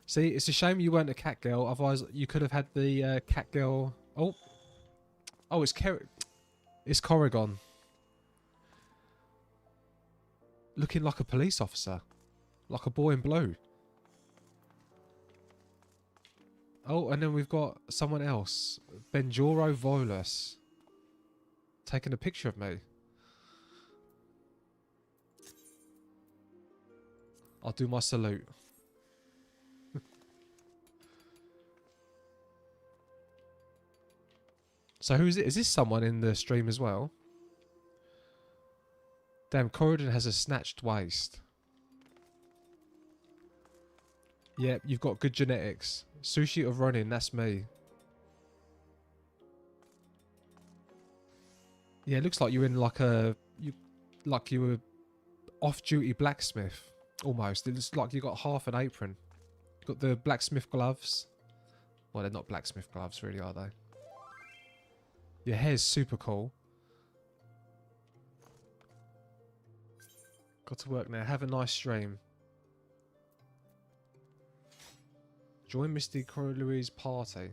See, it's a shame you weren't a cat girl. Otherwise, you could have had the cat girl. Oh, it's Corrigan. Looking like a police officer, like a boy in blue. Oh, and then we've got someone else, Benjoro Volus, taking a picture of me. I'll do my salute. So who is it? Is this someone in the stream as well? Damn, Corridon has a snatched waist. Yep, you've got good genetics. Sushi of Ronin, that's me. Yeah, it looks like you're in like you were off-duty blacksmith. Almost. It looks like you got half an apron. Got the blacksmith gloves. Well, they're not blacksmith gloves, really, are they? Your hair's super cool. Got to work now. Have a nice stream. Join Misty Louis' party.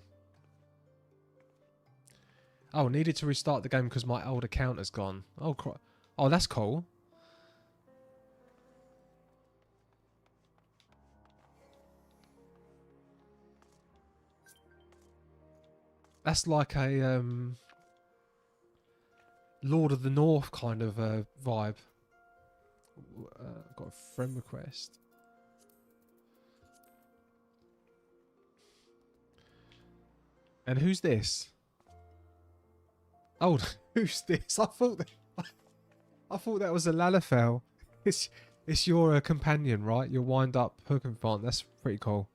Oh, needed to restart the game because my old account has gone. Oh, oh, that's cool. That's like a Lord of the North kind of vibe. I've got a friend request. And who's this? Oh, who's this? I thought that was a Lalafell. It's your companion, right? Your wind-up Pokemon. That's pretty cool.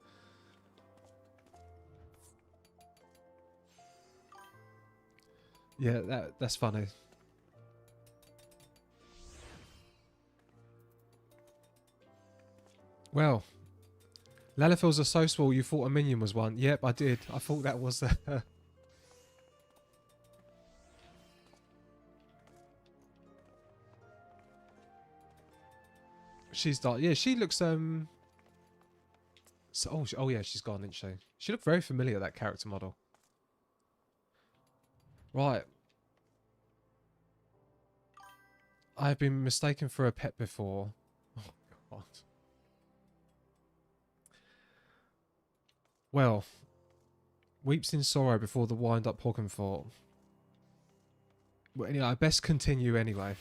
Yeah, that's funny. Well, Lalafells are so small you thought a minion was one. Yep, I did. I thought that was... She's like... Yeah, she looks... So, oh yeah, she's gone, didn't she? She looked very familiar, that character model. Right. I've been mistaken for a pet before. Oh, God. Well, weeps in sorrow before the wind-up Pokemon fort. Well, anyway, I best continue anyway.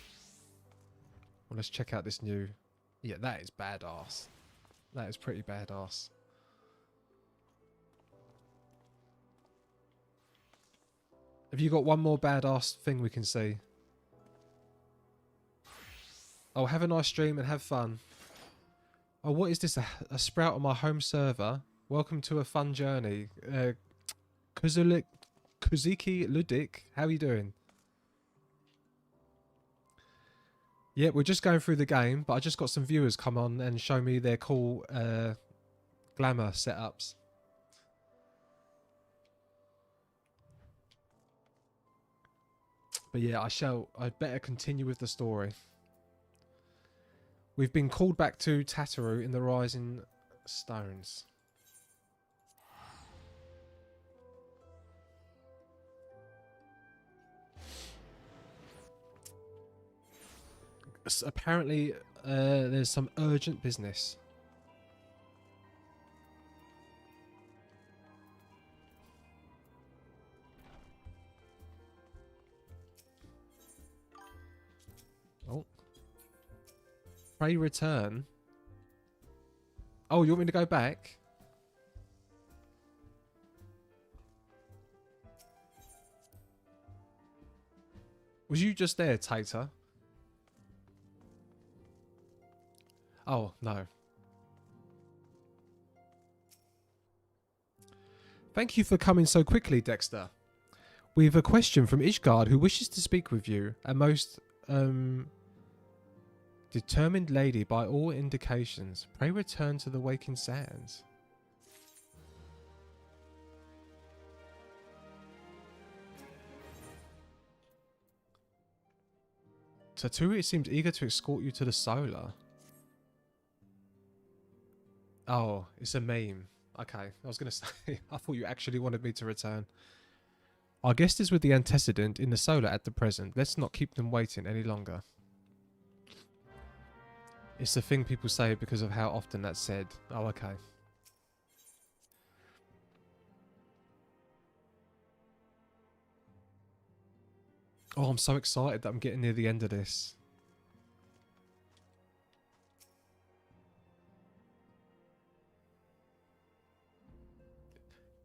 Well, let's check out this new... Yeah, that is badass. That is pretty badass. Have you got one more badass thing we can see? Oh, have a nice stream and have fun. Oh, what is this? A sprout on my home server? Welcome to a fun journey. Kuziki Ludik, how are you doing? Yeah, we're just going through the game, but I just got some viewers come on and show me their cool glamour setups. But yeah, I'd better continue with the story. We've been called back to Tataru in the Rising Stones. So apparently, there's some urgent business. Oh. Pray return. Oh, you want me to go back? Was you just there, Tater? Oh, no. Thank you for coming so quickly, Dexter. We have a question from Ishgard who wishes to speak with you. A most determined lady by all indications. Pray return to the Waking Sands. Satoru seemed eager to escort you to the Solar. Oh, it's a meme. Okay, I was going to say, I thought you actually wanted me to return. Our guest is with the antecedent in the Solar at the present. Let's not keep them waiting any longer. It's the thing people say because of how often that's said. Oh, okay. Oh, I'm so excited that I'm getting near the end of this.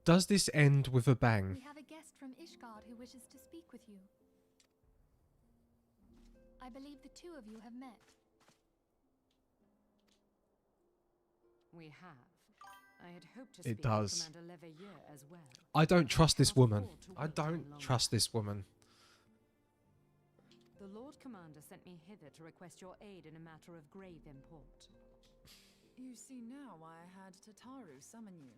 Does this end with a bang? We have a guest from Ishgard who wishes to speak with you. I believe the two of you have met. We have. I had hoped to speak It does. with Commander Leveilleur as well. I don't trust this woman. I don't trust this woman. The Lord Commander sent me hither to request your aid in a matter of grave import. You see now why I had Tataru summon you.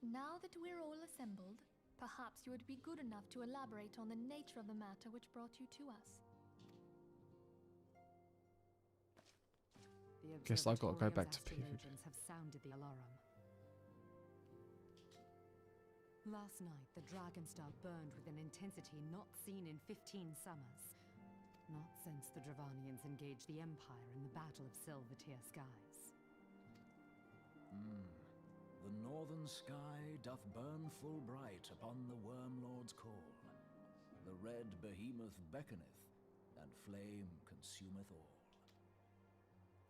Now that we're all assembled, perhaps you would be good enough to elaborate on the nature of the matter which brought you to us. Guess I've got to go back to PvP. Have sounded the alarm. Last night, the Dragonstar burned with an intensity not seen in 15 summers. Not since the Dravanians engaged the Empire in the Battle of Silvertear Skies. The northern sky doth burn full bright upon the Wormlord's call. The red behemoth beckoneth, and flame consumeth all.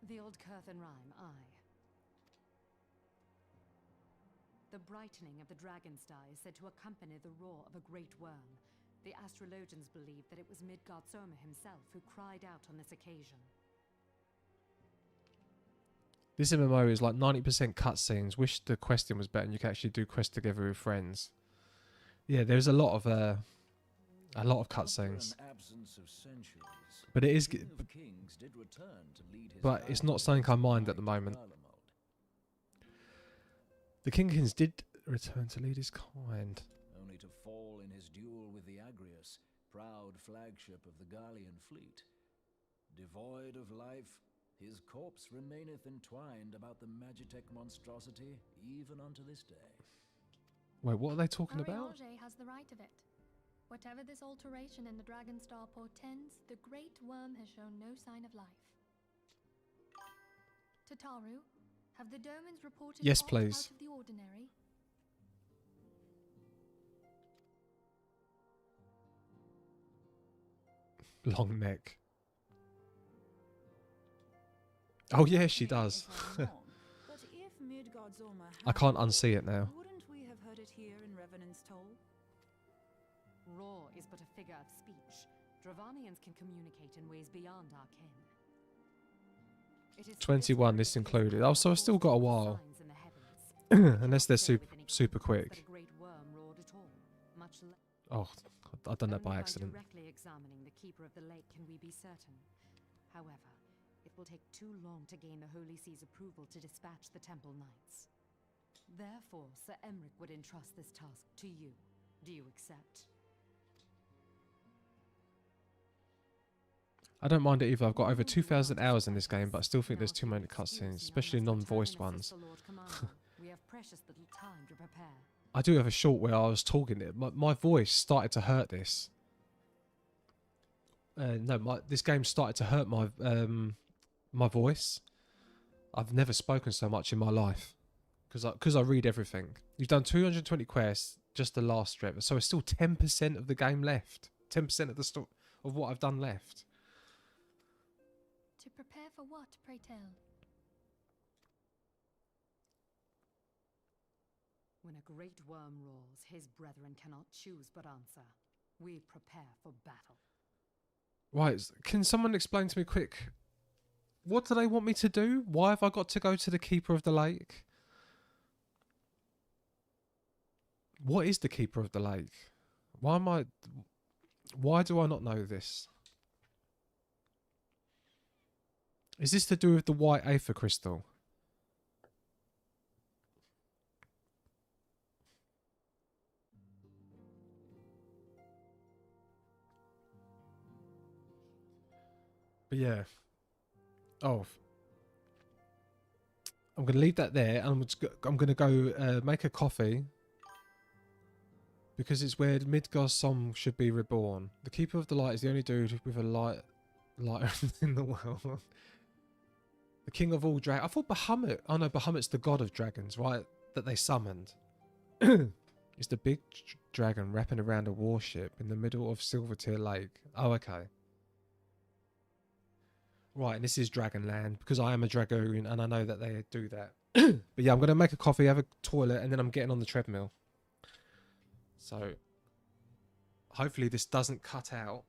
The old Curthan rhyme, aye. The brightening of the dragon star is said to accompany the roar of a great worm. The astrologians believe that it was Midgard Soma himself who cried out on this occasion. This MMO is like 90% cutscenes. Wish the questing was better and you can actually do quests together with friends. Yeah, there's a lot of cutscenes. But it is, but it's not something I mind at the moment. The King of Kings did return to lead his kind. Only to fall in his duel with the Agrius, proud flagship of the Gallian fleet. Devoid of life, his corpse remaineth entwined about the Magitech monstrosity even unto this day. Wait, what are they talking about? Ariage has the right of it. Whatever this alteration in the Dragon Star portends, the Great Worm has shown no sign of life. Tataru, have the Domans reported yes, aught please. out of the ordinary? Long neck. Oh yeah, she does. I can't unsee it now. Wouldn't we have heard it here in Revenant's Toll? Roar is but a figure of speech. Dravanians can communicate in ways beyond our kin. It is 21, this included. Oh, so I've still got a while. Unless they're super quick. Oh, I've done that by accident. Directly examining the Keeper of the Lake can we be certain. However, it will take too long to gain the Holy See's approval to dispatch the Temple Knights. Therefore, Sir Emric would entrust this task to you. Do you accept? I don't mind it either. I've got over 2,000 hours in this game, but I still think there's too many cutscenes, especially non-voiced ones. We have precious little time to prepare. I do have a short where I was talking. My voice started to hurt this. This game started to hurt my my voice. I've never spoken so much in my life because I read everything. You've done 220 quests, just the last strip, so it's still 10% of the game left. 10% of the of what I've done left. To prepare for what, pray tell? When a great worm roars, his brethren cannot choose but answer. We prepare for battle. Right, can someone explain to me quick, what do they want me to do? Why have I got to go to the Keeper of the Lake? What is the Keeper of the Lake? Why do I not know this? Is this to do with the white Aether crystal? But yeah. Oh. I'm going to leave that there. And I'm going to go make a coffee. Because it's where Midgard's song should be reborn. The Keeper of the Light is the only dude with a lighter in the world. The king of all dragons. I thought Bahamut. Oh no, Bahamut's the god of dragons, right? That they summoned. It's the big dragon wrapping around a warship in the middle of Silvertear Lake. Oh, okay. Right, and this is Dragonland because I am a dragoon and I know that they do that. But yeah, I'm going to make a coffee, have a toilet, and then I'm getting on the treadmill. So, hopefully this doesn't cut out.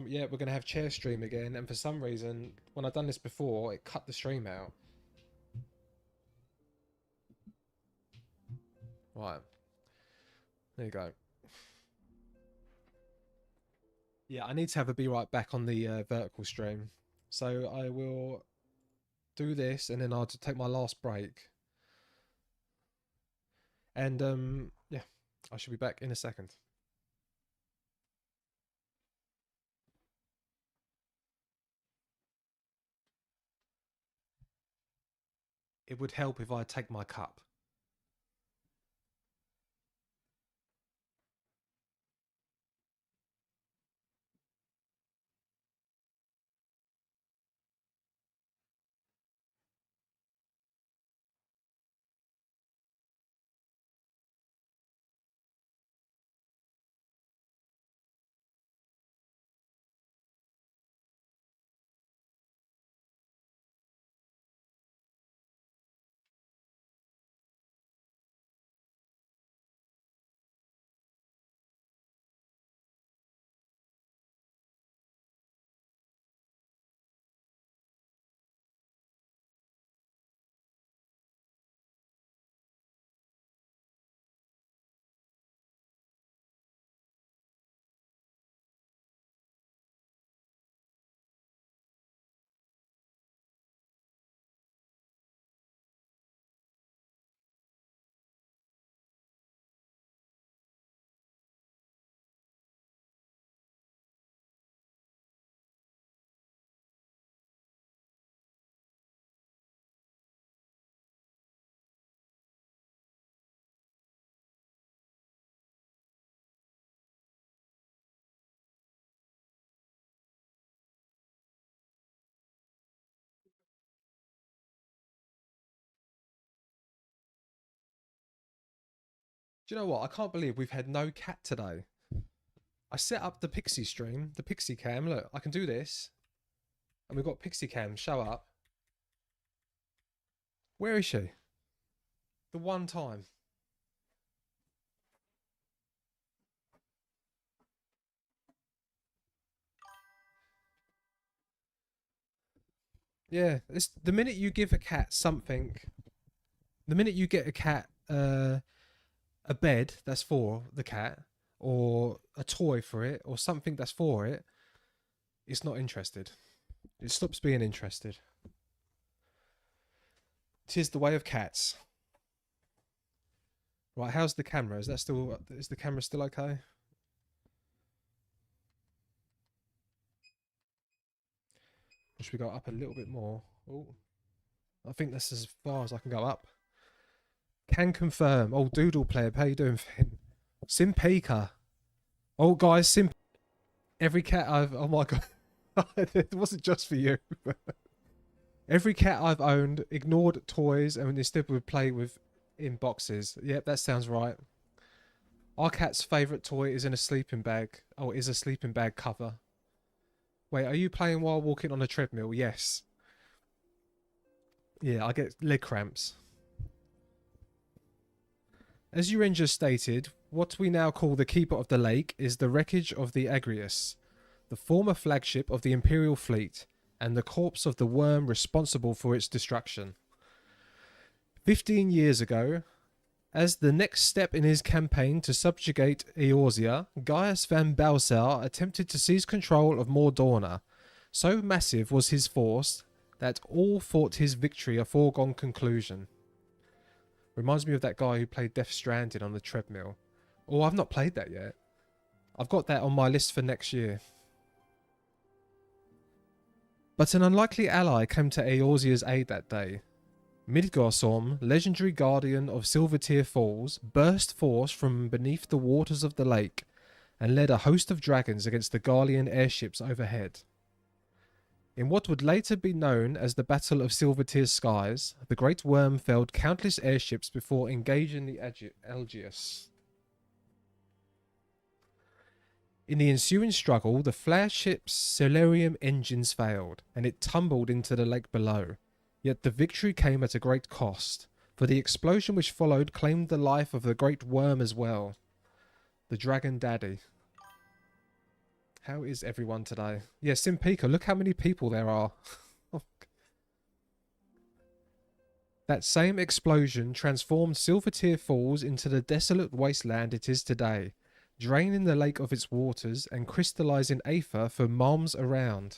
Yeah, we're going to have chair stream again, and for some reason, when I've done this before, it cut the stream out. Right. There you go. Yeah, I need to have a be right back on the vertical stream. So I will do this, and then I'll take my last break. And, yeah, I should be back in a second. It would help if I take my cup. Do you know what? I can't believe we've had no cat today. I set up the Pixie stream, the Pixie cam. Look, I can do this. And we've got Pixie cam show up. Where is she? The one time. Yeah, it's the minute you give a cat something, the minute you get a cat a bed that's for the cat, or a toy for it, or something that's for it, it's not interested. It stops being interested. 'Tis the way of cats. Right, how's the camera? Is the camera still okay? Should we go up a little bit more? Oh, I think that's as far as I can go up. Can confirm. Oh, Doodle Player, how you doing, Finn? Simpika. Oh, guys, every cat I've... Oh, my God. It wasn't just for you. Every cat I've owned ignored toys and instead would play with in boxes. Yep, that sounds right. Our cat's favourite toy is in a sleeping bag. Oh, is a sleeping bag cover. Wait, are you playing while walking on a treadmill? Yes. Yeah, I get leg cramps. As Uringer stated, what we now call the Keeper of the Lake is the wreckage of the Agrius, the former flagship of the Imperial fleet, and the corpse of the worm responsible for its destruction. 15 years ago, as the next step in his campaign to subjugate Eorzea, Gaius van Balsar attempted to seize control of Mordorna. So massive was his force that all thought his victory a foregone conclusion. Reminds me of that guy who played Death Stranding on the treadmill. Oh, I've not played that yet. I've got that on my list for next year. But an unlikely ally came to Eorzea's aid that day. Midgardsorm, legendary guardian of Silvertear Falls, burst forth from beneath the waters of the lake and led a host of dragons against the Garlean airships overhead. In what would later be known as the Battle of Silvertear Skies, the Great Worm felled countless airships before engaging the Algius. In the ensuing struggle, the flagship's Solarium engines failed, and it tumbled into the lake below. Yet the victory came at a great cost, for the explosion which followed claimed the life of the Great Worm as well. The Dragon Daddy. How is everyone today? Yeah, Simpika, look how many people there are. That same explosion transformed Silvertear Falls into the desolate wasteland it is today, draining the lake of its waters and crystallizing aether for miles around.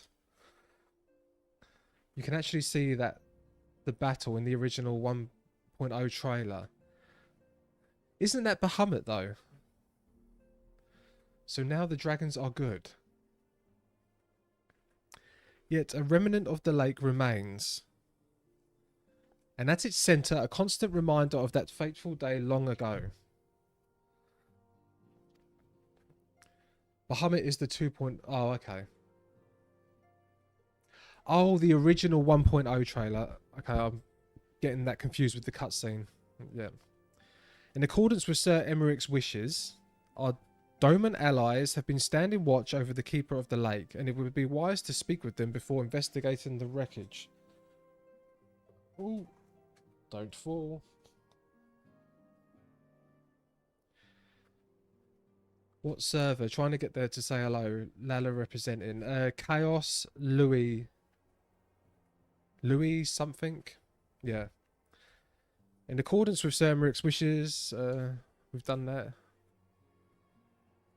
You can actually see that the battle in the original 1.0 trailer. Isn't that Bahamut though? So now the dragons are good. Yet a remnant of the lake remains. And at its centre, a constant reminder of that fateful day long ago. Bahamut is the 2.0... Oh, okay. Oh, the original 1.0 trailer. Okay, I'm getting that confused with the cutscene. Yeah. In accordance with Sir Emmerich's wishes, our Doman allies have been standing watch over the Keeper of the Lake, and it would be wise to speak with them before investigating the wreckage. Ooh. Don't fall. What server? Trying to get there to say hello. Lala representing. Chaos Louis something? Yeah. In accordance with Sir Emmerich's wishes, we've done that.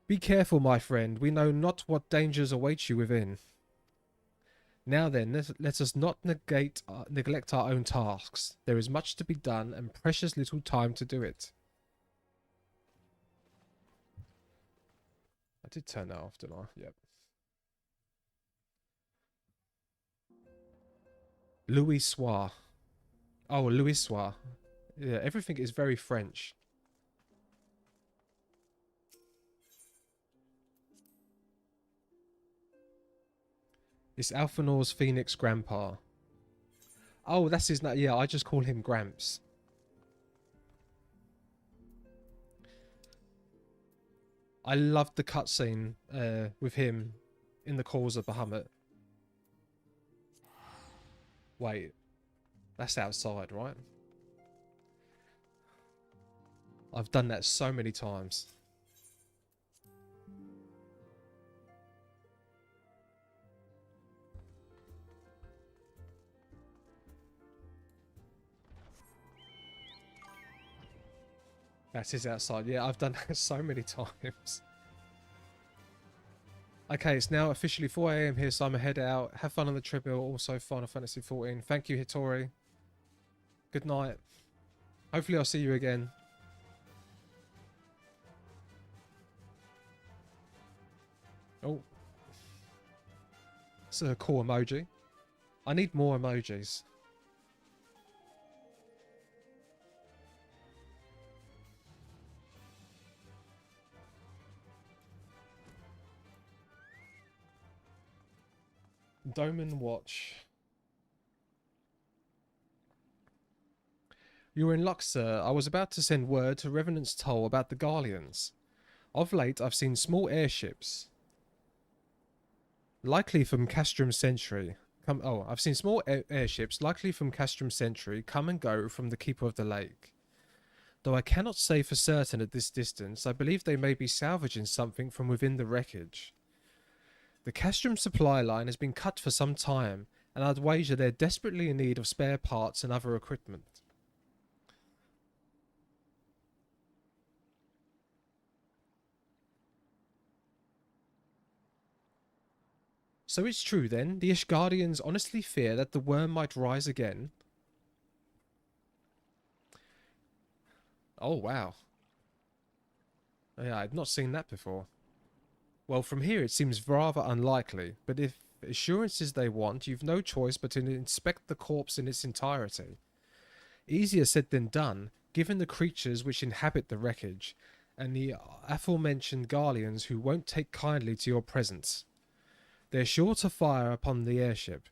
Be careful, my friend. We know not what dangers await you within. Now then, let us not neglect our own tasks. There is much to be done and precious little time to do it. I did turn that off, didn't I? Yep. Louis Soir. Oh, Louis Soir. Yeah, everything is very French. It's Alphanor's Phoenix grandpa. Oh, that's his name. Yeah, I just call him Gramps. I loved the cutscene with him in the calls of Bahamut. Wait, that's outside, right? I've done that so many times. That is outside. Yeah, I've done that so many times. Okay, it's now officially 4 AM here, so I'm gonna head out. Have fun on the treadmill. Also, Final Fantasy XIV. Thank you, Hitori. Good night. Hopefully I'll see you again. Oh. It's a cool emoji. I need more emojis. Doman Watch. You're in luck, sir. I was about to send word to Revenant's Toll about the Garleans. Of late, I've seen small airships, likely from Castrum Century. I've seen small airships, likely from Castrum Century, come and go from the Keeper of the Lake. Though I cannot say for certain at this distance, I believe they may be salvaging something from within the wreckage. The Castrum supply line has been cut for some time, and I'd wager they're desperately in need of spare parts and other equipment. So it's true then, the Ishgardians honestly fear that the worm might rise again? Oh wow. Yeah, I'd not seen that before. Well, from here it seems rather unlikely, but if assurances they want, you've no choice but to inspect the corpse in its entirety. Easier said than done, given the creatures which inhabit the wreckage, and the aforementioned Garleans who won't take kindly to your presence. They're sure to fire upon the airship,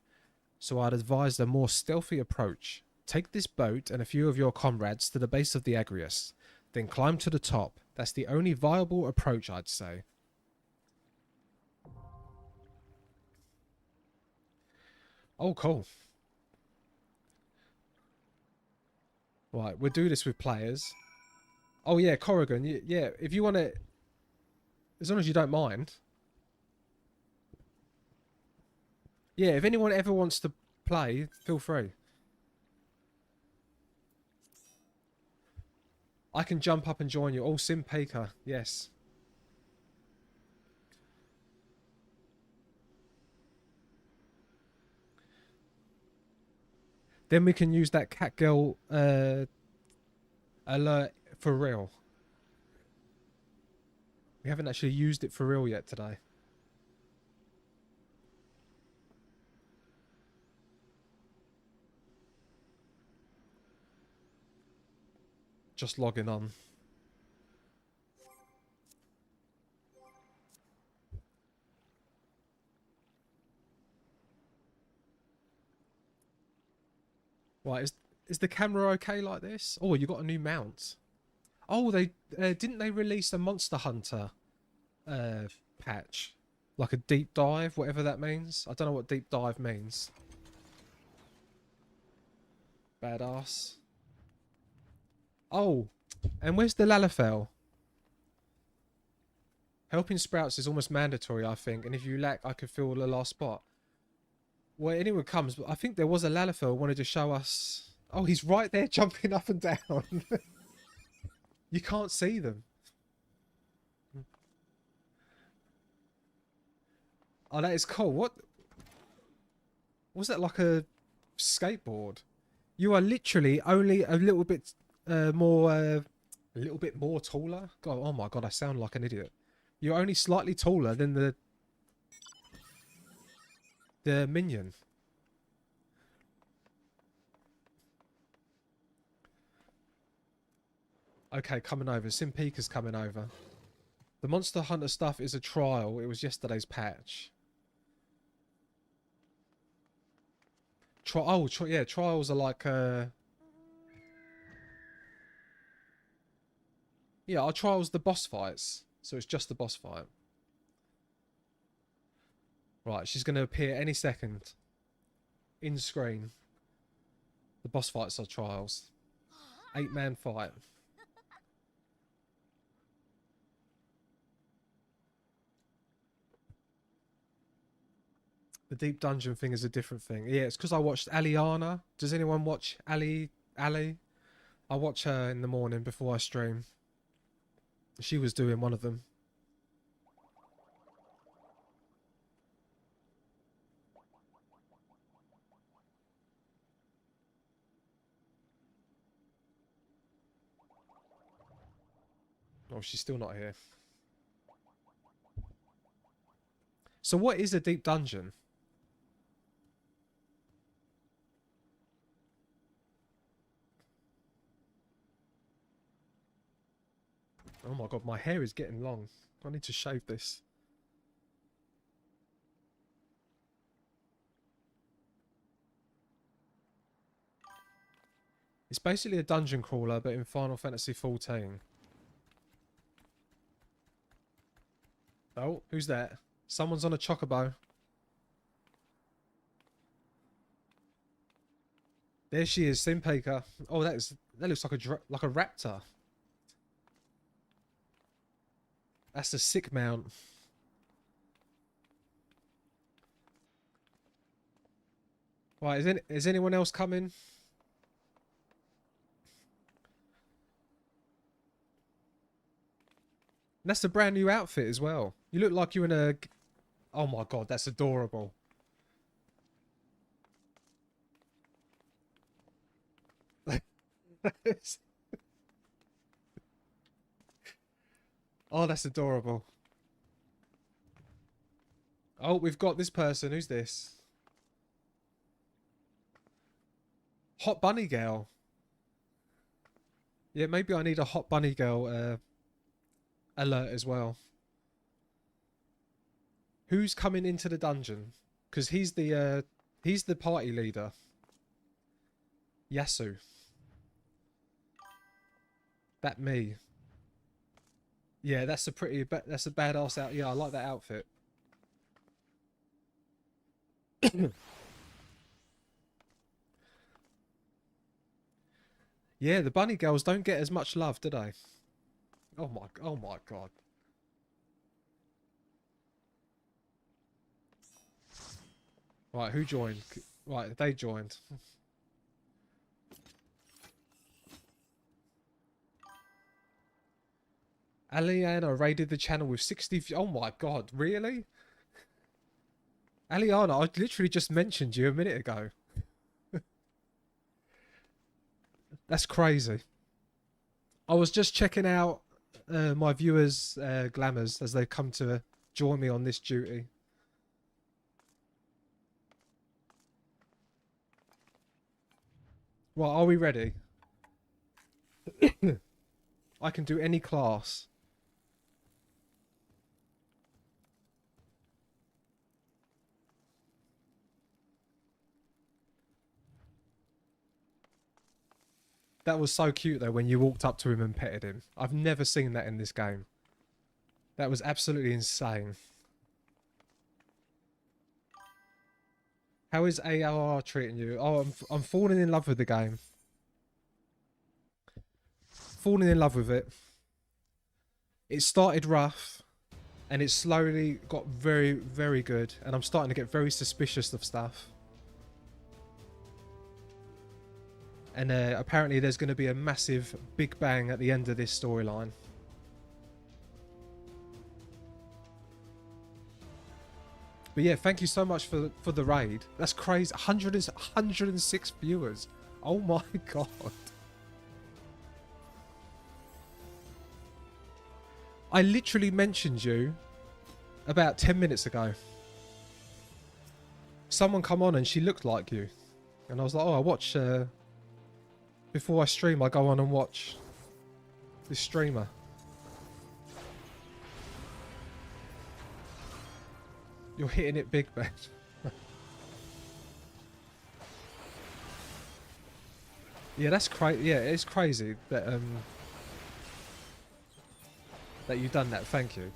so I'd advise a more stealthy approach. Take this boat and a few of your comrades to the base of the Agrius, then climb to the top. That's the only viable approach, I'd say. Oh, cool. Right, we'll do this with players. Oh yeah, Corrigan, yeah, if you want to, as long as you don't mind. Yeah, if anyone ever wants to play, feel free. I can jump up and join you. Oh, Sim Paker, yes. Then we can use that Catgirl alert for real. We haven't actually used it for real yet today. Just logging on. Right, is the camera okay like this? Oh, you got a new mount. Oh, they didn't they release a Monster Hunter patch? Like a deep dive, whatever that means. I don't know what deep dive means. Badass. Oh, and where's the Lalafell? Helping Sprouts is almost mandatory, I think, and if you lack, I could fill the last spot. Well, anyone comes, but I think there was a Lalafell who wanted to show us. Oh, he's right there jumping up and down. You can't see them. Oh, that is cool. What? Was that like a skateboard? You are literally only a little bit more taller. God, oh my god, I sound like an idiot. You're only slightly taller than the minion. Okay, coming over. Simpika's coming over. The Monster Hunter stuff is a trial. It was yesterday's patch. Yeah, trials are like yeah, our trials the boss fights. So it's just the boss fight. Right, she's going to appear any second. In screen. The boss fights are trials. 8-man fight. The deep dungeon thing is a different thing. Yeah, it's because I watched Aliana. Does anyone watch Ali? I watch her in the morning before I stream. She was doing one of them. Oh, she's still not here. So what is a deep dungeon? Oh my god, my hair is getting long. I need to shave this. It's basically a dungeon crawler, but in Final Fantasy XIV. Oh, who's that? Someone's on a chocobo. There she is, Simpeka. Oh, that looks like a raptor. That's a sick mount. Right, is anyone else coming? That's a brand new outfit as well. You look like you're in a... Oh my god, that's adorable. Oh, that's adorable. Oh, we've got this person. Who's this? Hot Bunny Girl. Yeah, maybe I need a Hot Bunny Girl alert as well. Who's coming into the dungeon? Because he's the party leader. Yasu. That me. Yeah, that's a badass out. Yeah, I like that outfit. Yeah, the bunny girls don't get as much love, do they? Oh my god. Right, who joined? Right, they joined. Aliana raided the channel with 60 views. Oh my god, really? Aliana, I literally just mentioned you a minute ago. That's crazy. I was just checking out my viewers' glamours as they come to join me on this duty. Well, are we ready? I can do any class. That was so cute though when you walked up to him and petted him. I've never seen that in this game. That was absolutely insane. How is ARR treating you? Oh, I'm falling in love with the game. Falling in love with it. It started rough and it slowly got very, very good, and I'm starting to get very suspicious of stuff. And apparently there's going to be a massive big bang at the end of this storyline. But yeah, thank you so much for the raid. That's crazy. 106 viewers. Oh my god. I literally mentioned you about 10 minutes ago. Someone come on and she looked like you. And I was like, oh, I watch... before I stream, I go on and watch this streamer. You're hitting it big, man. Yeah, that's crazy. Yeah, it's crazy that that you've done that. Thank you.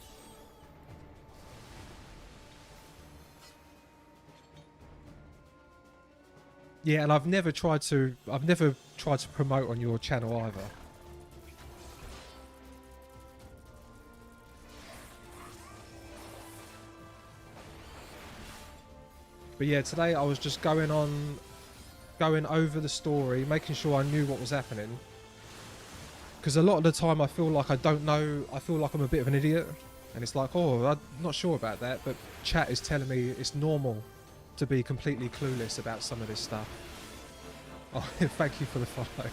Yeah, and I've never tried to promote on your channel either. But yeah, today I was just going over the story, making sure I knew what was happening. Because a lot of the time I feel like I don't know, I feel like I'm a bit of an idiot. And it's like, oh, I'm not sure about that, but chat is telling me it's normal to be completely clueless about some of this stuff. Oh, thank you for the follow.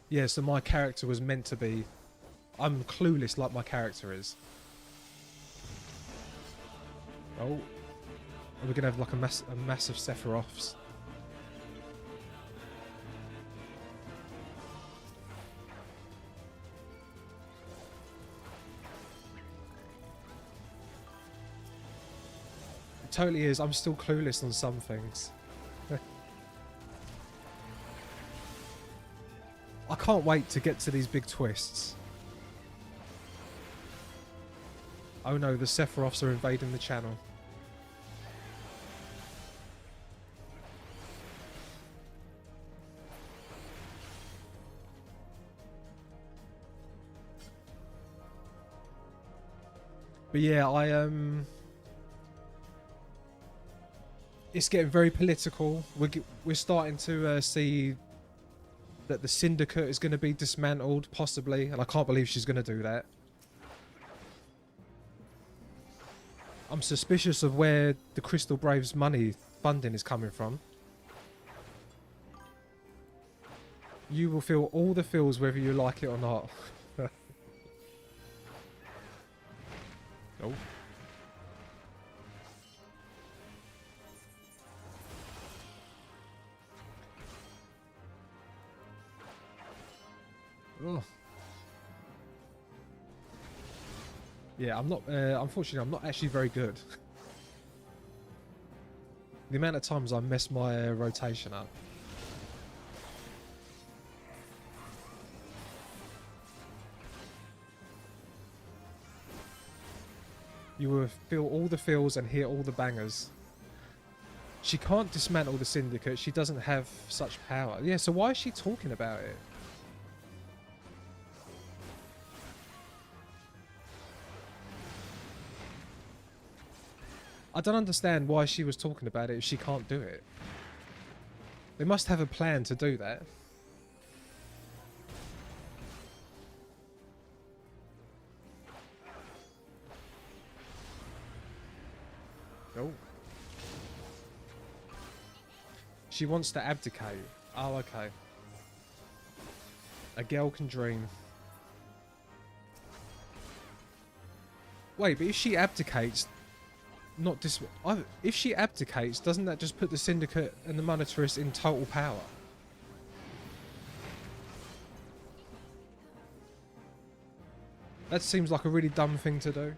Yeah, so my character was meant to be... I'm clueless like my character is. Oh. Are we going to have like a massive Sephiroths? It totally is. I'm still clueless on some things. I can't wait to get to these big twists. Oh no, the Sephiroths are invading the channel. But yeah, it's getting very political. We're starting to see that the Syndicate is going to be dismantled, possibly, and I can't believe she's going to do that. I'm suspicious of where the Crystal Braves money funding is coming from. You will feel all the feels whether you like it or not. Oh. Oh. Yeah, I'm not, unfortunately, I'm not actually very good. The amount of times I mess my rotation up. You will feel all the feels and hear all the bangers. She can't dismantle the Syndicate. She doesn't have such power. Yeah, so why is she talking about it? I don't understand why she was talking about it if she can't do it. They must have a plan to do that. Oh. She wants to abdicate. Oh, okay. A girl can dream. Wait, but if she abdicates... if she abdicates, doesn't that just put the Syndicate and the Monetarists in total power? That seems like a really dumb thing to do.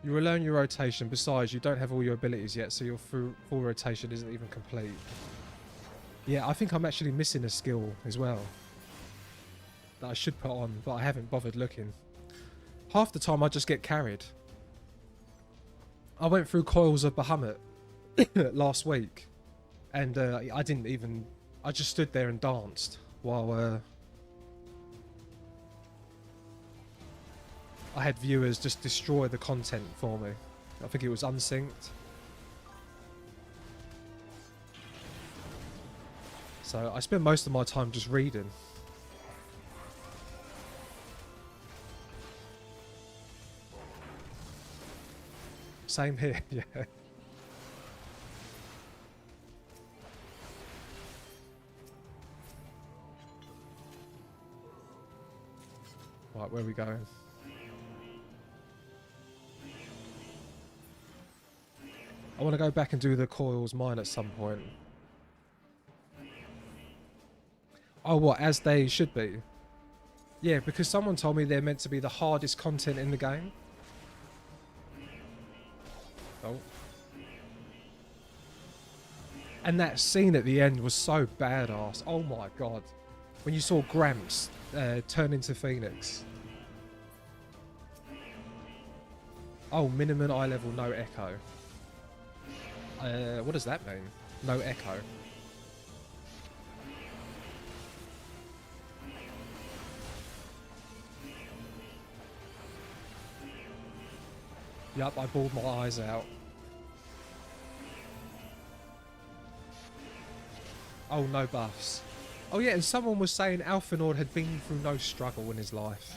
You will learn your rotation. Besides, you don't have all your abilities yet, so your full rotation isn't even complete. Yeah, I think I'm actually missing a skill as well that I should put on, but I haven't bothered looking. Half the time I just get carried. I went through Coils of Bahamut last week, and I didn't even... I just stood there and danced while I had viewers just destroy the content for me. I think it was unsynced. So I spend most of my time just reading. Same here, yeah. Right, where are we going? I want to go back and do the Coils mine at some point. Oh, what? As they should be? Yeah, because someone told me they're meant to be the hardest content in the game. Oh. And that scene at the end was so badass. Oh my god. When you saw Gramps turn into Phoenix. Oh, minimum eye level, no echo. What does that mean? No echo. Yup, I bawled my eyes out. Oh, no buffs. Oh yeah, and someone was saying Alphanord had been through no struggle in his life.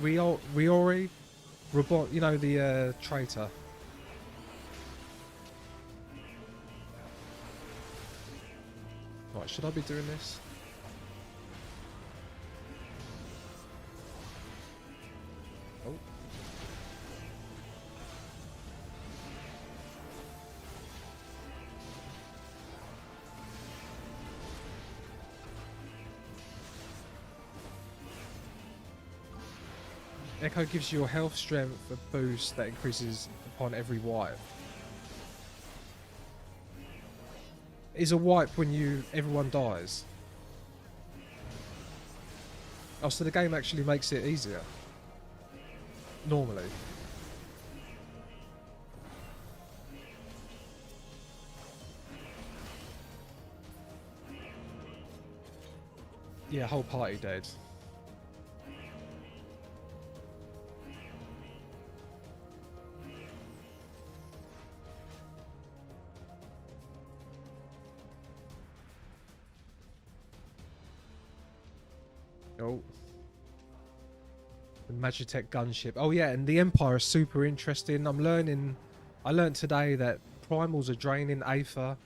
Reborn, you know, the traitor. Right, should I be doing this? Oh. Echo gives your health strength a boost that increases upon every wipe. Is a wipe when everyone dies? Oh, so the game actually makes it easier. Normally. Yeah, whole party dead. Oh. The Magitech gunship. Oh yeah, and the Empire is super interesting. I learned today that primals are draining Aether.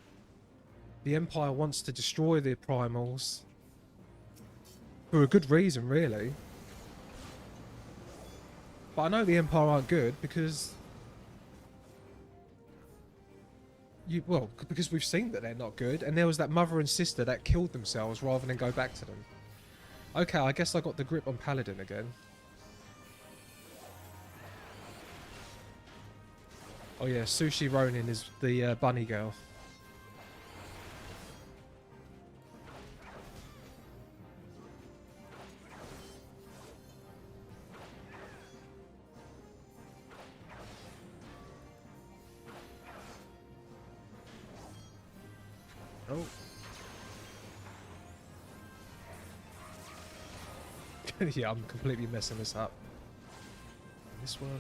The Empire wants to destroy the primals. For a good reason, really. But I know the Empire aren't good because... because we've seen that they're not good. And there was that mother and sister that killed themselves rather than go back to them. Okay, I guess I got the grip on Paladin again. Oh yeah, Sushi Ronin is the bunny girl. Oh. Yeah, I'm completely messing this up. This one.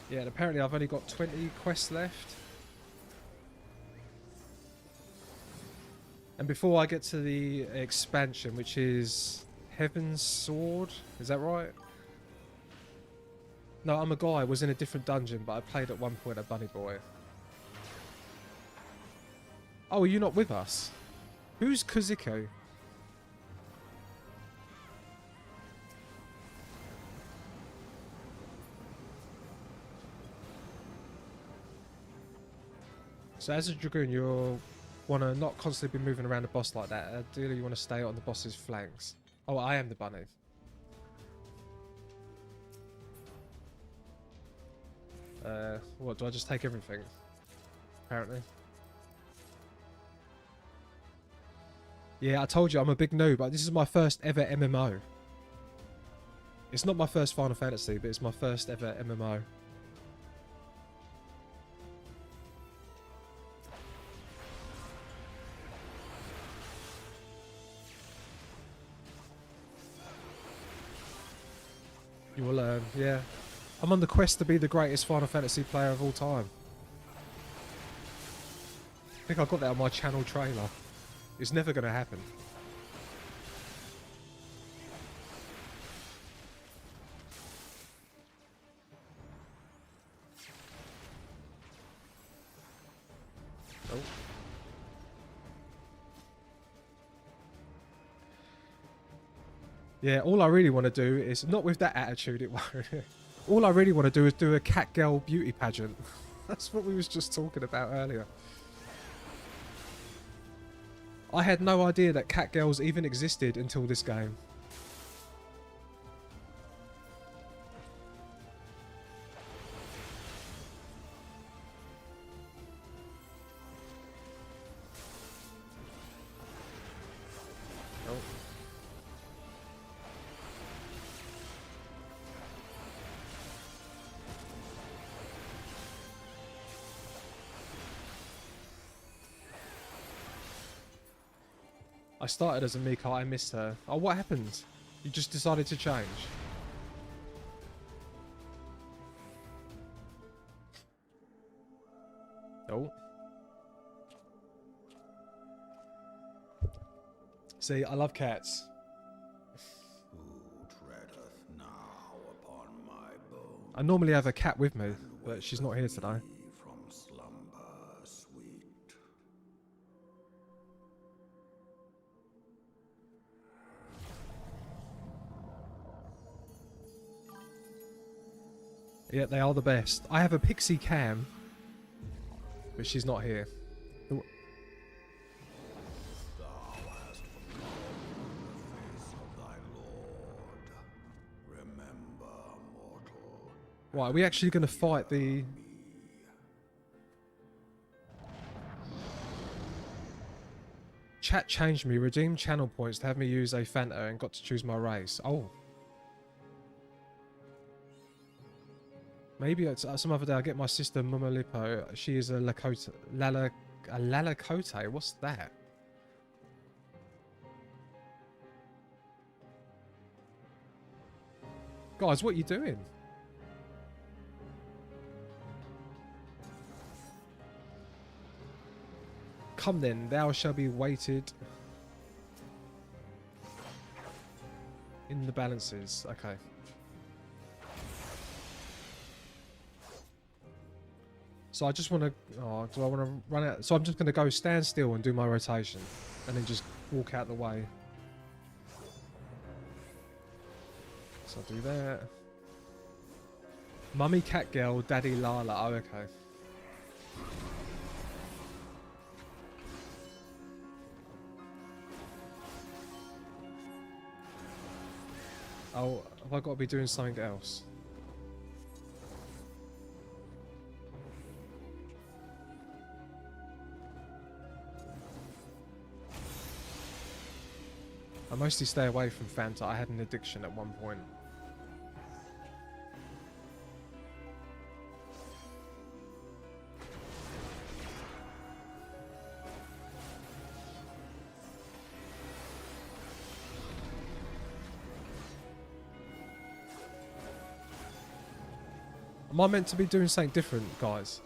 Yeah, and apparently I've only got 20 quests left. And before I get to the expansion, which is Heaven's Sword, is that right? No, I'm a guy. I was in a different dungeon, but I played at one point a bunny boy. Oh, are you not with us? Who's Kazuko? So as a Dragoon, you want to not constantly be moving around the boss like that. Ideally, you want to stay on the boss's flanks. Oh, I am the bunny. What, do I just take everything? Apparently. Yeah, I told you I'm a big noob, but this is my first ever MMO. It's not my first Final Fantasy, but it's my first ever MMO. You will learn, yeah. I'm on the quest to be the greatest Final Fantasy player of all time. I think I got that on my channel trailer. It's never going to happen. Oh. Yeah, all I really want to do is, not with that attitude, it won't. All I really want to do is do a cat girl beauty pageant. That's what we was just talking about earlier. I had no idea that cat girls even existed until this game. Oh. I started as a Miko, I missed her. Oh, what happened? You just decided to change? Oh. See, I love cats. I normally have a cat with me, but she's not here today. Yeah, they are the best. I have a pixie cam, but she's not here. Right, are we actually going to fight the... Chat changed me. Redeemed channel points to have me use a Fanta and got to choose my race. Oh. Maybe it's, some other day I'll get my sister Momolipo. She is a Lakota... a Lalakote? What's that? Guys, what are you doing? Come then, thou shalt be weighted in the balances. Okay. So I just want to... Oh, do I want to run out? So I'm just going to go stand still and do my rotation. And then just walk out the way. So I'll do that. Mummy cat girl, daddy Lala. Oh, okay. Oh, have I got to be doing something else? I mostly stay away from Fanta. I had an addiction at one point. Am I meant to be doing something different, guys?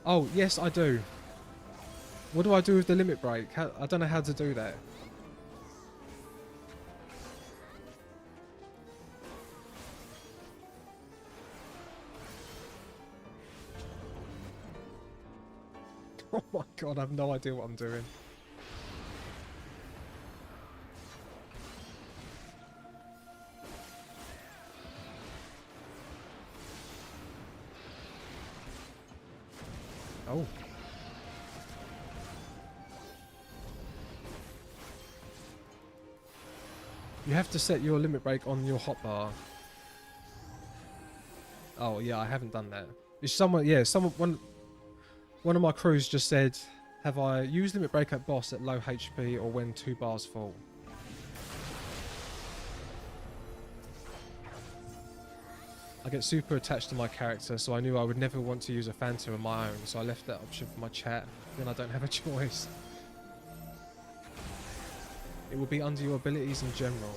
Oh, yes, I do. What do I do with the limit break? I don't know how to do that. Oh my god, I have no idea what I'm doing. Oh. You have to set your limit break on your hotbar. Oh yeah, I haven't done that. Is someone? Yeah, one of my crews just said, "Have I used limit break at boss at low HP or when 2 bars full?" I get super attached to my character, so I knew I would never want to use a Phantom of my own, so I left that option for my chat. Then I don't have a choice. It will be under your abilities in general.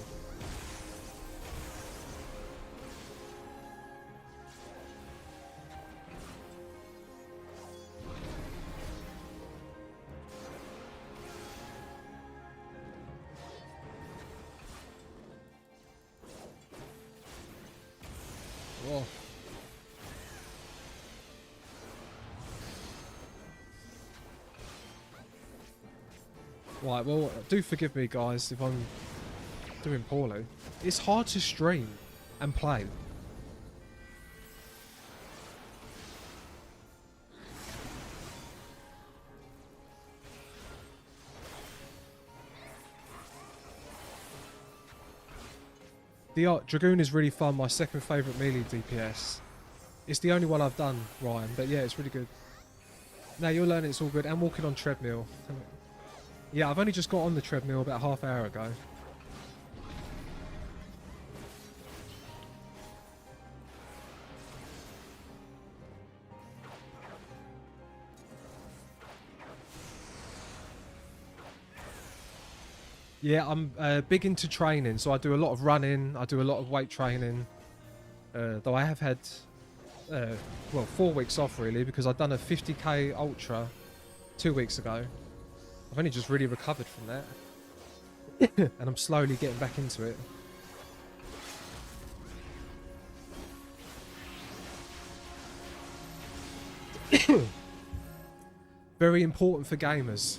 Whoa. Right, well, do forgive me, guys, if I'm doing poorly. It's hard to stream. and play. The Dragoon is really fun, my second favourite melee DPS. It's the only one I've done, Ryan, but yeah, it's really good. Now you're learning, it's all good, and walking on treadmill. Yeah, I've only just got on the treadmill about half an hour ago. Yeah, I'm big into training, so I do a lot of running, I do a lot of weight training. Though I have had, well, 4 weeks off really, because I've done a 50k ultra 2 weeks ago. I've only just really recovered from that. And I'm slowly getting back into it. Very important for gamers.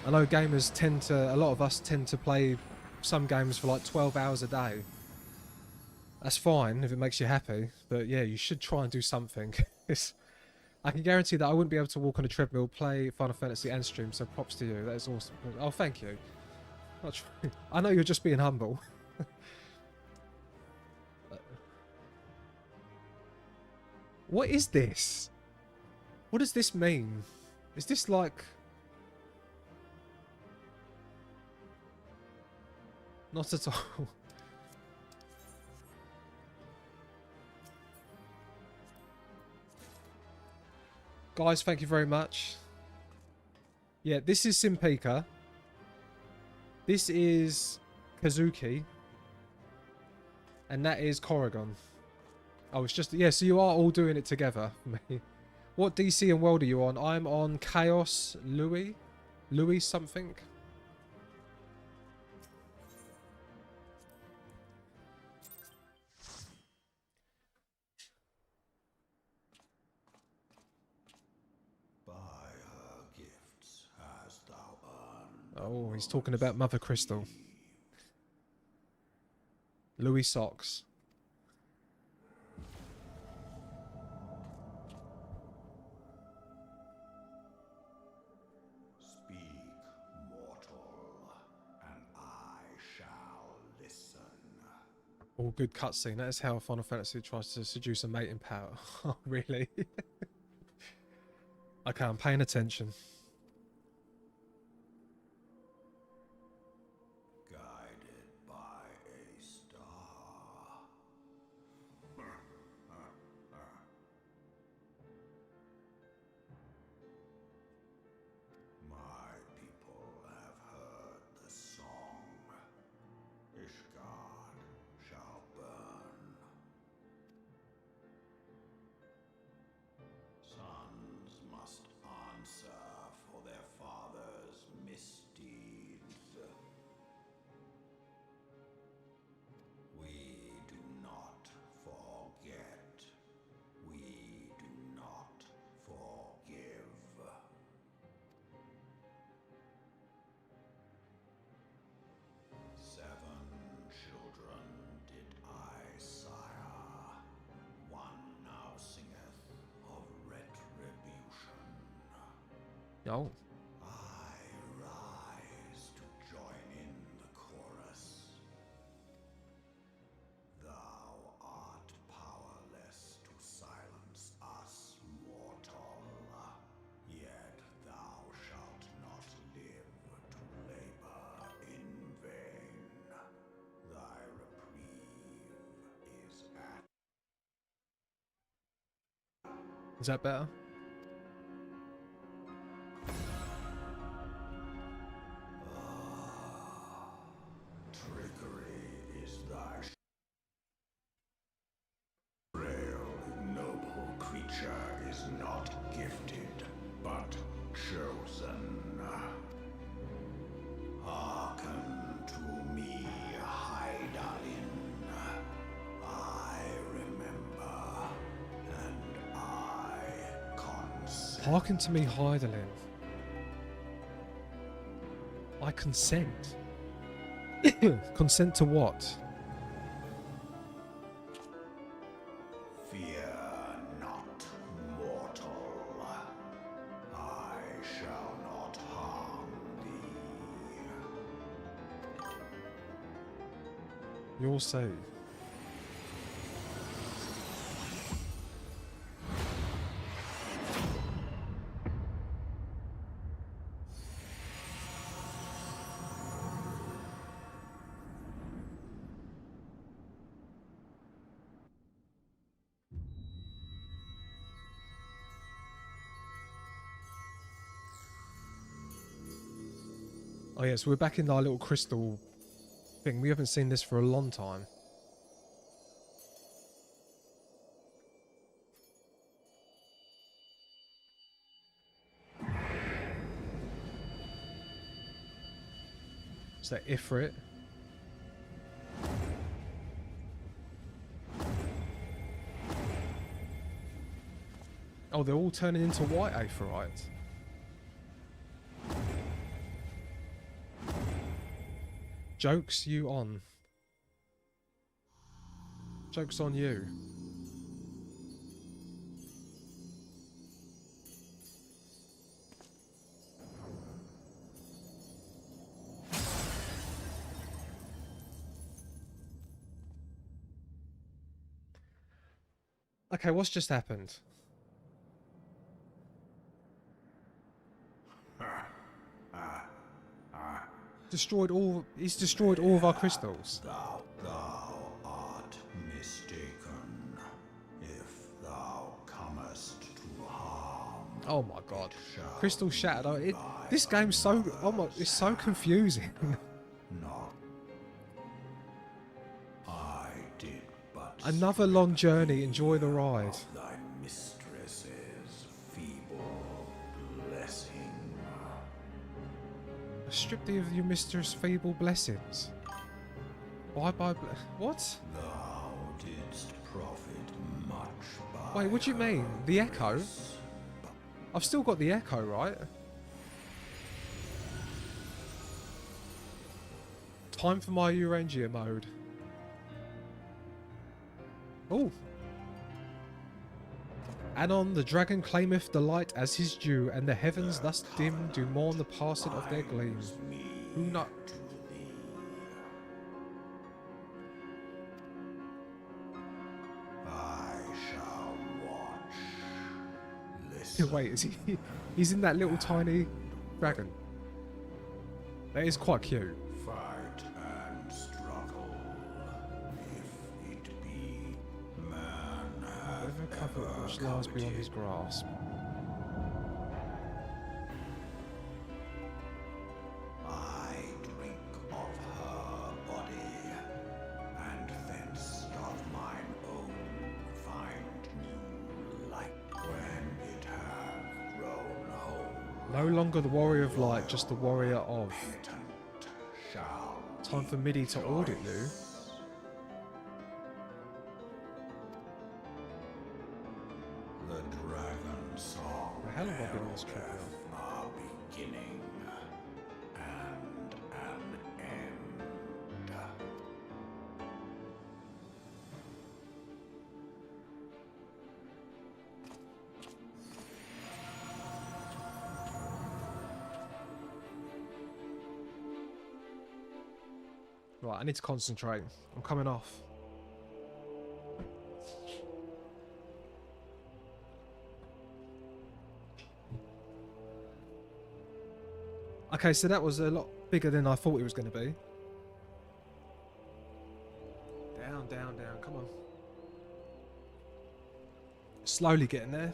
I know gamers tend to, a lot of us tend to play some games for like 12 hours a day. That's fine if it makes you happy, but yeah, you should try and do something. I can guarantee that I wouldn't be able to walk on a treadmill, play Final Fantasy and stream, so props to you. That is awesome. Oh, thank you. I know you're just being humble. What is this? What does this mean? Is this like... Not at all. Guys, thank you very much. Yeah, this is Simpika. This is Kazuki. And that is Corrigan. Oh, it's just... Yeah, so you are all doing it together for me. What DC and world are you on? I'm on Chaos Louis. Louis something. Oh, he's talking about Mother Crystal. Louis Socks. Speak, mortal, and I shall listen. Oh, good cutscene. That is how Final Fantasy tries to seduce a mate in power. Oh, really? Okay, I'm paying attention. Guided by a star. My people have heard the song. Ishgard shall burn. Sons must answer for their father's misdeeds. We do not forget. We do not forgive. Seven children did I sire. One now singeth of retribution. Oh. I rise to join in the chorus. Thou art powerless to silence us, mortal. Yet thou shalt not live to labor in vain. Thy reprieve is at... Is that better? Trickery is thy frail, noble creature is not gifted, but chosen. Hearken to me, Hydaelyn. I remember, and I consent. Hearken to me, Hydaelyn. I consent. Consent to what? You'll see. Oh yeah, so we're back in our little crystal thing. We haven't seen this for a long time. Is that Ifrit? Oh, they're all turning into white Aephorite. Joke's you on. Joke's on you. Okay, what's just happened? Destroyed all. He's destroyed all of our crystals. Thou art mistaken. If thou comest to harm. Oh my god. Crystal shattered. Oh, this game's so. Oh my, it's so confusing. Not. I did but. Another long journey. Enjoy the ride. Thy mistress's feeble blessing. Stripped thee of your mistress' feeble blessings. Why by what? Thou didst profit much by. Wait, what do you mean? The echo? I've still got the echo, right? Time for my Urangia mode. Oh. Anon, the dragon claimeth the light as his due, and the heavens thus dim do mourn the passing of their gleam. Who not? I shall watch. Listen. Wait, is he? He's in that little tiny dragon. That is quite cute. Fight and struggle. If it be man hath Whatever comfort which lies beyond his grasp. I drink of her body, and thence of mine own find new light when it hath grown whole. No longer the warrior of light, just the warrior of. Shall Time for MIDI to audit, Lou. the dragon song How long have I been on this trip now? a beginning and an end. Right, I need to concentrate. I'm coming off. Okay, so that was a lot bigger than I thought it was going to be. Down, down, down. Come on. Slowly getting there.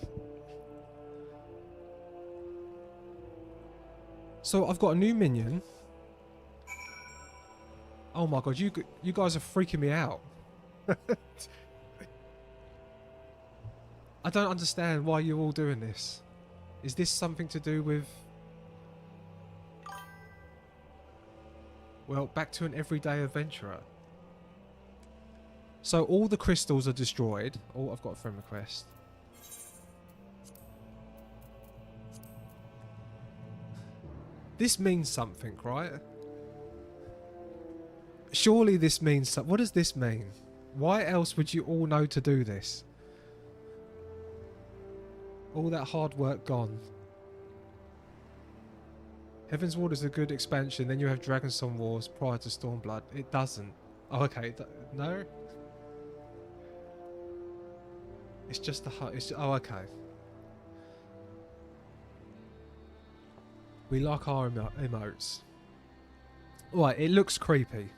So I've got a new minion. Oh my god, you guys are freaking me out. I don't understand why you're all doing this. Is this something to do with... Well, back to an everyday adventurer. So all the crystals are destroyed. Oh, I've got a friend request. This means something, right? Surely this means something. What does this mean? Why else would you all know to do this? All that hard work gone. Heaven's Ward is a good expansion. Then you have Dragonsong Wars prior to Stormblood. It doesn't. Oh, okay. No? It's just the hut. Oh, okay. We like our emotes. Right, it looks creepy.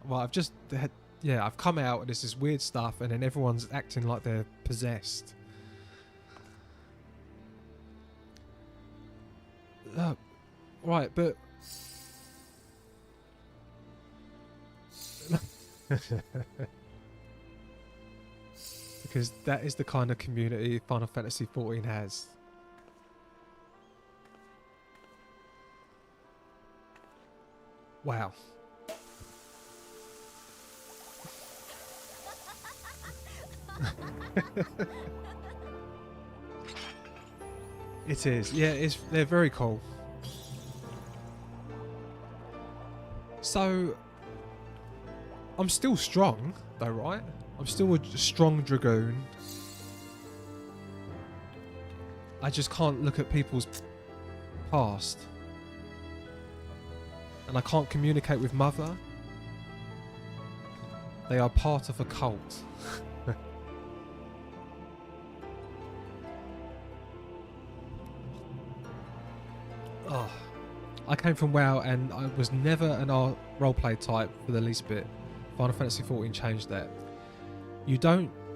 Well, I've just... Yeah, I've come out and there's this weird stuff and then everyone's acting like they're possessed. Right, but... Because that is the kind of community Final Fantasy XIV has. Wow. It is. Yeah, they're very cool. So, I'm still strong, though, right? I'm still a strong dragoon. I just can't look at people's past. And I can't communicate with Mother. They are part of a cult. Oh, I came from WoW and I was never an roleplay type for the least bit. Final Fantasy XIV changed that. You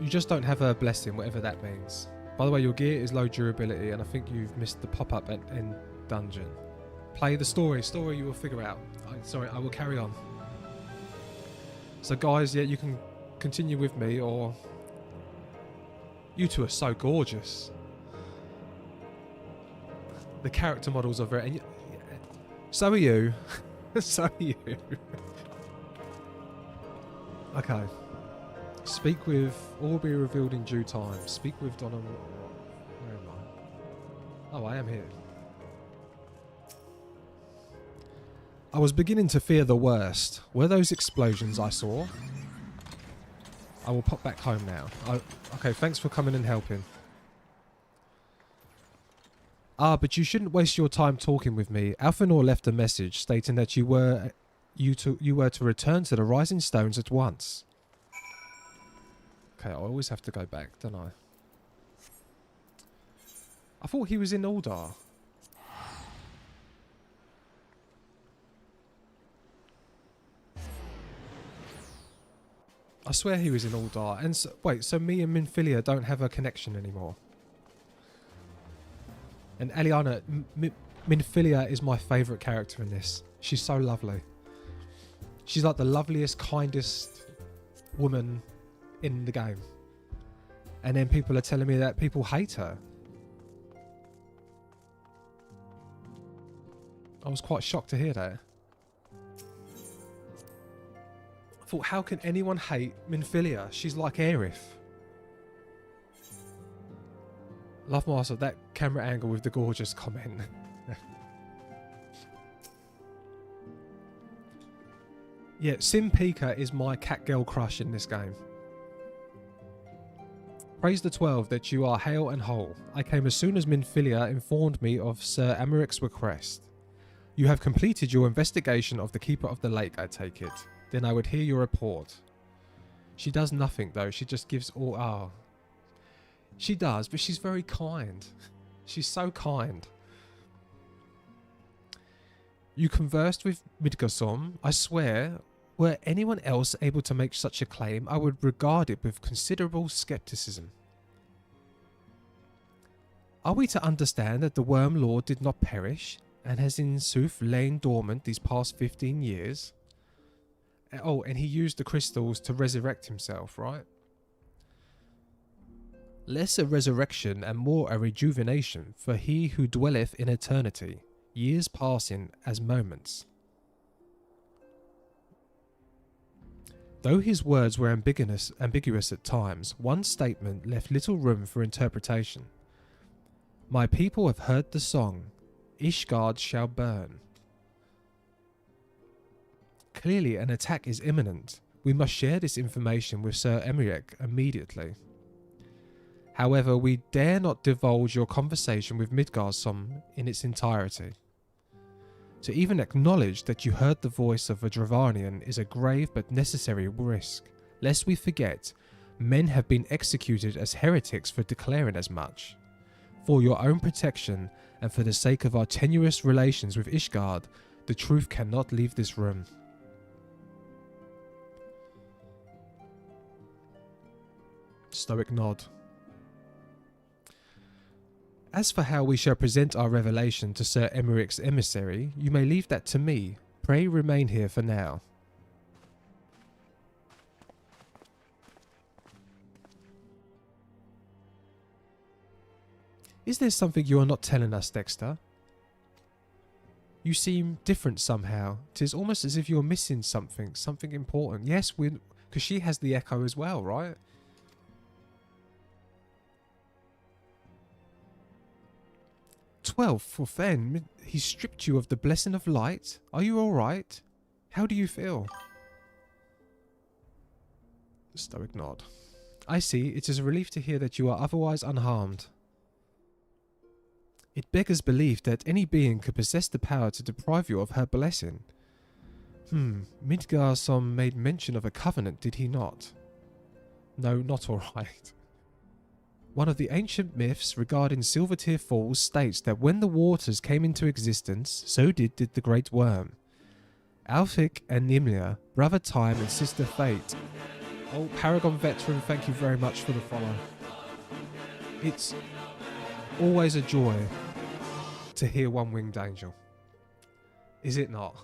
just don't have a blessing, whatever that means. By the way, your gear is low durability, and I think you've missed the pop-up at end dungeon. Play the story. Story you will figure out. Sorry, I will carry on. So guys, yeah, you can continue with me, or... You two are so gorgeous. The character models are very... And so are you. So are you. Okay. Speak with... All will be revealed in due time. Speak with Donna... Where am I? Oh, I am here. I was beginning to fear the worst. Were those explosions I saw? I will pop back home now. Okay, thanks for coming and helping. Ah, but you shouldn't waste your time talking with me. Alphanor left a message stating that you were to return to the Rising Stones at once. Okay, I always have to go back, don't I? I thought he was in Uldar. I swear he was in Uldar. And so, wait, so me and Minfilia don't have a connection anymore. And Eliana, Minfilia is my favourite character in this. She's so lovely. She's like the loveliest, kindest woman in the game. And then people are telling me that people hate her. I was quite shocked to hear that. I thought, how can anyone hate Minfilia? She's like Aerith. Love Master, that camera angle with the gorgeous comment. Yeah, Sim Pika is my catgirl crush in this game. Praise the 12 that you are hale and whole. I came as soon as Minfilia informed me of Sir Amaric's request. You have completed your investigation of the Keeper of the Lake, I take it. Then I would hear your report. She does nothing though, she just gives all... Oh. She does, but she's very kind. She's so kind. You conversed with Midgardsorm. I swear, were anyone else able to make such a claim, I would regard it with considerable skepticism. Are we to understand that the Worm Lord did not perish, and has in sooth lain dormant these past 15 years? Oh, and he used the crystals to resurrect himself, right? Less a resurrection and more a rejuvenation for he who dwelleth in eternity, years passing as moments. Though his words were ambiguous at times, one statement left little room for interpretation. My people have heard the song, Ishgard shall burn. Clearly an attack is imminent. We must share this information with Sir Emeric immediately. However, we dare not divulge your conversation with Midgardsorm in its entirety. To even acknowledge that you heard the voice of a Dravanian is a grave but necessary risk. Lest we forget, men have been executed as heretics for declaring as much. For your own protection, and for the sake of our tenuous relations with Ishgard, the truth cannot leave this room. Stoic nod. As for how we shall present our revelation to Sir Emeric's emissary, you may leave that to me. Pray remain here for now. Is there something you are not telling us, Dexter? You seem different somehow. 'Tis almost as if you're missing something important. Yes, because she has the echo as well, right? For Fen, he stripped you of the blessing of light. Are you alright? How do you feel? Stoic nod. I see. It is a relief to hear that you are otherwise unharmed. It beggars belief that any being could possess the power to deprive you of her blessing. Midgard made mention of a covenant, did he not? No, not alright. One of the ancient myths regarding Silvertear Falls states that when the waters came into existence, so did the Great Worm. Alfik and Nimlia, brother Time and sister Fate. Oh, Paragon Veteran, thank you very much for the follow. It's always a joy to hear One-Winged Angel. Is it not?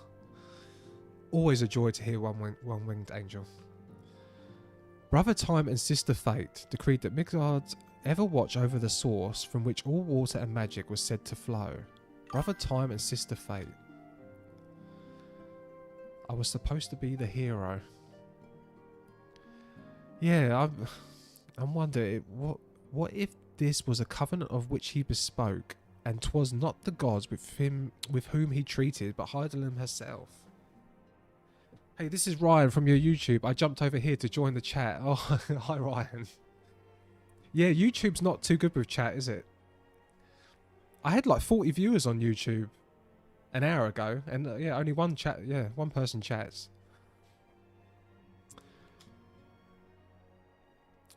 Always a joy to hear One-Winged Angel. Brother Time and sister Fate decreed that Midgard ever watch over the source from which all water and magic was said to flow. Brother Time and sister Fate. I was supposed to be the hero. Yeah, I'm wondering, what if this was a covenant of which he bespoke, and 'twas not the gods with whom he treated, but Heidelin herself? Hey, this is Ryan from your YouTube. I jumped over here to join the chat. Oh, hi Ryan. Yeah, YouTube's not too good with chat, is it? I had like 40 viewers on YouTube an hour ago, and yeah, only one person chats.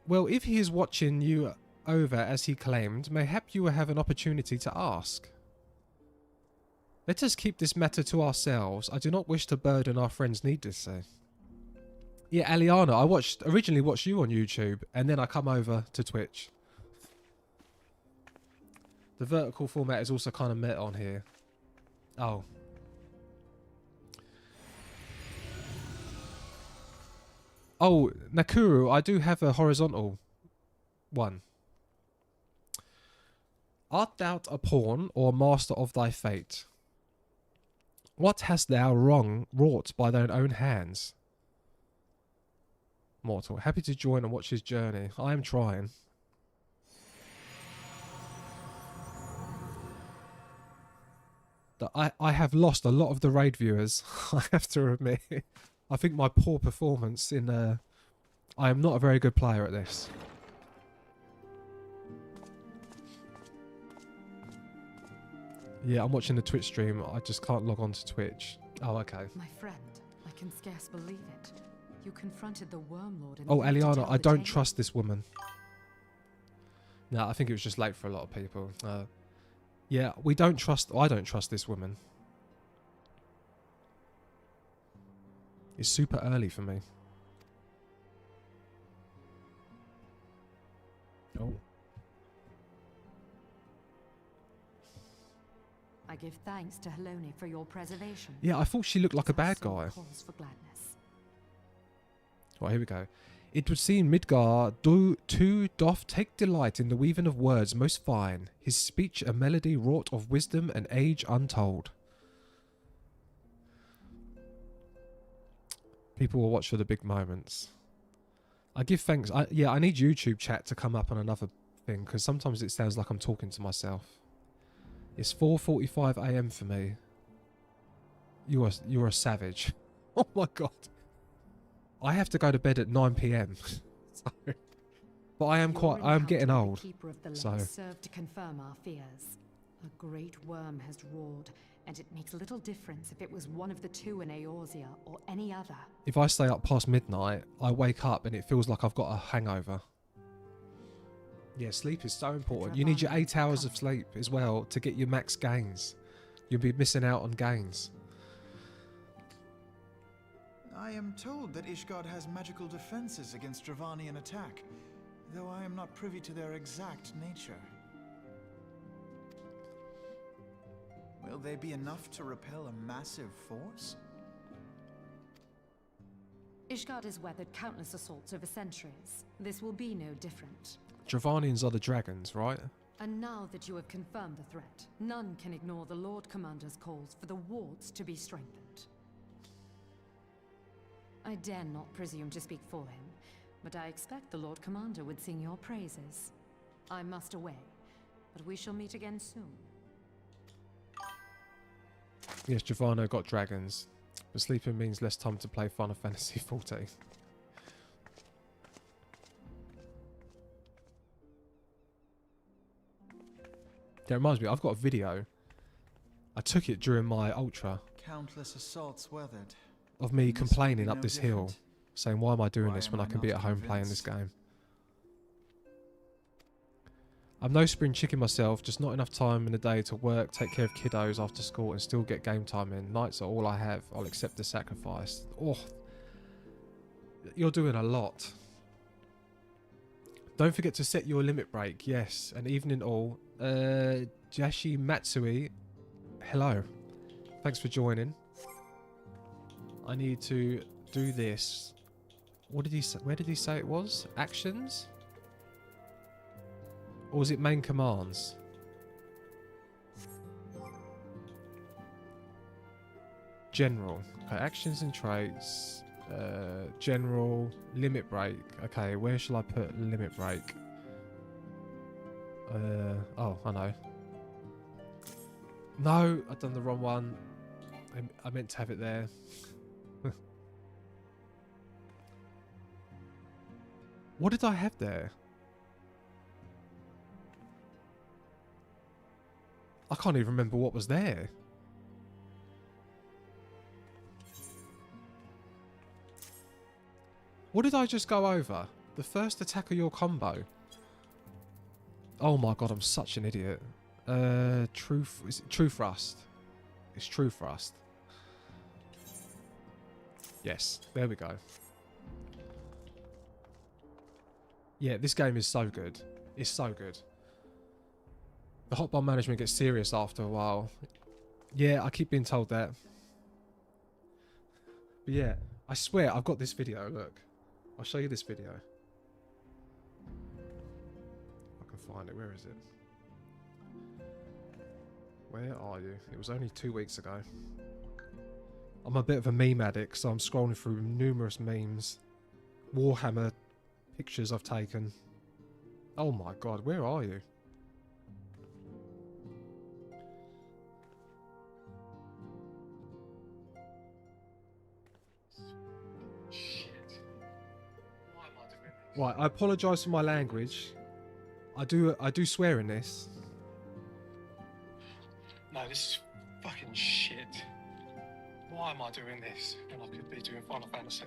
Well, if he is watching you over as he claimed, mayhap you will have an opportunity to ask. Let us keep this matter to ourselves. I do not wish to burden our friends needlessly. Yeah, Aliana, I originally watched you on YouTube, and then I come over to Twitch. The vertical format is also kind of met on here. Oh. Oh, Nakuru, I do have a horizontal one. Art thou a pawn or master of thy fate? What hast thou wrought by thine own hands? Mortal, happy to join and watch his journey. I am trying. I have lost a lot of the raid viewers, I have to admit. I think my poor performance in... I am not a very good player at this. Yeah, I'm watching the Twitch stream. I just can't log on to Twitch. Oh, okay. My friend, I can scarce believe it. You confronted the Wormlord and Oh, lived to Eliana, tell I the don't tale. trust this woman. No, I think it was just late for a lot of people. Yeah, I don't trust this woman. It's super early for me. Oh. I give thanks to Helone for your preservation. Yeah, I thought she looked like a bad Our soul guy. calls for gladness. Right, here we go. It would seem Midgard too doth take delight in the weaving of words most fine, his speech a melody wrought of wisdom and age untold. People will watch for the big moments. I give thanks. I need YouTube chat to come up on another thing, because sometimes it sounds like I'm talking to myself. It's 4:45 AM for me. You're a savage. Oh my god. I have to go to bed at 9 PM. So, but I am getting old. Keeper of the So Lake served to confirm our fears. A great worm has roared, and it makes little difference if it was one of the two in Eorzea or any other. If I stay up past midnight, I wake up and it feels like I've got a hangover. Yeah, sleep is so important. You need your 8 hours of sleep as well to get your max gains. You'll be missing out on gains. I am told that Ishgard has magical defenses against Dravanian attack, though I am not privy to their exact nature. Will they be enough to repel a massive force? Ishgard has weathered countless assaults over centuries. This will be no different. Dravanians are the dragons, right? And now that you have confirmed the threat, none can ignore the Lord Commander's calls for the wards to be strengthened. I dare not presume to speak for him, but I expect the Lord Commander would sing your praises. I must away, but we shall meet again soon. Yes, Giovanna got dragons, but sleeping means less time to play Final Fantasy XIV. That reminds me, I've got a video. I took it during my Ultra. Countless assaults weathered. Of me complaining up this hill, saying, why am I doing this when I can be at home playing this game? I'm no spring chicken myself, just not enough time in the day to work, take care of kiddos after school and still get game time in. Nights are all I have. I'll accept the sacrifice. Oh, you're doing a lot. Don't forget to set your limit break. Yes, and evening all. Jashi Matsui, hello. Thanks for joining. I need to do this. What did he say? Where did he say it was? Actions? Or was it main commands? General. Okay, actions and traits. General. Limit break. Okay, where shall I put limit break? Oh, I know. No, I've done the wrong one. I meant to have it there. What did I have there? I can't even remember what was there. What did I just go over? The first attack of your combo. Oh my god, I'm such an idiot. Is it True Thrust? It's True Thrust. Yes, there we go. Yeah, this game is so good. It's so good. The hotbar management gets serious after a while. Yeah, I keep being told that. But yeah, I swear I've got this video, look. I'll show you this video. If I can find it, where is it? Where are you? It was only 2 weeks ago. I'm a bit of a meme addict, so I'm scrolling through numerous memes. Warhammer pictures I've taken. Oh my god, where are you? Shit. Why am I doing this? Right, I apologise for my language. I do swear in this. No, this is fucking shit. Why am I doing this when I could be doing Final Fantasy?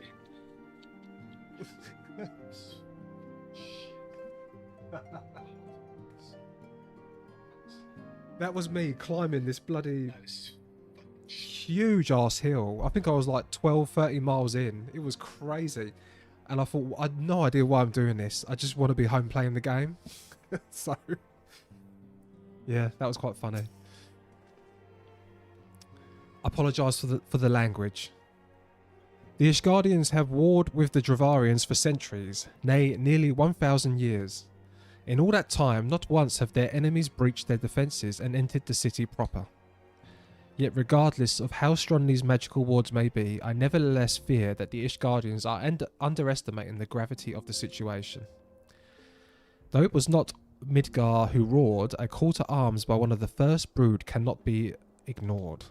That was me climbing this bloody huge ass hill. I think I was like 12-13 miles in. It was crazy. And I thought, I had no idea why I'm doing this. I just want to be home playing the game. So, yeah, that was quite funny. I apologise for the language. The Ishgardians have warred with the Dravarians for centuries, nay, nearly 1,000 years. In all that time, not once have their enemies breached their defences and entered the city proper. Yet regardless of how strong these magical wards may be, I nevertheless fear that the Ishgardians are underestimating the gravity of the situation. Though it was not Midgar who roared, a call to arms by one of the first brood cannot be ignored.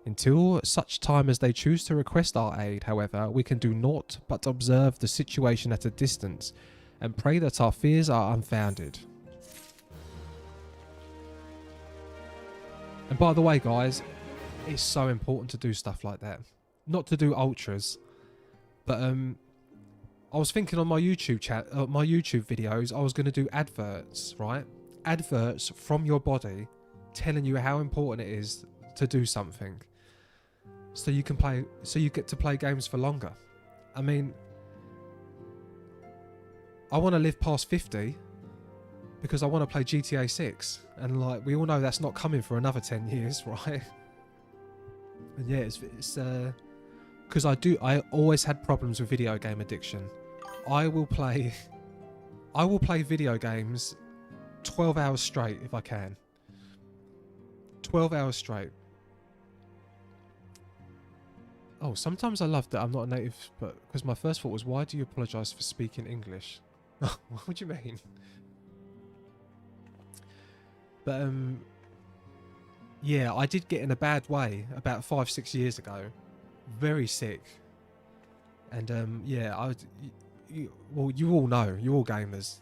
Until such time as they choose to request our aid, however, we can do naught but observe the situation at a distance and pray that our fears are unfounded. And by the way, guys, it's so important to do stuff like that. Not to do ultras, but I was thinking on my YouTube my YouTube videos, I was going to do adverts, right? Adverts from your body telling you how important it is to do something. So you can play, so you get to play games for longer. I mean, I want to live past 50 because I want to play GTA 6, and like we all know that's not coming for another 10 years, right? And yeah, it's because I always had problems with video game addiction. I will play video games 12 hours straight if I can. 12 hours straight. Oh, sometimes I love that I'm not a native, but because my first thought was, why do you apologise for speaking English? What do you mean? But yeah, I did get in a bad way about 5-6 years ago, very sick, and yeah, well, you all know, you're all gamers.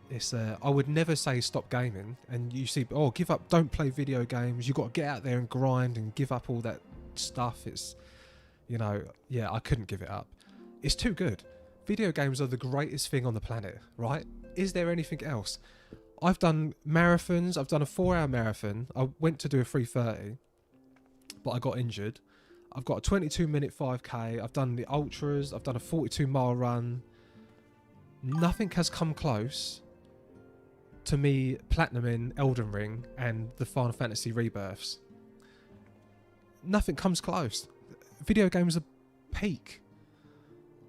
It's I would never say stop gaming, and you see, oh, give up, don't play video games. You got to get out there and grind and give up all that stuff. It's, you know, yeah, I couldn't give it up. It's too good. Video games are the greatest thing on the planet, right? Is there anything else? I've done marathons. I've done a 4-hour marathon. I went to do a 3:30, but I got injured. I've got a 22-minute 5K. I've done the ultras. I've done a 42-mile run. Nothing has come close to me platinuming Elden Ring and the Final Fantasy Rebirths. Nothing comes close. Video games are peak,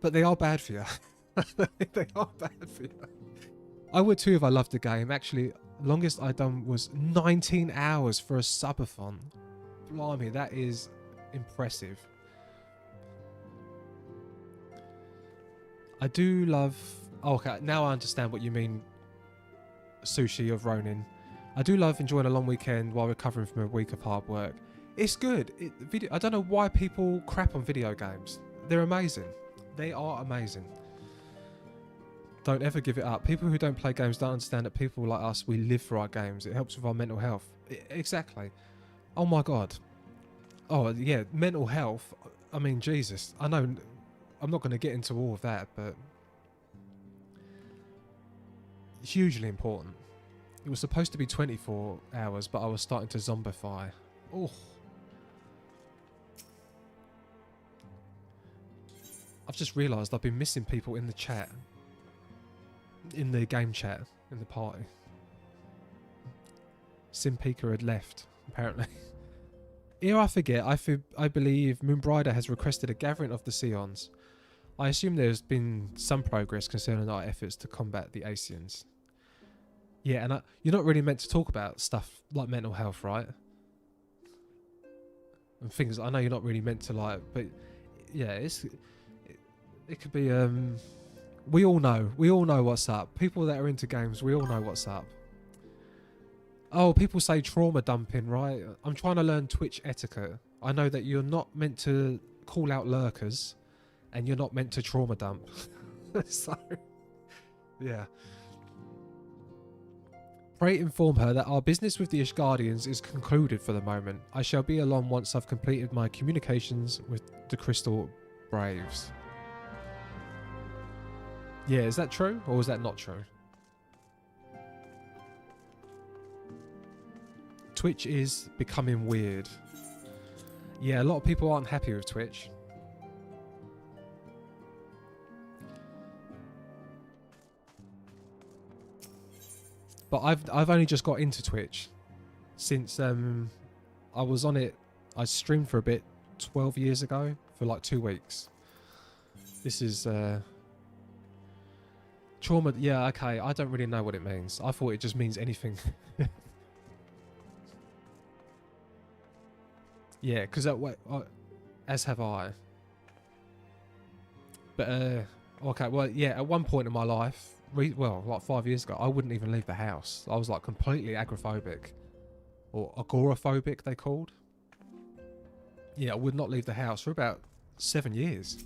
but they are bad for you. They are bad for you. I would too if I loved the game. Actually, longest I done was 19 hours for a subathon. Blimey, that is impressive. I do love... Oh, okay, now I understand what you mean, Sushi of Ronin. I do love enjoying a long weekend while recovering from a week of hard work. It's good. I don't know why people crap on video games. They're amazing. They are amazing. Don't ever give it up. People who don't play games don't understand that people like us, we live for our games. It helps with our mental health. Exactly. Oh my God. Oh yeah, mental health. I mean, Jesus. I know I'm not going to get into all of that, but it's hugely important. It was supposed to be 24 hours, but I was starting to zombify. Oh. I've just realised I've been missing people in the chat. In the game chat, in the party. Simpika had left, apparently. Ere I forget, I believe Moonbrider has requested a gathering of the Seons. I assume there's been some progress concerning our efforts to combat the Asians. Yeah, and you're not really meant to talk about stuff like mental health, right? And things I know you're not really meant to like, but yeah, it could be we all know what's up. People that are into games, we all know what's up. Oh, people say trauma dumping, right? I'm trying to learn Twitch etiquette. I know that you're not meant to call out lurkers, and you're not meant to trauma dump. So, yeah. Pray inform her that our business with the Ishgardians is concluded for the moment. I shall be along once I've completed my communications with the Crystal Braves. Yeah, is that true or is that not true? Twitch is becoming weird. Yeah, a lot of people aren't happy with Twitch. But I've only just got into Twitch since I was on it. I streamed for a bit 12 years ago for like 2 weeks. This is trauma. Yeah, okay. I don't really know what it means. I thought it just means anything. Yeah, because as have I. But okay, well, yeah. At one point in my life, well, like 5 years ago, I wouldn't even leave the house. I was like completely agoraphobic, or agoraphobic they called. Yeah, I would not leave the house for about 7 years.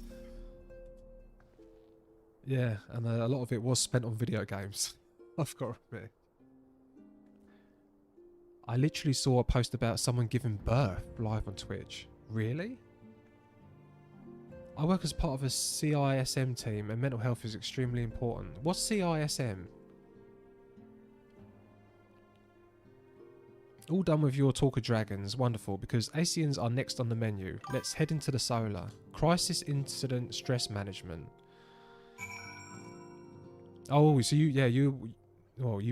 Yeah, and a lot of it was spent on video games. I've got to admit. I literally saw a post about someone giving birth live on Twitch. Really? I work as part of a CISM team and mental health is extremely important. What's CISM? All done with your talk of dragons. Wonderful, because Asians are next on the menu. Let's head into the solar. Crisis incident stress management. Oh, so you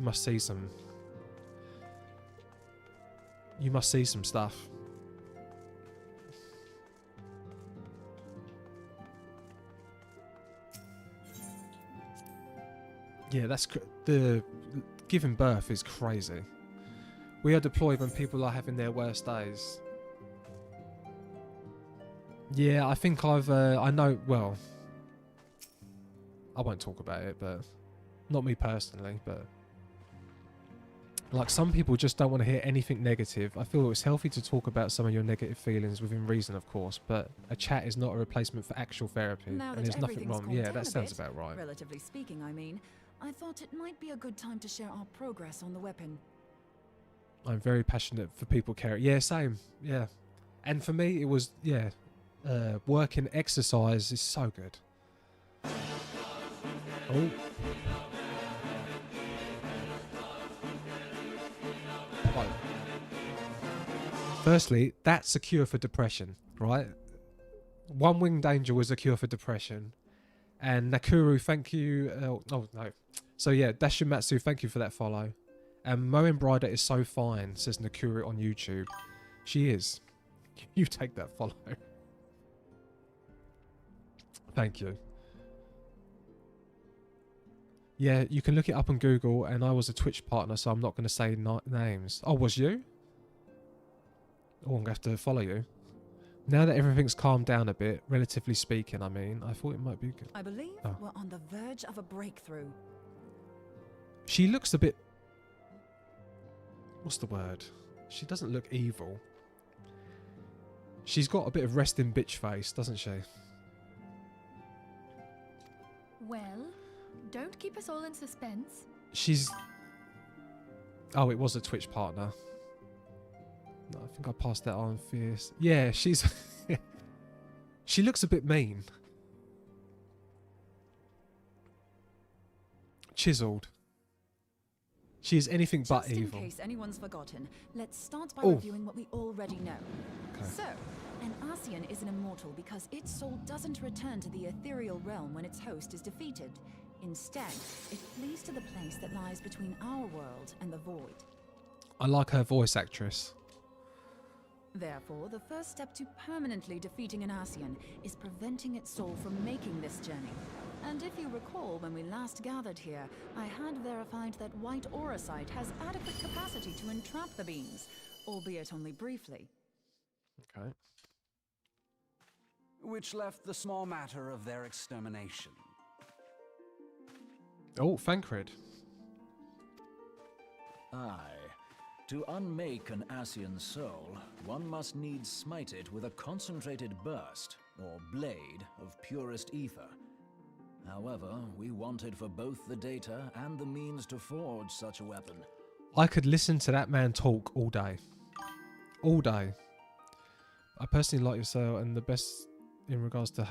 must see some. You must see some stuff. Yeah, the giving birth is crazy. We are deployed when people are having their worst days. Yeah, I think I know, well, I won't talk about it, but not me personally, but like some people just don't want to hear anything negative. I feel it's healthy to talk about some of your negative feelings within reason, of course, but a chat is not a replacement for actual therapy, Now and there's nothing wrong. Yeah, that sounds about right. Relatively speaking, I mean, I thought it might be a good time to share our progress on the weapon. I'm very passionate for people caring. Yeah, same. Yeah. And for me, it was, yeah, working exercise is so good. Oh. Right. Firstly, that's a cure for depression, right? One Wing Danger was a cure for depression. And Nakuru, thank you. Oh, no. So yeah, Dashimatsu, thank you for that follow. And Mo Embroider is so fine, says Nakuru on YouTube. She is. You take that follow. Thank you. Yeah, you can look it up on Google, and I was a Twitch partner, so I'm not going to say names. Oh, was you? Oh, I'm going to have to follow you. Now that everything's calmed down a bit, relatively speaking, I mean, I thought it might be good. I believe we're on the verge of a breakthrough. She looks a bit... What's the word? She doesn't look evil. She's got a bit of resting bitch face, doesn't she? Well, don't keep us all in suspense. She's... Oh, it was a Twitch partner. No, I think I passed that on fierce. Yeah, she's... She looks a bit mean. Chiseled. She is anything but evil. Just in case anyone's forgotten, let's start by reviewing what we already know. Okay. So, an Ascian is an immortal because its soul doesn't return to the ethereal realm when its host is defeated. Instead, it flees to the place that lies between our world and the void. I like her voice actress. Therefore, the first step to permanently defeating an Ascian is preventing its soul from making this journey. And if you recall, when we last gathered here, I had verified that white auracite has adequate capacity to entrap the beings, albeit only briefly. Okay. Which left the small matter of their extermination. Oh, Thancred. Aye. To unmake an Ascian soul, one must needs smite it with a concentrated burst, or blade, of purest ether. However, we wanted for both the data and the means to forge such a weapon. I could listen to that man talk all day. All day. I personally like yourself, and the best in regards to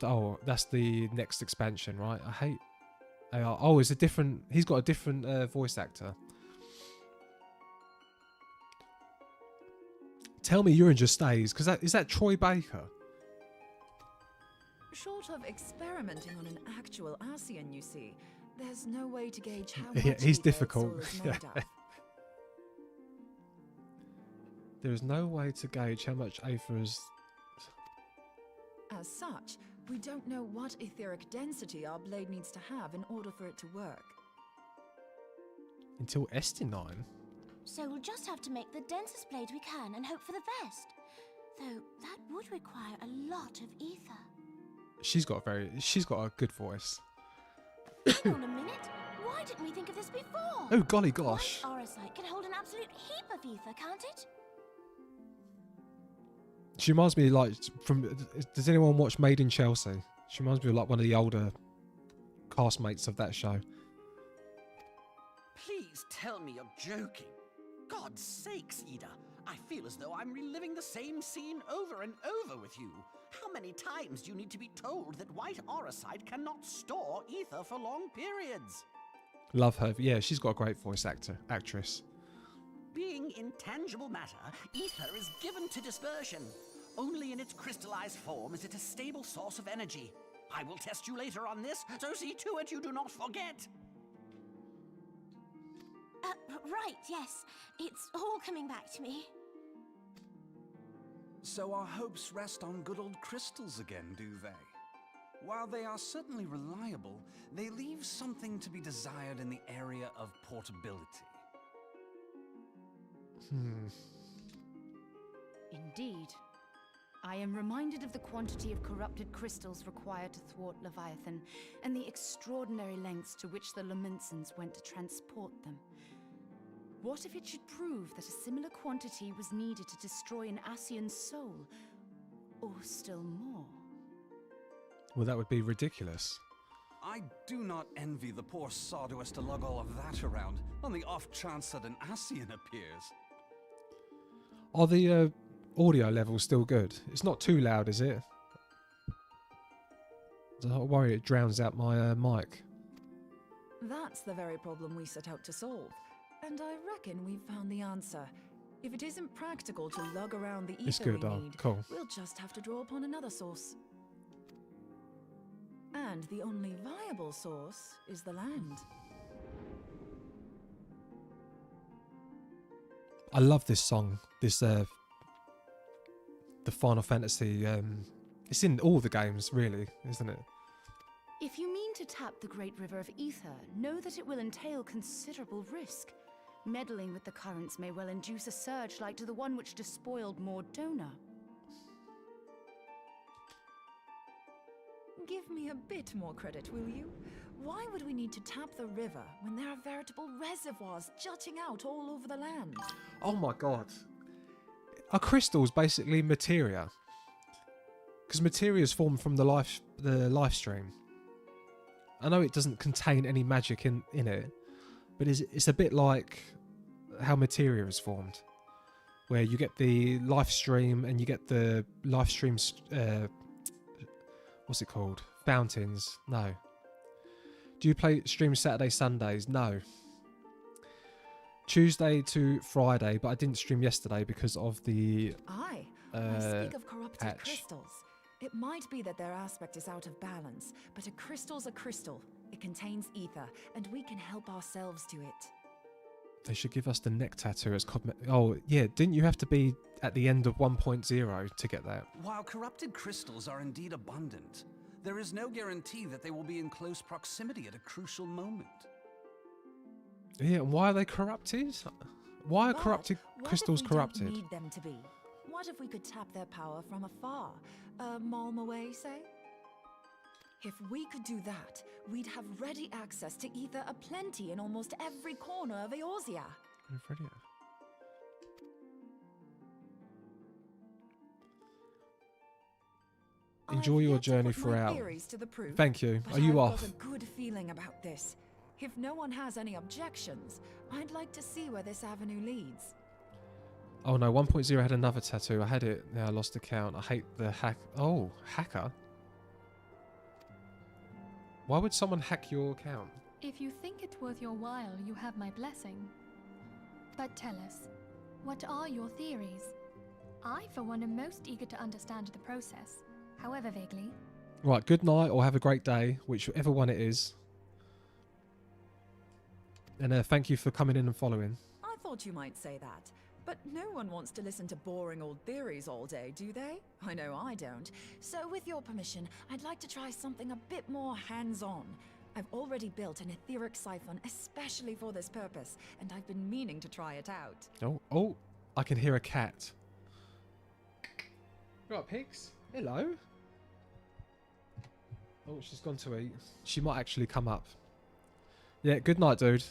oh, that's the next expansion, right? I hate AR. Oh, it's a different... He's got a different voice actor. Tell me Urine just stays, because is that Troy Baker? Short of experimenting on an actual Ascian, you see, there's no way to gauge how Yeah, much he's ether its difficult. soul is made of. There is no way to gauge how much Aether is... As such, we don't know what etheric density our blade needs to have in order for it to work. Until Estinine? So we'll just have to make the densest blade we can and hope for the best. Though that would require a lot of ether. She's got a good voice. Hang on a minute. Why didn't we think of this before? Oh, golly gosh. White auracite can hold an absolute heap of ether, can't it? She reminds me, like, from... Does anyone watch Made in Chelsea? She reminds me of, like, one of the older castmates of that show. Please tell me you're joking. God's sakes, Ida. I feel as though I'm reliving the same scene over and over with you. How many times do you need to be told that white auricite cannot store ether for long periods? Love her. Yeah, she's got a great actress. Being intangible matter, ether is given to dispersion. Only in its crystallized form is it a stable source of energy. I will test you later on this, so see to it you do not forget. Right, yes. It's all coming back to me. So our hopes rest on good old crystals again, do they? While they are certainly reliable, they leave something to be desired in the area of portability. Indeed. I am reminded of the quantity of corrupted crystals required to thwart Leviathan, and the extraordinary lengths to which the Lamentsons went to transport them. What if it should prove that a similar quantity was needed to destroy an Ascian's soul? Or still more? Well, that would be ridiculous. I do not envy the poor sod who has to lug all of that around, on the off chance that an Ascian appears. Are the audio levels still good? It's not too loud, is it? I worry it drowns out my mic. That's the very problem we set out to solve. And I reckon we've found the answer. If it isn't practical to lug around the It's ether good, we need, cool. we'll just have to draw upon another source. And the only viable source is the land. I love this song. This the Final Fantasy. It's in all the games, really, isn't it? If you mean to tap the Great River of Ether, know that it will entail considerable risk. Meddling with the currents may well induce a surge like to the one which despoiled Mordona. Give me a bit more credit, will you? Why would we need to tap the river when there are veritable reservoirs jutting out all over the land? Oh my god. Are crystals basically materia? Because materia is formed from the life stream. I know it doesn't contain any magic in it, but it's a bit like how materia is formed, where you get the life stream and you get the life streams. What's it called? Fountains? No. Do you play stream Saturday, Sundays? No. Tuesday to Friday, but I didn't stream yesterday because of the. Aye. I speak of corrupted patch. crystals. It might be that their aspect is out of balance, but a crystal's a crystal. It contains ether, and we can help ourselves to it. They should give us the neck tattoo as oh, yeah, didn't you have to be at the end of 1.0 to get that? While corrupted crystals are indeed abundant, there is no guarantee that they will be in close proximity at a crucial moment. Yeah, and why are they corrupted? Why are corrupted crystals corrupted? What if we don't need them to be? What if we could tap their power from afar? A malm away, say? If we could do that, we'd have ready access to ether aplenty in almost every corner of Eorzea. Enjoy your journey throughout. To the proof, Thank you. But Are you I've off? got a good feeling about this. If no one has any objections, I'd like to see where this avenue leads. Oh no, 1.0 had another tattoo. I had it. Now I lost the count. I hate the hack. Oh, hacker? Why would someone hack your account? If you think it worth your while, you have my blessing. But tell us, what are your theories? I, for one, am most eager to understand the process, however vaguely. Right, good night or have a great day, whichever one it is. And thank you for coming in and following. I thought you might say that. But no one wants to listen to boring old theories all day, do they? I know I don't. So with your permission, I'd like to try something a bit more hands-on. I've already built an etheric siphon especially for this purpose, and I've been meaning to try it out. Oh, I can hear a cat. Right, pigs. Hello. Oh, she's gone to eat. She might actually come up. Yeah, good night, dude.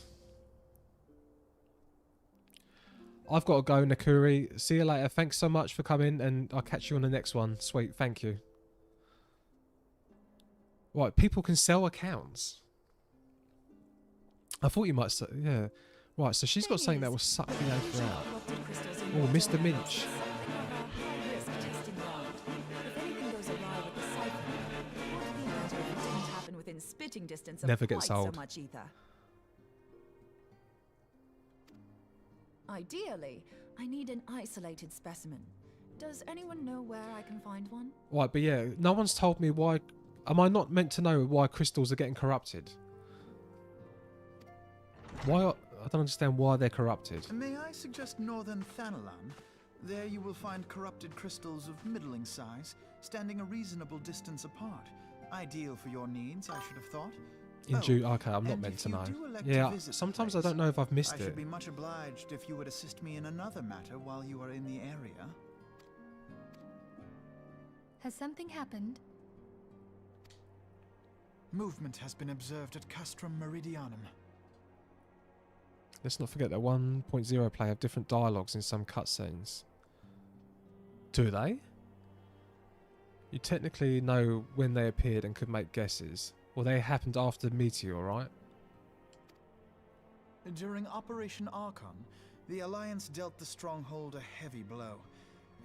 I've got to go, Nakuri. See you later. Thanks so much for coming, and I'll catch you on the next one. Sweet, thank you. Right, people can sell accounts. I thought you might say, yeah. Right, so she's got something that will suck the Aether out. Oh, Mr. Minch. Spitting distance of Never gets quite old. so much ether. Ideally, I need an isolated specimen. Does anyone know where I can find one? Right, but yeah, no one's told me why. Am I not meant to know why crystals are getting corrupted? Why? I don't understand why they're corrupted. May I suggest northern Thanalan? There you will find corrupted crystals of middling size, standing a reasonable distance apart. Ideal for your needs, I should have thought. Okay, I'm not meant to know. Yeah, sometimes I don't know if I've missed I it. should be much obliged if you would assist me in another matter while you are in the area. Has something happened? Movement has been observed at Castrum Meridianum. Let's not forget that 1.0 play have different dialogues in some cutscenes. Do they? You technically know when they appeared and could make guesses. Well, they happened after Meteor, right? During Operation Archon, the Alliance dealt the stronghold a heavy blow.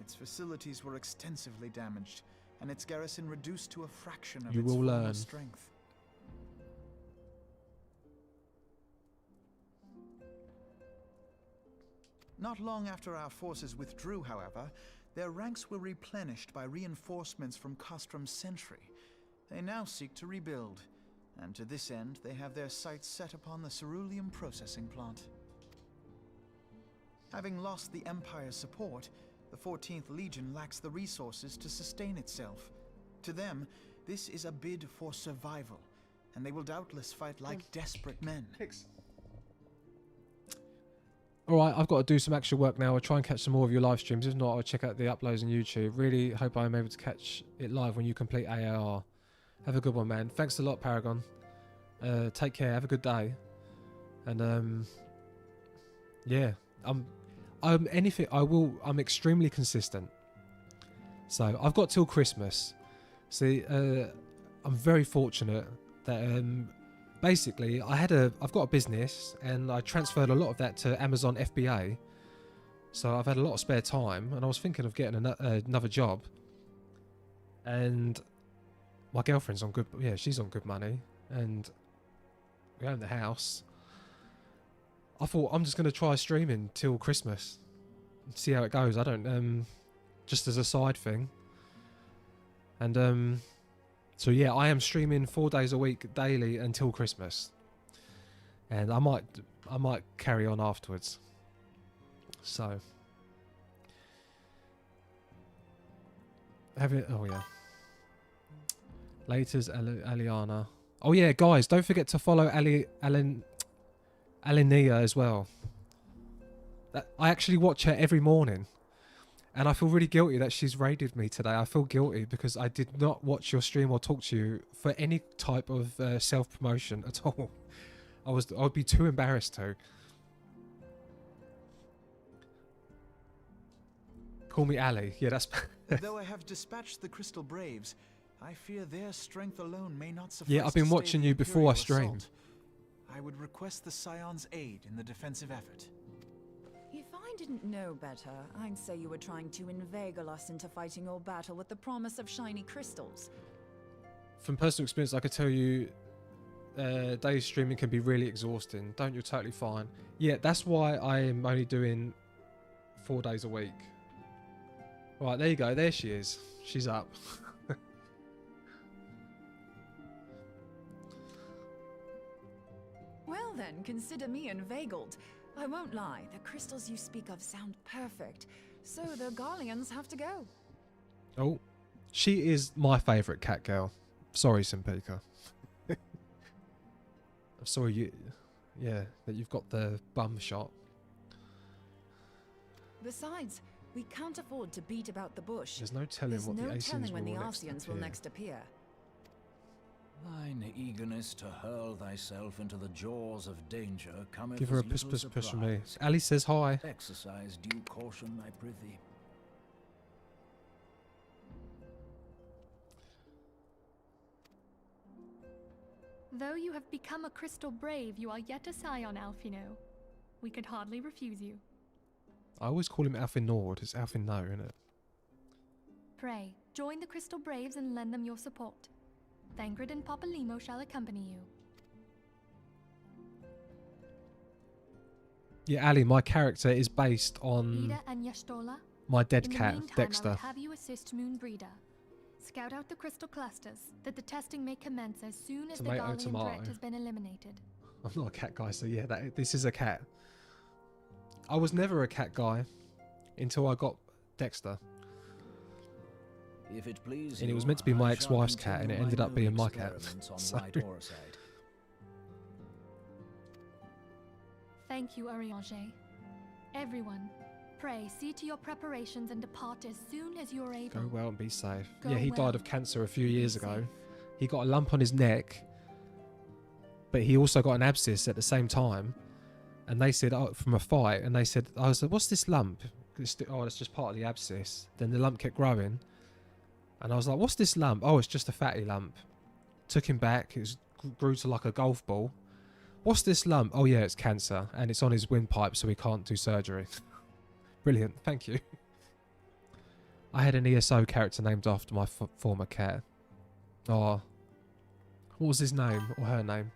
Its facilities were extensively damaged, and its garrison reduced to a fraction of its former strength. Not long after our forces withdrew, however, their ranks were replenished by reinforcements from Castrum's sentry. They now seek to rebuild, and to this end they have their sights set upon the ceruleum processing plant. Having lost the Empire's support, the 14th Legion lacks the resources to sustain itself. To them, this is a bid for survival, and they will doubtless fight like desperate men. Alright, I've got to do some actual work now. I'll try and catch some more of your live streams. If not, I'll check out the uploads on YouTube. Really hope I'm able to catch it live when you complete AAR. Have a good one, man. Thanks a lot, Paragon. Take care. Have a good day. And yeah, I'm extremely consistent. So I've got till Christmas. See, I'm very fortunate that basically I've got a business and I transferred a lot of that to Amazon FBA. So I've had a lot of spare time, and I was thinking of getting another job. And my girlfriend's on good, yeah, she's on good money, and we own the house. I thought I'm just going to try streaming till Christmas, see how it goes. I don't, just as a side thing. And so yeah, I am streaming 4 days a week daily until Christmas, and I might carry on afterwards. So oh yeah. Laters, Aliana. Oh yeah, guys, don't forget to follow Alinia as well. I actually watch her every morning, and I feel really guilty that she's raided me today. I feel guilty because I did not watch your stream or talk to you for any type of self-promotion at all. I'd be too embarrassed to. Call me Ali. Yeah, that's... Though I have dispatched the Crystal Braves, I fear their strength alone may not suffice. Yeah, I've been watching you before I stream. I would request the Scion's aid in the defensive effort. If I didn't know better, I'd say you were trying to inveigle us into fighting your battle with the promise of shiny crystals. From personal experience, I could tell you days streaming can be really exhausting. Don't, you're totally fine. Yeah, that's why I'm only doing 4 days a week. Right, there you go. There she is. She's up. Well then, consider me inveigled. I won't lie, the crystals you speak of sound perfect, so the Garleans have to go. Oh, she is my favourite cat girl. Sorry, Simpika. I'm sorry that you've got the bum shot. Besides, we can't afford to beat about the bush. There's no telling what the Asians when the will Arceans will next appear. Thine eagerness to hurl thyself into the jaws of danger cometh Give her a as push little from me. surprise. Ali says hi. Exercise due caution, I prithee. Though you have become a Crystal Brave, you are yet a Scion, Alphino. We could hardly refuse you. I always call him Alfinord. It's Alfino, isn't it? Pray, join the Crystal Braves and lend them your support. Thancred and Papalymo shall accompany you. Yeah, Ali, my character is based on Ida and Yashtola. my dead In the cat, meantime, Dexter. I would have you assist Moonbreeder. Scout out the crystal clusters, that the testing may commence as soon as Tomato, the Garlean tomato. threat has been eliminated. I'm not a cat guy, so yeah, this is a cat. I was never a cat guy until I got Dexter. If it please And it was you, meant to be my I ex-wife's shall cat, and it continue ended my up being my new cat. experiments on So- White Orside. Thank you, Arianger. Everyone, pray see to your preparations and depart as soon as you are able. Go well and be safe. Go Yeah, he well died of cancer a few and be years ago. safe. He got a lump on his neck, but he also got an abscess at the same time. And they said, oh, from a fight, and they said, I was like, what's this lump? Oh, it's just part of the abscess. Then the lump kept growing. And I was like, what's this lump? Oh, it's just a fatty lump. Took him back. It grew to like a golf ball. What's this lump? Oh, yeah, it's cancer. And it's on his windpipe, so he can't do surgery. Brilliant. Thank you. I had an ESO character named after my former cat. Oh, what was his name or her name?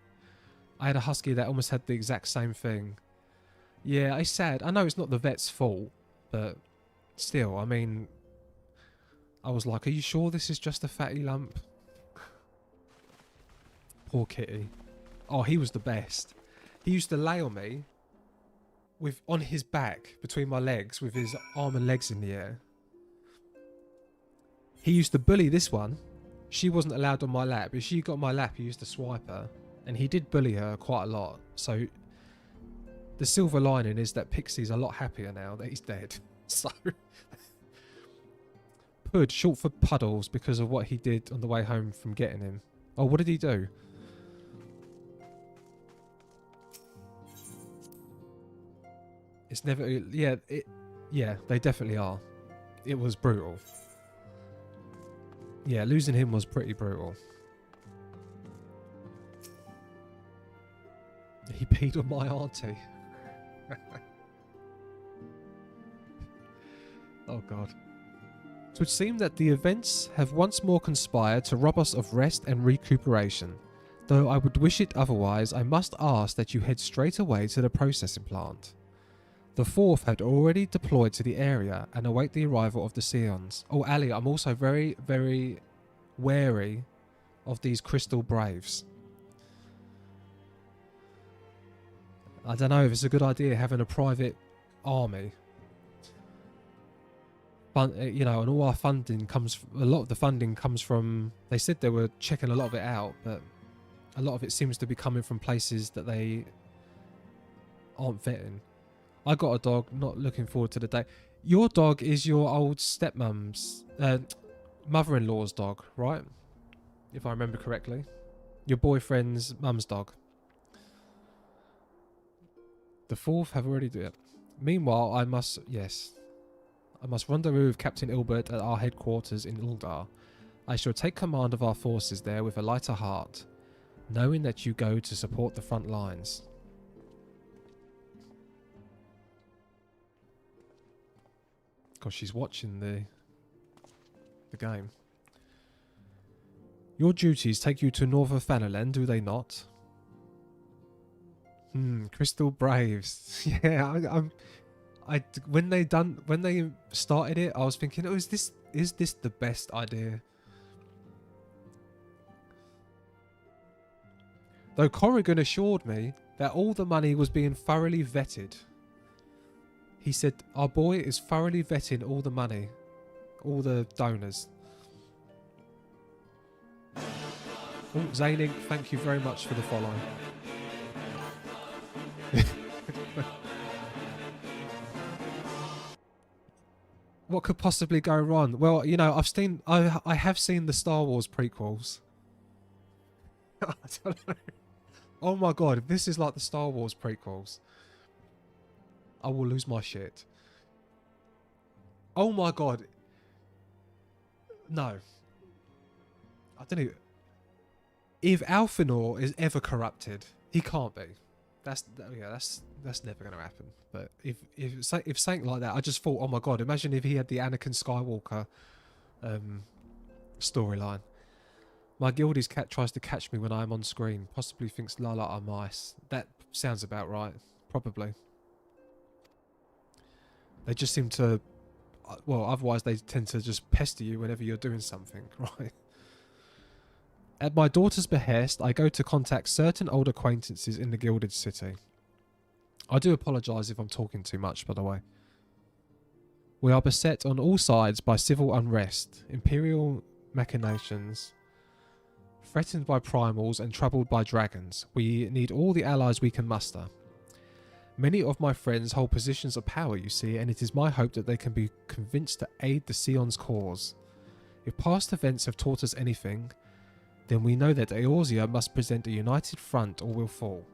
I had a husky that almost had the exact same thing. Yeah, it's sad. I know it's not the vet's fault, but still, I mean, I was like, are you sure this is just a fatty lump? Poor kitty. Oh, he was the best. He used to lay on me on his back between my legs with his arm and legs in the air. He used to bully this one. She wasn't allowed on my lap. If she got on my lap, he used to swipe her. And he did bully her quite a lot. So the silver lining is that Pixie's a lot happier now that he's dead. So Pud, short for Puddles, because of what he did on the way home from getting him. Oh, what did he do? It's never... Yeah, yeah, they definitely are. It was brutal. Yeah, losing him was pretty brutal. He peed on my auntie. Oh god. It would seem that the events have once more conspired to rob us of rest and recuperation. Though I would wish it otherwise, I must ask that you head straight away to the processing plant. The fourth had already deployed to the area and await the arrival of the Scions. Oh, Ali, I'm also very, very wary of these Crystal Braves. I don't know if it's a good idea having a private army. But, you know, and all our funding comes... A lot of the funding comes from... They said they were checking a lot of it out, but a lot of it seems to be coming from places that they aren't vetting. I got a dog, not looking forward to the day. Your dog is your old stepmom's... mother-in-law's dog, right? If I remember correctly. Your boyfriend's mum's dog. The fourth have already done it. Meanwhile, I must rendezvous with Captain Ilbert at our headquarters in Uldar. I shall take command of our forces there with a lighter heart, knowing that you go to support the front lines. Because she's watching the game. Your duties take you to North of Fanaland, do they not? Crystal Braves. Yeah, when they started it, I was thinking, oh, is this the best idea? Though Corrigan assured me that all the money was being thoroughly vetted. He said, our boy is thoroughly vetting all the money, all the donors. Oh, Zaynink, thank you very much for the follow. What could possibly go wrong? Well, you know, I have seen the Star Wars prequels. I don't know. Oh my god, if this is like the Star Wars prequels, I will lose my shit. Oh my god. No. I don't know. If Alfinor is ever corrupted, he can't be. That's never going to happen. But if something like that, I just thought, oh my god, imagine if he had the Anakin Skywalker storyline. My guildie's cat tries to catch me when I am on screen. Possibly thinks Lala are mice. That sounds about right. Probably. They just seem to... Well, otherwise they tend to just pester you whenever you're doing something, right? At my daughter's behest, I go to contact certain old acquaintances in the Gilded City. I do apologise if I'm talking too much, by the way. We are beset on all sides by civil unrest, imperial machinations, threatened by primals and troubled by dragons. We need all the allies we can muster. Many of my friends hold positions of power, you see, and it is my hope that they can be convinced to aid the Sion's cause. If past events have taught us anything, then we know that Eorzea must present a united front or will fall.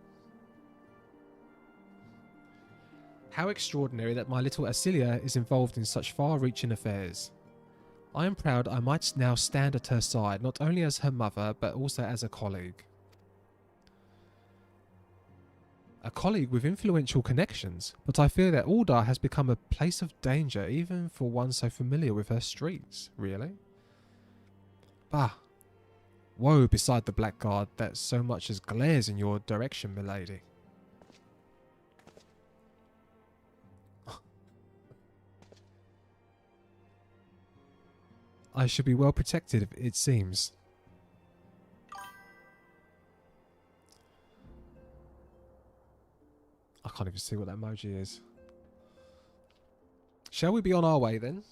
How extraordinary that my little Asilia is involved in such far-reaching affairs. I am proud I might now stand at her side, not only as her mother, but also as a colleague. A colleague with influential connections, but I fear that Ul'dah has become a place of danger even for one so familiar with her streets. Really? Bah! Woe beside the blackguard that so much as glares in your direction, milady. I should be well protected, it seems. I can't even see what that emoji is. Shall we be on our way then?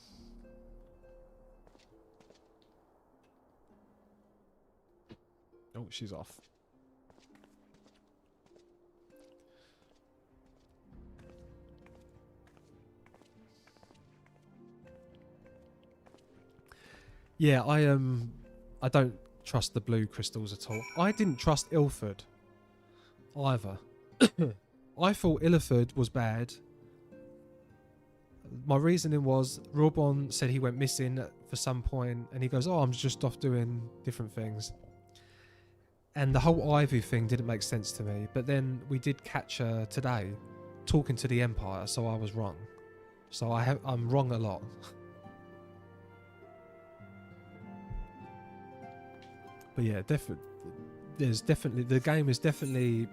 Oh, she's off. Yeah, I don't trust the blue crystals at all. I didn't trust Ilford either. I thought Illithid was bad. My reasoning was Reborn said he went missing for some point, and he goes, "Oh, I'm just off doing different things." And the whole Ivy thing didn't make sense to me. But then we did catch her today talking to the Empire, so I was wrong. So I'm wrong a lot. But yeah, the game is definitely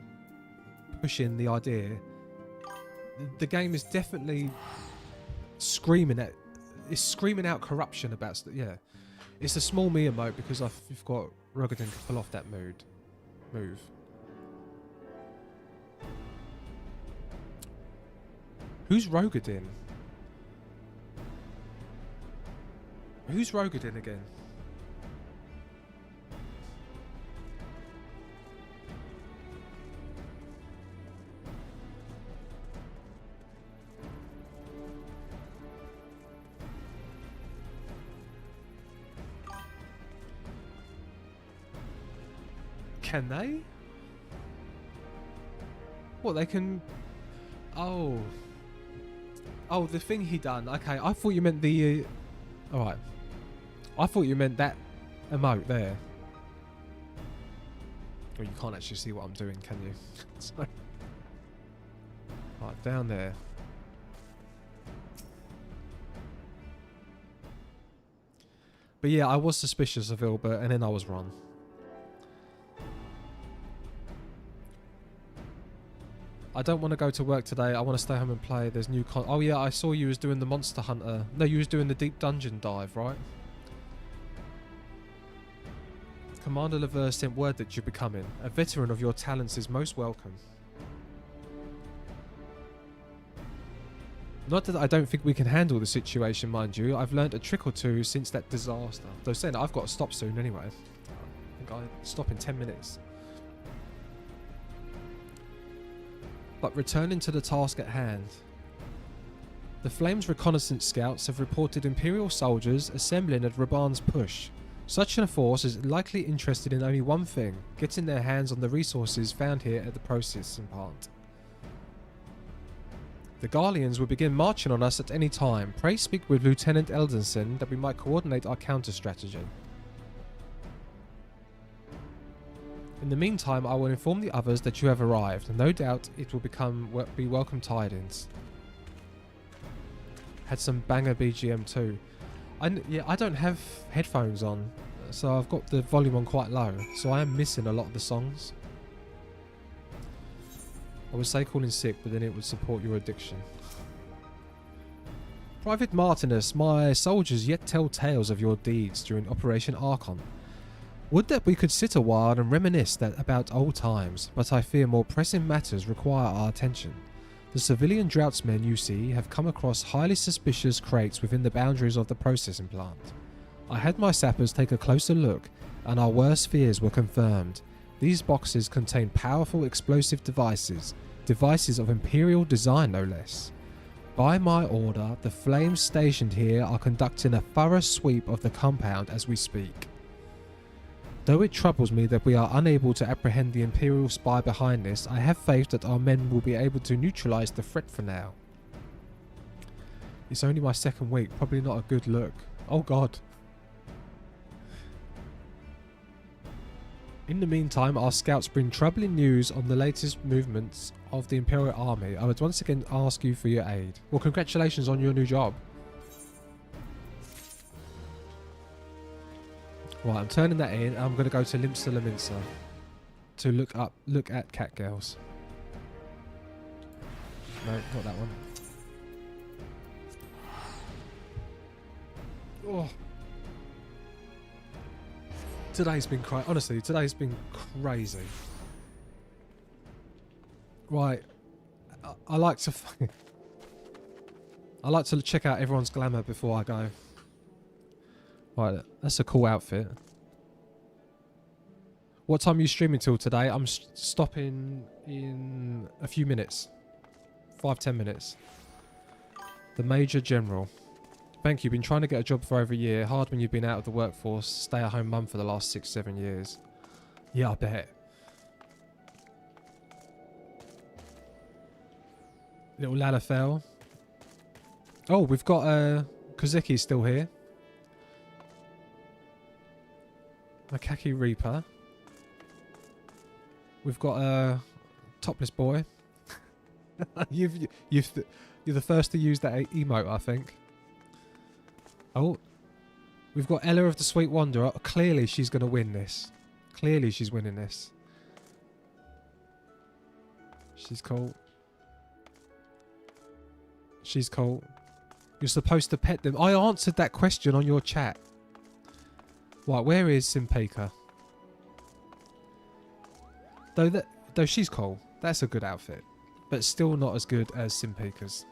pushing the idea. The game is definitely screaming out corruption about yeah. It's a small me emote because you've got Rogadin to pull off that move. Who's Rogadin? Who's Rogadin again? Can they? What, they can... Oh, the thing he done. Okay, I thought you meant the... Alright. I thought you meant that emote there. Well, you can't actually see what I'm doing, can you? So... Right, down there. But yeah, I was suspicious of Ilbert, and then I was wrong. I don't want to go to work today. I want to stay home and play. There's new oh yeah, I saw you was doing the Monster Hunter. No, you was doing the Deep Dungeon dive, right? Commander Lever sent word that you're becoming. A veteran of your talents is most welcome. Not that I don't think we can handle the situation, mind you. I've learnt a trick or two since that disaster. Though saying that, I've got to stop soon anyway. I think I stop in 10 minutes. But returning to the task at hand. The Flames reconnaissance scouts have reported Imperial soldiers assembling at Raban's push. Such a force is likely interested in only one thing, getting their hands on the resources found here at the processing plant. The Garleans will begin marching on us at any time. Pray speak with Lieutenant Eldenson that we might coordinate our counter-strategy. In the meantime, I will inform the others that you have arrived, and no doubt it will be welcome tidings. Had some banger BGM too. I don't have headphones on, so I've got the volume on quite low, so I am missing a lot of the songs. I would say calling sick, but then it would support your addiction. Private Martinus, my soldiers yet tell tales of your deeds during Operation Archon. Would that we could sit a while and reminisce about old times, but I fear more pressing matters require our attention. The civilian draughtsmen you see have come across highly suspicious crates within the boundaries of the processing plant. I had my sappers take a closer look, and our worst fears were confirmed. These boxes contain powerful explosive devices of Imperial design no less. By my order, the flames stationed here are conducting a thorough sweep of the compound as we speak. Though it troubles me that we are unable to apprehend the Imperial spy behind this, I have faith that our men will be able to neutralise the threat for now. It's only my second week, probably not a good look. Oh god. In the meantime, our scouts bring troubling news on the latest movements of the Imperial Army. I would once again ask you for your aid. Well, congratulations on your new job. Right, I'm turning that in. I'm going to go to Limsa Laminsa to look at cat girls. No, not that one. Oh. Today's been crazy. Honestly, today's been crazy. Right. I like to I like to check out everyone's glamour before I go. Right, that's a cool outfit. What time are you streaming till today? I'm stopping in a few minutes. 5-10 minutes. The Major General. Thank you. Been trying to get a job for over a year. Hard when you've been out of the workforce. Stay-at-home mum for the last 6-7 years. Yeah, I bet. Little Lalafell. Oh, we've got Kozeki still here. Makaki Reaper. We've got a topless boy. You're the first to use that emote, I think. Oh, we've got Ella of the Sweet Wanderer. Clearly, she's going to win this. Clearly, she's winning this. She's cool. She's cool. You're supposed to pet them. I answered that question on your chat. Right, where is Simpika? Though she's cool. That's a good outfit. But still not as good as Simpika's.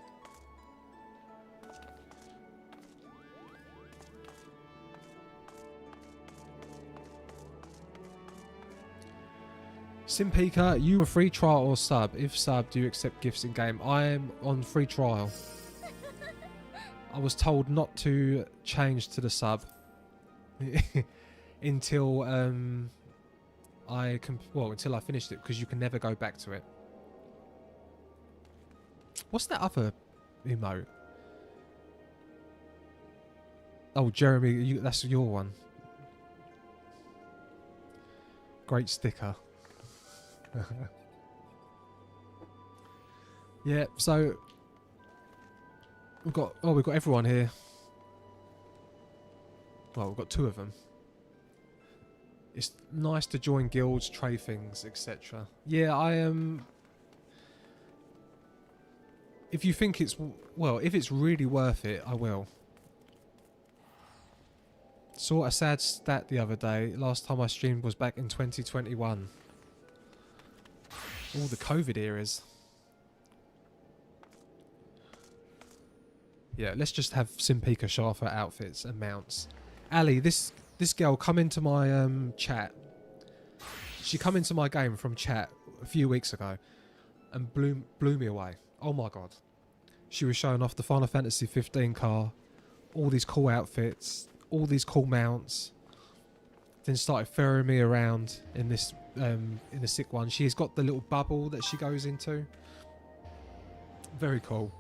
Simpika, you a free trial or sub? If sub, do you accept gifts in game? I am on free trial. I was told not to change to the sub until until I finished it, because you can never go back to it. What's that other emote? Oh, Jeremy, that's your one. Great sticker. Yeah, so we've got everyone here. Well, we've got 2 of them. It's nice to join guilds, trade things, etc. Yeah, I am. If you think it's if it's really worth it, I will. Saw a sad stat the other day. Last time I streamed was back in 2021. All the COVID eras. Yeah, let's just have Simpika show off her outfits and mounts. Ali, this girl come into my chat. She come into my game from chat a few weeks ago and blew me away. Oh my god. She was showing off the Final Fantasy XIV car, all these cool outfits, all these cool mounts. Then started ferrying me around in this in the sick one. She's got the little bubble that she goes into. Very cool.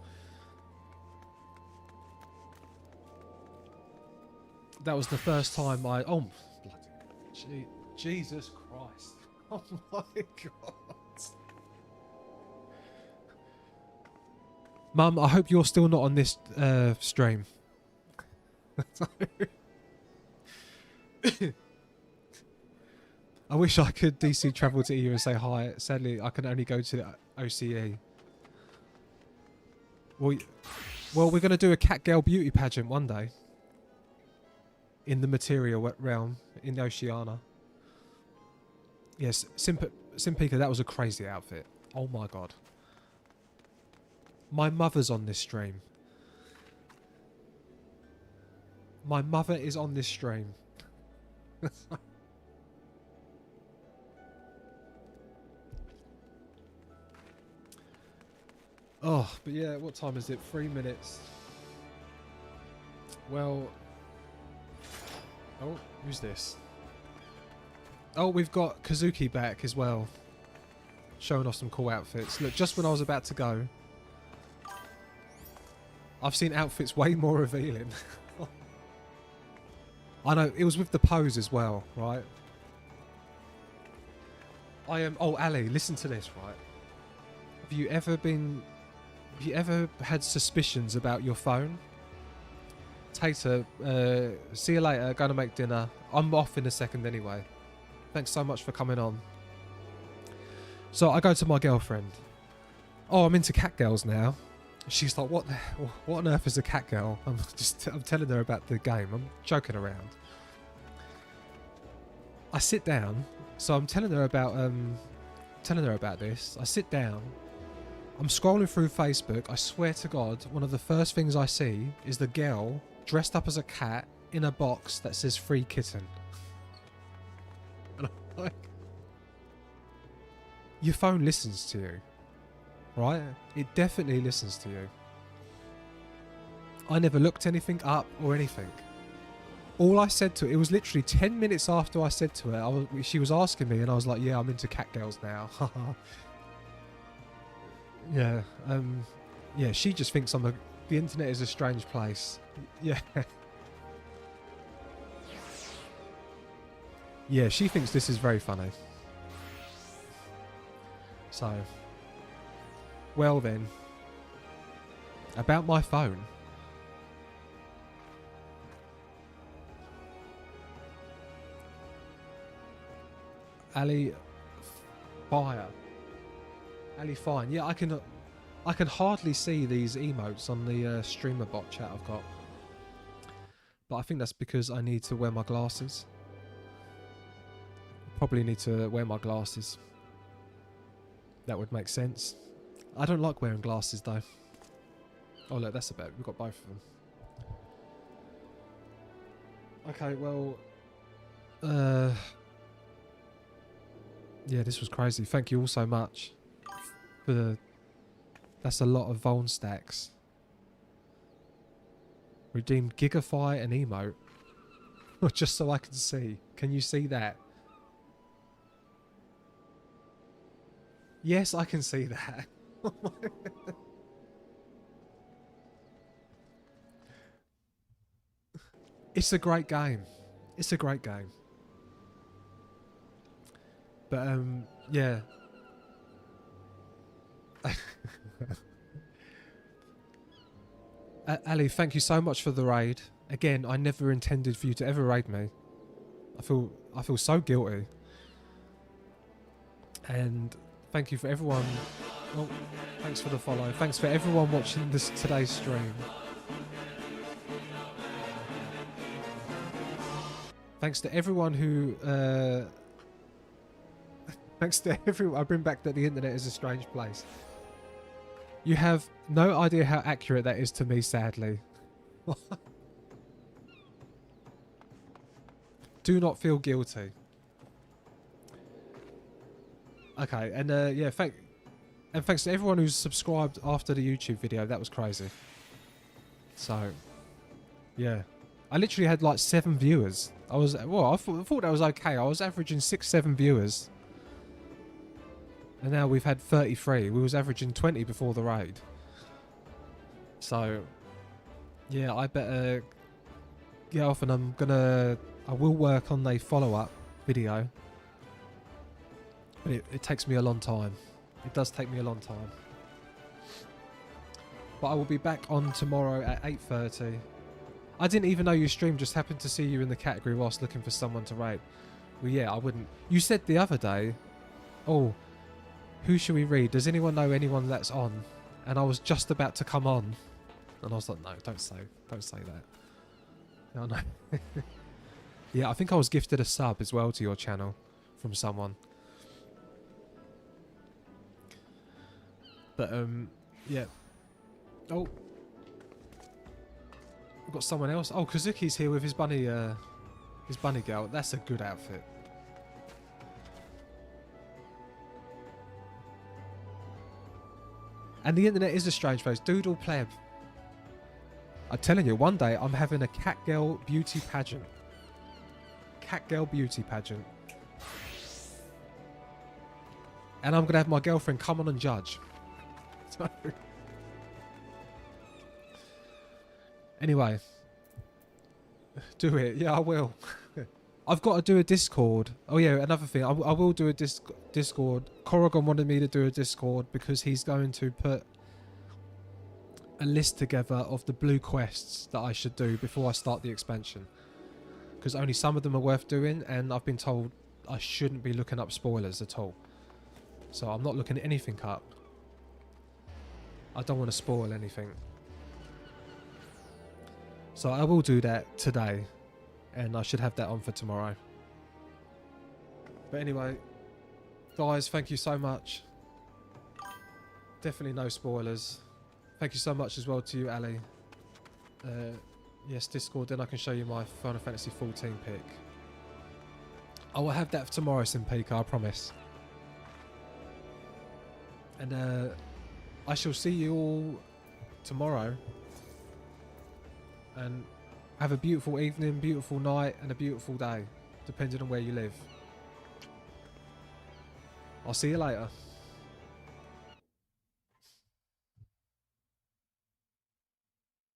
That was the first time I... Oh, bloody... Jesus Christ. Oh my god. Mum, I hope you're still not on this stream. I wish I could DC travel to EU and say hi. Sadly, I can only go to the OCE. Well, we're going to do a cat girl beauty pageant one day. In the material realm, in Oceania. Yes, Simpika, that was a crazy outfit. Oh my god. My mother's on this stream. My mother is on this stream. Oh, but yeah, what time is it? 3 minutes. Well... Oh, who's this? Oh, we've got Kazuki back as well. Showing off some cool outfits. Look, just when I was about to go, I've seen outfits way more revealing. I know, it was with the pose as well, right? I am... Oh, Ali, listen to this, right? Have you ever had suspicions about your phone? Tater, see you later, gonna make dinner. I'm off in a second anyway. Thanks so much for coming on. So I go to my girlfriend. Oh, I'm into cat girls now. She's like, what on earth is a cat girl? I'm telling her about the game. I'm joking around. I sit down. So I'm telling her about this. I sit down. I'm scrolling through Facebook. I swear to God, one of the first things I see is the girl dressed up as a cat in a box that says free kitten. And I'm like, your phone listens to you, right? It definitely listens to you. I never looked anything up or anything. All I said to her, it was literally 10 minutes after I said to her, she was asking me, and I was like, yeah, I'm into cat girls now. Yeah, yeah, she just thinks the internet is a strange place. Yeah. Yeah, she thinks this is very funny. So, well then, about my phone. Ali, fire. Ali, fine. Yeah, I can hardly see these emotes on the streamer bot chat I've got. But I think that's because I need to wear my glasses. Probably need to wear my glasses. That would make sense. I don't like wearing glasses though. Oh look, that's about it. We've got both of them. Okay, well... yeah, this was crazy. Thank you all so much. That's a lot of Vuln stacks. Redeemed Gigafy and emote. Just so I can see. Can you see that? Yes, I can see that. It's a great game. It's a great game. But, yeah. Ali, thank you so much for the raid. Again, I never intended for you to ever raid me. I feel so guilty. And thank you for everyone. Oh, thanks for the follow. Thanks for everyone watching today's stream. Thanks to everyone who thanks to everyone. I bring back that the internet is a strange place. You have no idea how accurate that is to me, sadly. Do not feel guilty. Okay, and yeah, thanks to everyone who's subscribed after the YouTube video. That was crazy. So, yeah, I literally had like 7 viewers. I thought that was okay. I was averaging 6-7 viewers. And now we've had 33. We was averaging 20 before the raid. So, yeah, I better get off, and I will work on a follow-up video. But it takes me a long time. It does take me a long time. But I will be back on tomorrow at 8:30. I didn't even know you streamed, just happened to see you in the category whilst looking for someone to rate. Well, yeah, I wouldn't. You said the other day, oh, who should we read? Does anyone know anyone that's on? And I was just about to come on. And I was like, no, don't say that. No, no. Yeah, I think I was gifted a sub as well to your channel from someone. But, yeah. Oh. We've got someone else. Oh, Kazuki's here with his bunny girl. That's a good outfit. And the internet is a strange place. Doodle pleb. I'm telling you, one day I'm having a cat girl beauty pageant. Cat girl beauty pageant. And I'm going to have my girlfriend come on and judge. So... Anyway. Do it. Yeah, I will. I've got to do a Discord. Oh yeah, another thing. I will do a Discord. Corrigan wanted me to do a Discord because he's going to put a list together of the blue quests that I should do before I start the expansion. Because only some of them are worth doing, and I've been told I shouldn't be looking up spoilers at all. So I'm not looking anything up. I don't want to spoil anything. So I will do that today. And I should have that on for tomorrow. But anyway, guys, thank you so much. Definitely no spoilers. Thank you so much as well to you, Ali. Yes, Discord, then I can show you my Final Fantasy XIV pick. I will have that for tomorrow, Simpika, I promise. And I shall see you all tomorrow. And have a beautiful evening, beautiful night, and a beautiful day, depending on where you live. I'll see you later.